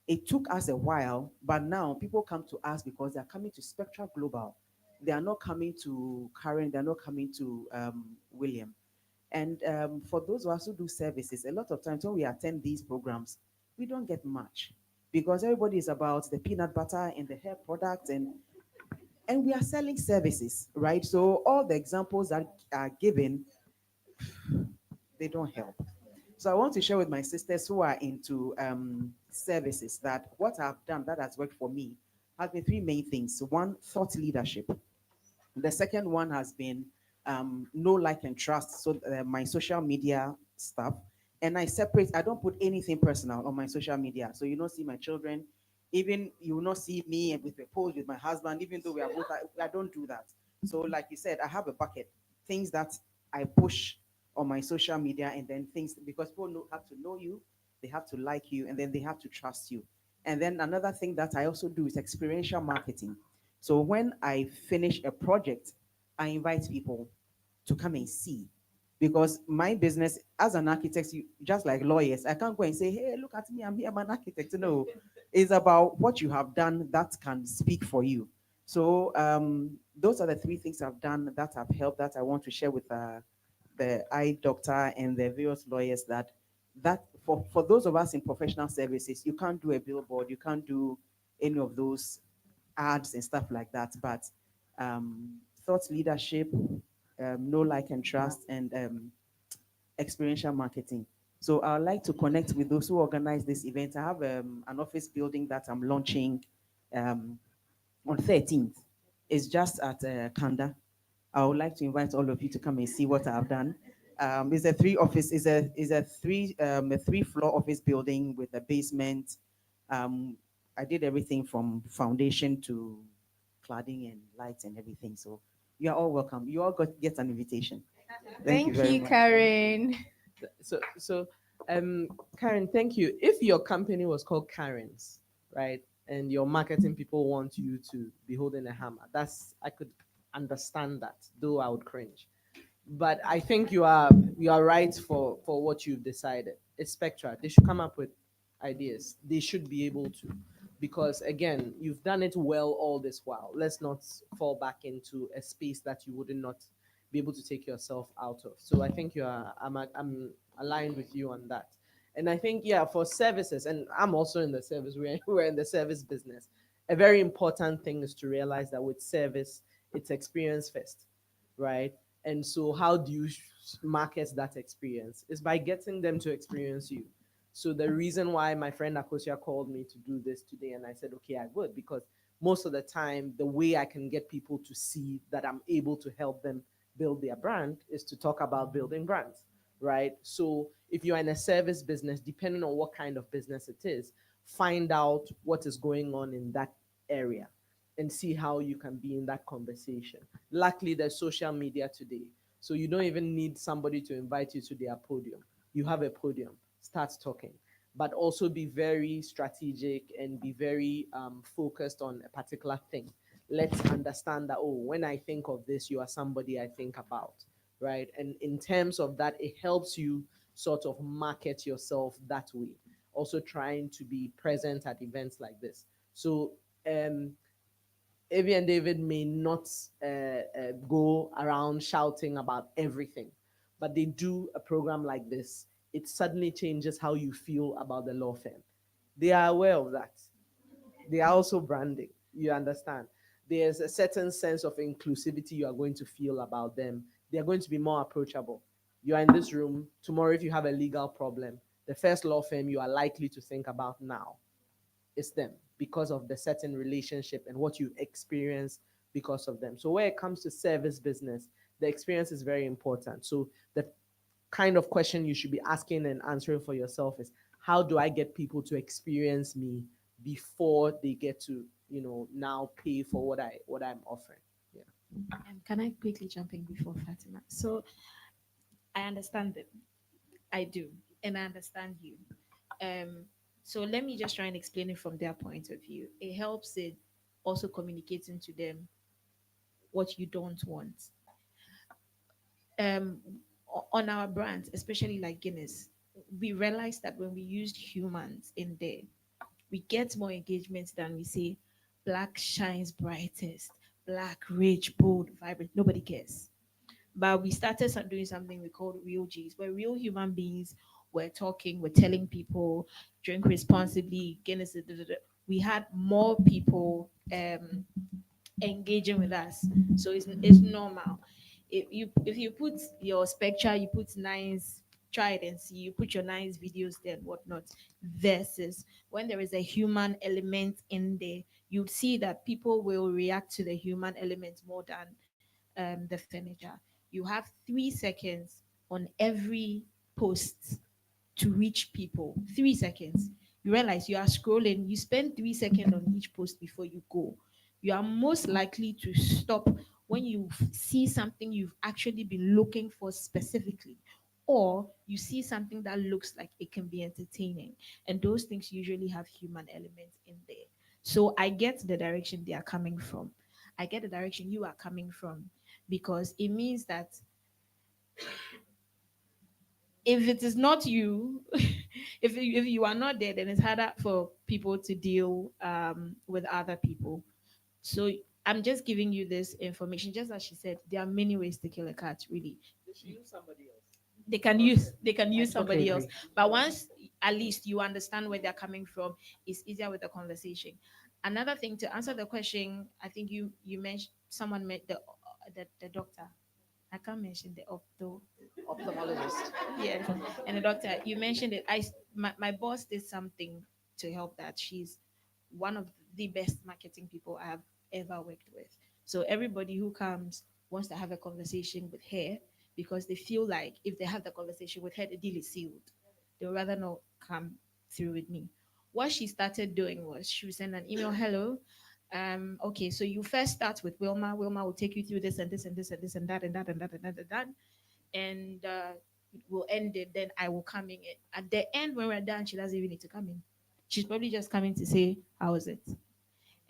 It took us a while, but now people come to us because they're coming to Spectra Global. They are not coming to Karen, they're not coming to William. And for those of us who do services, a lot of times when we attend these programs, we don't get much because everybody is about the peanut butter and the hair products, and we are selling services, right? So all the examples that are given, they don't help. So I want to share with my sisters who are into services that what I've done that has worked for me has been three main things. One, thought leadership. The second one has been know, like, and trust. So my social media stuff, and I separate. I don't put anything personal on my social media. So you don't see my children. Even you will not see me with a post with my husband. Even though we are both, I don't do that. So like you said, I have a bucket things that I push on my social media, and then things because people have to know you, they have to like you, and then they have to trust you. And then another thing that I also do is experiential marketing. So when I finish a project, I invite people to come and see. Because my business as an architect, you, just like lawyers, I can't go and say, hey, look at me, I'm here, I'm an architect. No, it's about what you have done that can speak for you. So those are the three things I've done that have helped that I want to share with the eye doctor and the various lawyers that for those of us in professional services, you can't do a billboard, you can't do any of those ads and stuff like that. But thought leadership, know, like, and trust, and experiential marketing. So I would like to connect with those who organize this event. I have an office building that I'm launching um, on 13th. It's just at Kanda. I would like to invite all of you to come and see what I've done. It's a three floor office building with a basement. Um, I did everything from foundation to cladding and lights and everything. So you are all welcome. You all get an invitation. Thank you Thank very you, much. Karen. So Karen, thank you. If your company was called Karen's, right, and your marketing people want you to be holding a hammer, I could understand that, though I would cringe. But I think you are right for what you've decided. It's Spectra. They should come up with ideas. They should be able to, because again, you've done it well all this while. Let's not fall back into a space that you would not be able to take yourself out of. So I think I'm aligned with you on that. And I think, yeah, for services, and I'm also in the service. We're in the service business. A very important thing is to realize that with service, it's experience first, right? And so, how do you market that experience? Is by getting them to experience you. So, the reason why my friend Akosia called me to do this today, and I said, okay, I would, because most of the time, the way I can get people to see that I'm able to help them build their brand is to talk about building brands, right? So, if you're in a service business, depending on what kind of business it is, find out what is going on in that area and see how you can be in that conversation. Luckily, there's social media today. So you don't even need somebody to invite you to their podium. You have a podium, start talking. But also be very strategic and be very focused on a particular thing. Let's understand that, oh, when I think of this, you are somebody I think about, right? And in terms of that, it helps you sort of market yourself that way. Also trying to be present at events like this. So um, Avi and David may not go around shouting about everything, but they do a program like this. It suddenly changes how you feel about the law firm. They are aware of that. They are also branding. You understand? There's a certain sense of inclusivity you are going to feel about them. They are going to be more approachable. You are in this room. Tomorrow, if you have a legal problem, the first law firm you are likely to think about now is them because of the certain relationship and what you've experienced because of them. So when it comes to service business, the experience is very important. So the kind of question you should be asking and answering for yourself is, how do I get people to experience me before they get to, now pay for what I'm offering? Yeah. Can I quickly jump in before Fatima? So I understand that. I do. and I understand you. So let me just try and explain it from their point of view. It helps it also communicating to them what you don't want. Um, on our brands, especially like Guinness, we realize that when we used humans in there, we get more engagement than we say black shines brightest, black, rich, bold, vibrant. Nobody cares. But we started doing something we called real G's, where real human beings were talking, were telling people, drink responsibly, Guinness, da, da, da. We had more people engaging with us. So it's normal. If you put your spectra, you put nice, try it and see. You put your nice videos there and whatnot. Versus when there is a human element in there, you'd see that people will react to the human element more than the furniture. You have 3 seconds on every post to reach people. 3 seconds. You realize you are scrolling, you spend 3 seconds on each post before you go. You are most likely to stop when you see something you've actually been looking for specifically, or you see something that looks like it can be entertaining. And those things usually have human elements in there. So I get the direction they are coming from. I get the direction you are coming from, because it means that if it is not you, if you are not there, then it's harder for people to deal with other people. So I'm just giving you this information. Just as she said, there are many ways to kill a cat. Really, Just use somebody else. they can use I totally somebody else. agree. But once at least you understand where they're coming from, it's easier with the conversation. Another thing to answer the question, I think you mentioned someone met the doctor. I can't mention the Ophthalmologist. yeah, and the doctor. You mentioned it. My boss did something to help that. She's one of the best marketing people I have ever worked with. So everybody who comes wants to have a conversation with her, because they feel like if they have the conversation with her, the deal is sealed. They would rather not come through with me. What she started doing was she would send an email, hello. Okay, so you first start with Wilma. Wilma will take you through this and this and this and this and that and that and that and that and that. And we'll end it. Then I will come in. At the end, when we're done, she doesn't even need to come in. She's probably just coming to say, how is it?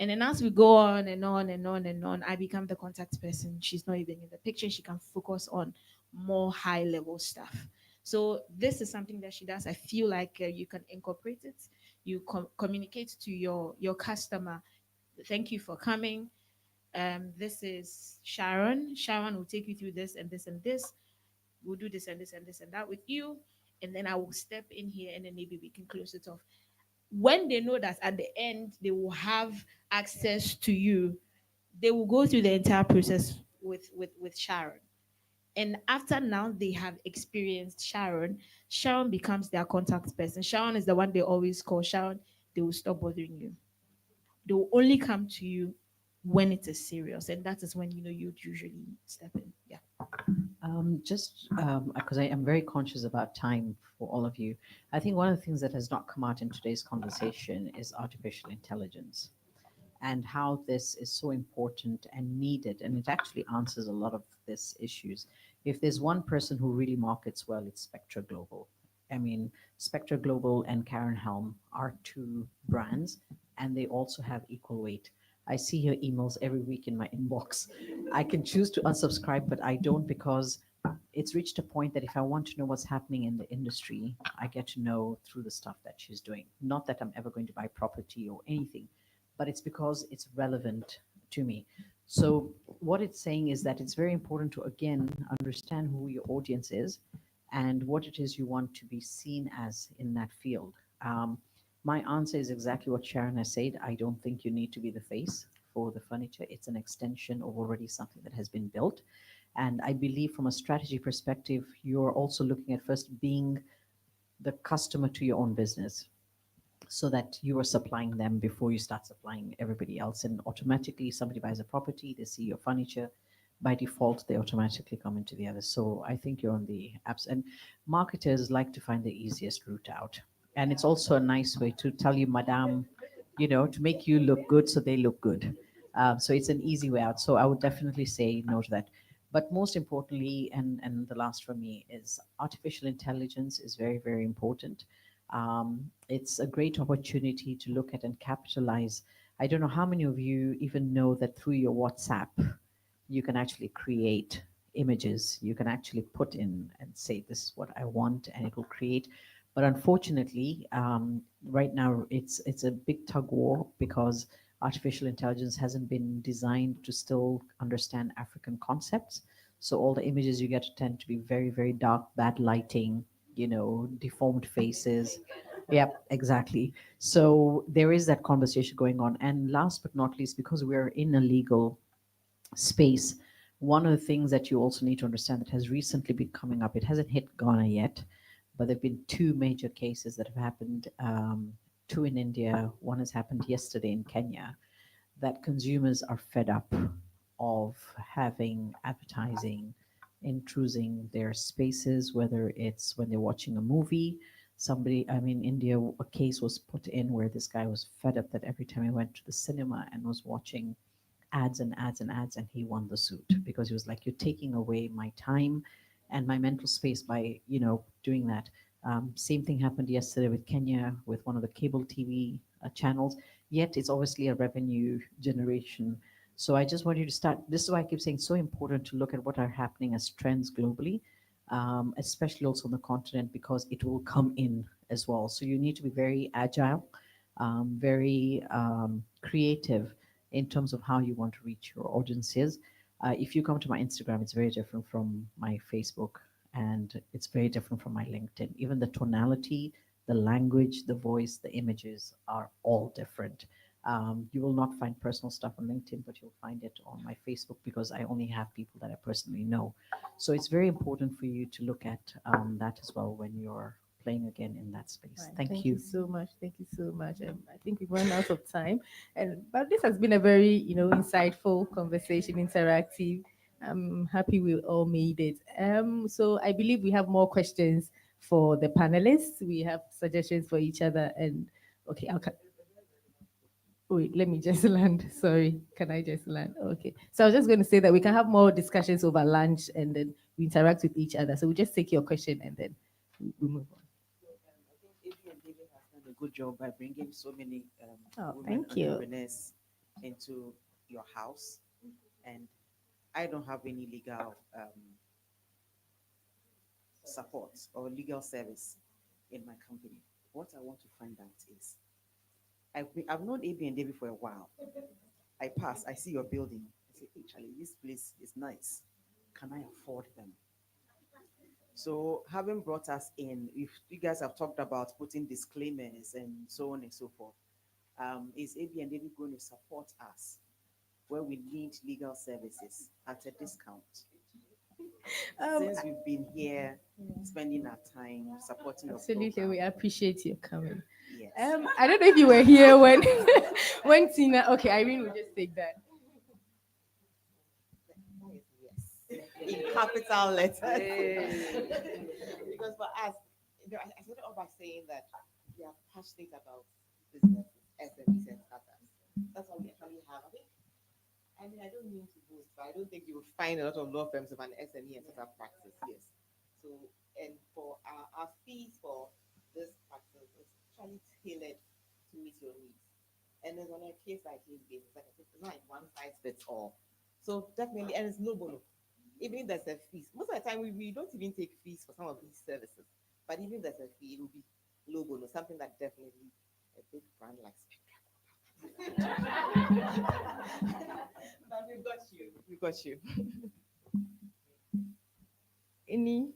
And then as we go on and on and on and on, I become the contact person. She's not even in the picture. She can focus on more high level stuff. So this is something that she does. I feel like you can incorporate it. You communicate to your customer. Thank you for coming. This is Sharon. Sharon will take you through this and this and this. We'll do this and this and this and that with you. And then I will step in here and then maybe we can close it off. When they know that at the end they will have access to you, they will go through the entire process with Sharon. And after now they have experienced Sharon, Sharon becomes their contact person. Sharon is the one they always call. Sharon, they will stop bothering you. They will only come to you when it is serious. And that is when you'd usually step in. Yeah. Just because I am very conscious about time for all of you, I think one of the things that has not come out in today's conversation is artificial intelligence and how this is so important and needed. And it actually answers a lot of these issues. If there's one person who really markets well, it's Spectra Global. I mean, Spectra Global and Karen Helm are two brands, and they also have equal weight. I see your emails every week in my inbox. I can choose to unsubscribe, but I don't, because it's reached a point that if I want to know what's happening in the industry, I get to know through the stuff that she's doing. Not that I'm ever going to buy property or anything, but it's because it's relevant to me. So what it's saying is that it's very important to, again, understand who your audience is and what it is you want to be seen as in that field. My answer is exactly what Sharon has said. I don't think you need to be the face for the furniture. It's an extension of already something that has been built. And I believe from a strategy perspective, you're also looking at first being the customer to your own business, so that you are supplying them before you start supplying everybody else. And automatically, somebody buys a property, they see your furniture, by default, they automatically come into the others. So I think you're on the apps. And marketers like to find the easiest route out. And it's also a nice way to tell you, Madame, to make you look good so they look good. So it's an easy way out. So I would definitely say no to that. But most importantly, and the last for me, is artificial intelligence is very, very important. It's a great opportunity to look at and capitalize. I don't know how many of you even know that through your WhatsApp, you can actually create images. You can actually put in and say, this is what I want, and it will create. But unfortunately, right now it's a big tug war because artificial intelligence hasn't been designed to still understand African concepts. So all the images you get tend to be very, very dark, bad lighting, deformed faces. Yep, exactly. So there is that conversation going on. And last but not least, because we're in a legal space, one of the things that you also need to understand that has recently been coming up, it hasn't hit Ghana yet, but there have been two major cases that have happened, two in India, one has happened yesterday in Kenya, that consumers are fed up of having advertising intruding their spaces, whether it's when they're watching a movie. Somebody, I mean, India, a case was put in where this guy was fed up that every time he went to the cinema and was watching ads and ads and ads, and he won the suit because he was like, you're taking away my time and my mental space by doing that. Same thing happened yesterday with Kenya with one of the cable TV channels, yet it's obviously a revenue generation. So I just want you to start, this is why I keep saying so important to look at what are happening as trends globally, especially also on the continent, because it will come in as well. So you need to be very agile, very creative in terms of how you want to reach your audiences. If you come to my Instagram, it's very different from my Facebook, and it's very different from my LinkedIn. Even the tonality, the language, the voice, the images are all different. You will not find personal stuff on LinkedIn, but you'll find it on my Facebook because I only have people that I personally know. So it's very important for you to look at that as well when you're playing again in that space. Right. Thank Thank you. you so much. Thank you so much. I think we've run out of time, and but this has been a very insightful conversation, interactive. I'm happy we all made it. So I believe we have more questions for the panelists. We have suggestions for each other, and okay, wait. Let me just land. Sorry, can I just land? Okay. So I was just going to say that we can have more discussions over lunch, and then we interact with each other. So we just take your question, and then we move on. I think Adrian David has done a good job by bringing so many Oh, women thank you. entrepreneurs into your house. And I don't have any legal support or legal service in my company. What I want to find out is I've known AB and David for a while. I pass, I see your building. I say, hey, Charlie, this place is nice. Can I afford them? So, having brought us in, if you guys have talked about putting disclaimers and so on and so forth, is AB and David going to support us where we need legal services at a discount? Since we've been here spending our time supporting your Absolutely, program. we appreciate your coming. Yes. I don't know if you were here when when Tina. Okay, Irene will just take that. In capital letters. Because for us, I started off by saying that we are passionate about business, SMEs, and startups. That's what we actually have. I mean, I don't mean to boast, but I don't think you will find a lot of law firms of an SME and startup practice. Yes. So, and for our fees for this practice, it's actually tailored to meet your needs. And it's on a case by case basis. Like I said, it's not like one size fits all. So definitely, and it's no bono. Even if there's a fees, most of the time we don't even take fees for some of these services. But even if there's a fee, it will be low bono, something that definitely a big brand like Spectra. But we got you. We got you. Any?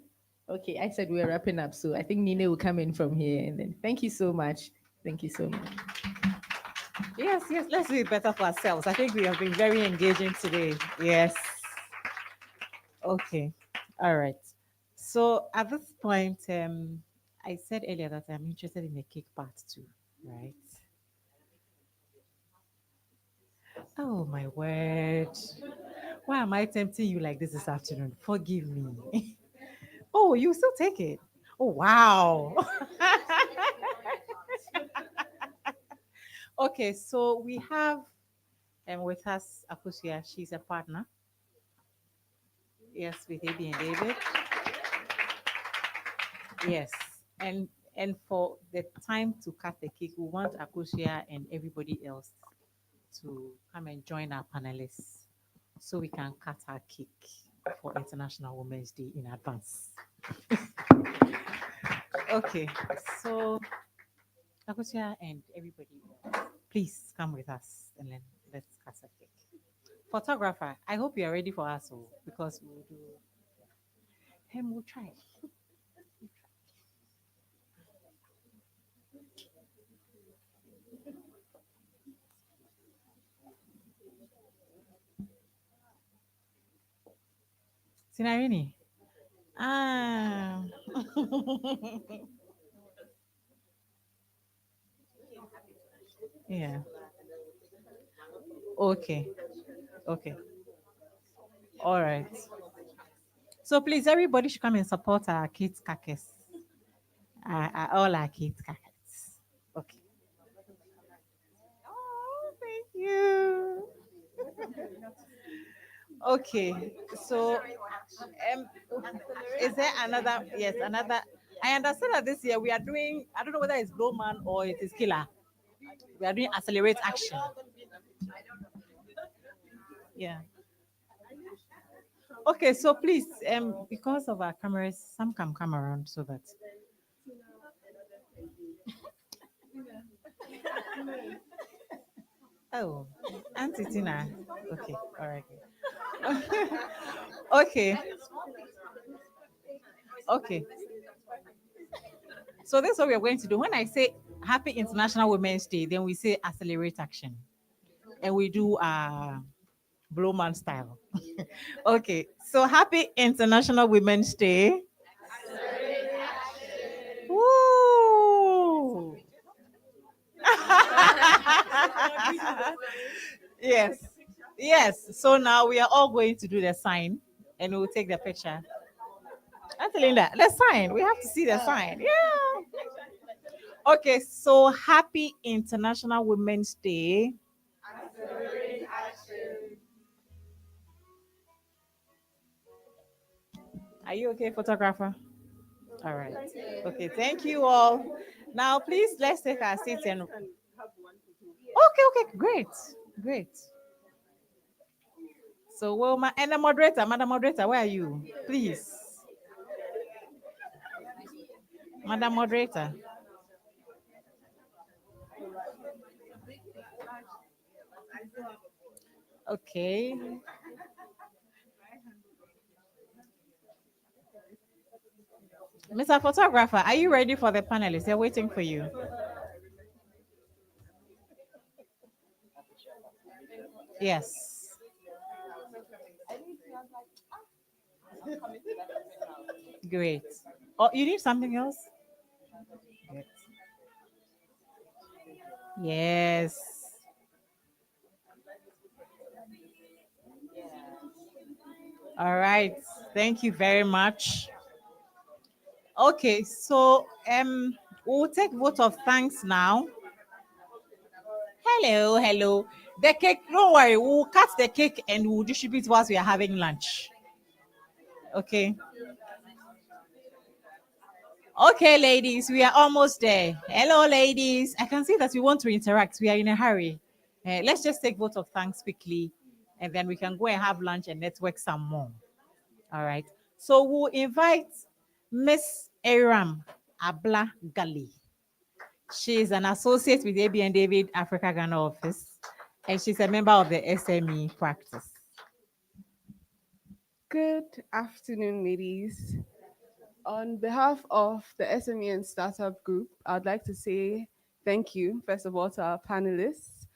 Okay, I said we are wrapping up, so I think Nina will come in from here, and then thank you so much. Thank you so much. Yes, yes, let's do it better for ourselves. I think we have been very engaging today. Yes. Okay. All right. So at this point, I said earlier that I'm interested in the cake part too, right? Oh my word. Why am I tempting you like this afternoon? Forgive me. Oh, you still take it? Oh wow. Okay, so we have with us Akusia. She's a partner. Yes, with AB and David. Yes, and for the time to cut the cake, we want Akosia and everybody else to come and join our panelists so we can cut our cake for International Women's Day in advance. Okay, so Akosia and everybody else, please come with us and then let's cut a cake. Photographer, I hope you are ready for us, oh, because we'll do. Him, we'll try. Sinarini. Ah. Yeah. Okay. Okay. All right. So please, everybody should come and support our kids' caucus. All our kids' caucus. Okay. Oh, thank you. Okay. So, is there another? Yes, another. I understand that this year we are doing. I don't know whether it's Blowman or it is Killer. We are doing accelerate action. Yeah. Okay, so please, because of our cameras, some can come around so that. Oh, Auntie Tina. Okay, all right. Okay, okay. So this is what we are going to do. When I say Happy International Women's Day, then we say accelerate action, and we do Blowman style. Okay, so Happy International Women's Day. Woo! Yes. Yes. So now we are all going to do the sign and we'll take the picture. Auntie Linda, the sign. We have to see the sign. Yeah. Okay, so happy International Women's Day. Are you okay, photographer? All right. Okay, thank you all. Now, please, let's take our seats and. Okay, okay, great, great. So, Wilma and the moderator, Madam Moderator, where are you? Please. Madam Moderator. Okay. Mr. Photographer, are you ready for the panelists? They're waiting for you. Yes. Great. Oh, you need something else? Great. Yes. All right. Thank you very much. Okay, so we'll take vote of thanks now. Hello, hello. The cake, don't worry, we'll cut the cake and we'll distribute whilst we are having lunch. Okay. Okay, ladies, we are almost there. Hello, ladies. I can see that we want to interact. We are in a hurry. Let's just take vote of thanks quickly, and then we can go and have lunch and network some more. All right. So we'll invite Miss Aram Abla Gali. She is an associate with AB and David Africa Ghana office, and she's a member of the SME practice. Good afternoon, ladies. On behalf of the SME and Startup Group, I'd like to say thank you, first of all, to our panelists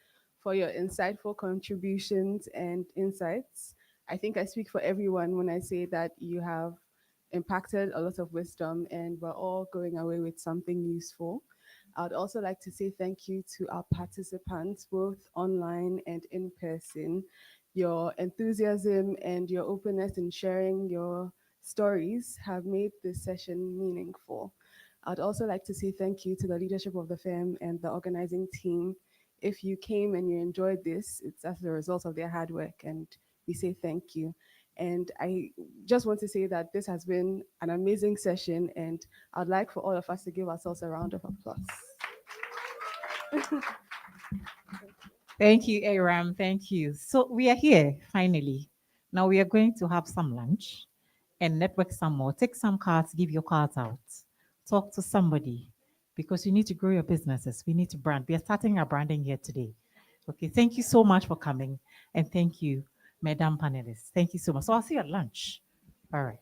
for your insightful contributions and insights. I think I speak for everyone when I say that you have impacted a lot of wisdom and we're all going away with something useful. I'd also like to say thank you to our participants, both online and in person. Your enthusiasm and your openness in sharing your stories have made this session meaningful. I'd also like to say thank you to the leadership of the firm and the organizing team. If you came and you enjoyed this, it's as a result of their hard work, and we say thank you. And I just want to say that this has been an amazing session, and I'd like for all of us to give ourselves a round of applause. Thank you, Aram. Thank you. So we are here finally. Now we are going to have some lunch and network some more. Take some cards, give your cards out. Talk to somebody because you need to grow your businesses. We need to brand. We are starting our branding here today. Okay, thank you so much for coming. And thank you, Madam Panelists. Thank you so much. So I'll see you at lunch. All right.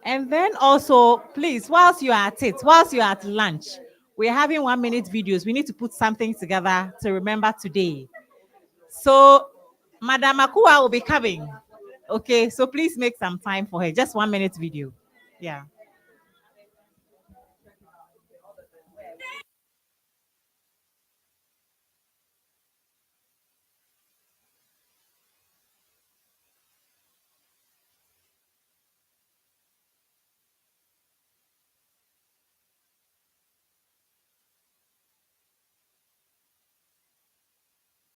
And then also, please, whilst you are at it, whilst you are at lunch, we're having 1 minute videos. We need to put something together to remember today. So, Madam Akua will be coming. Okay, so please make some time for her. Just 1 minute video. Yeah.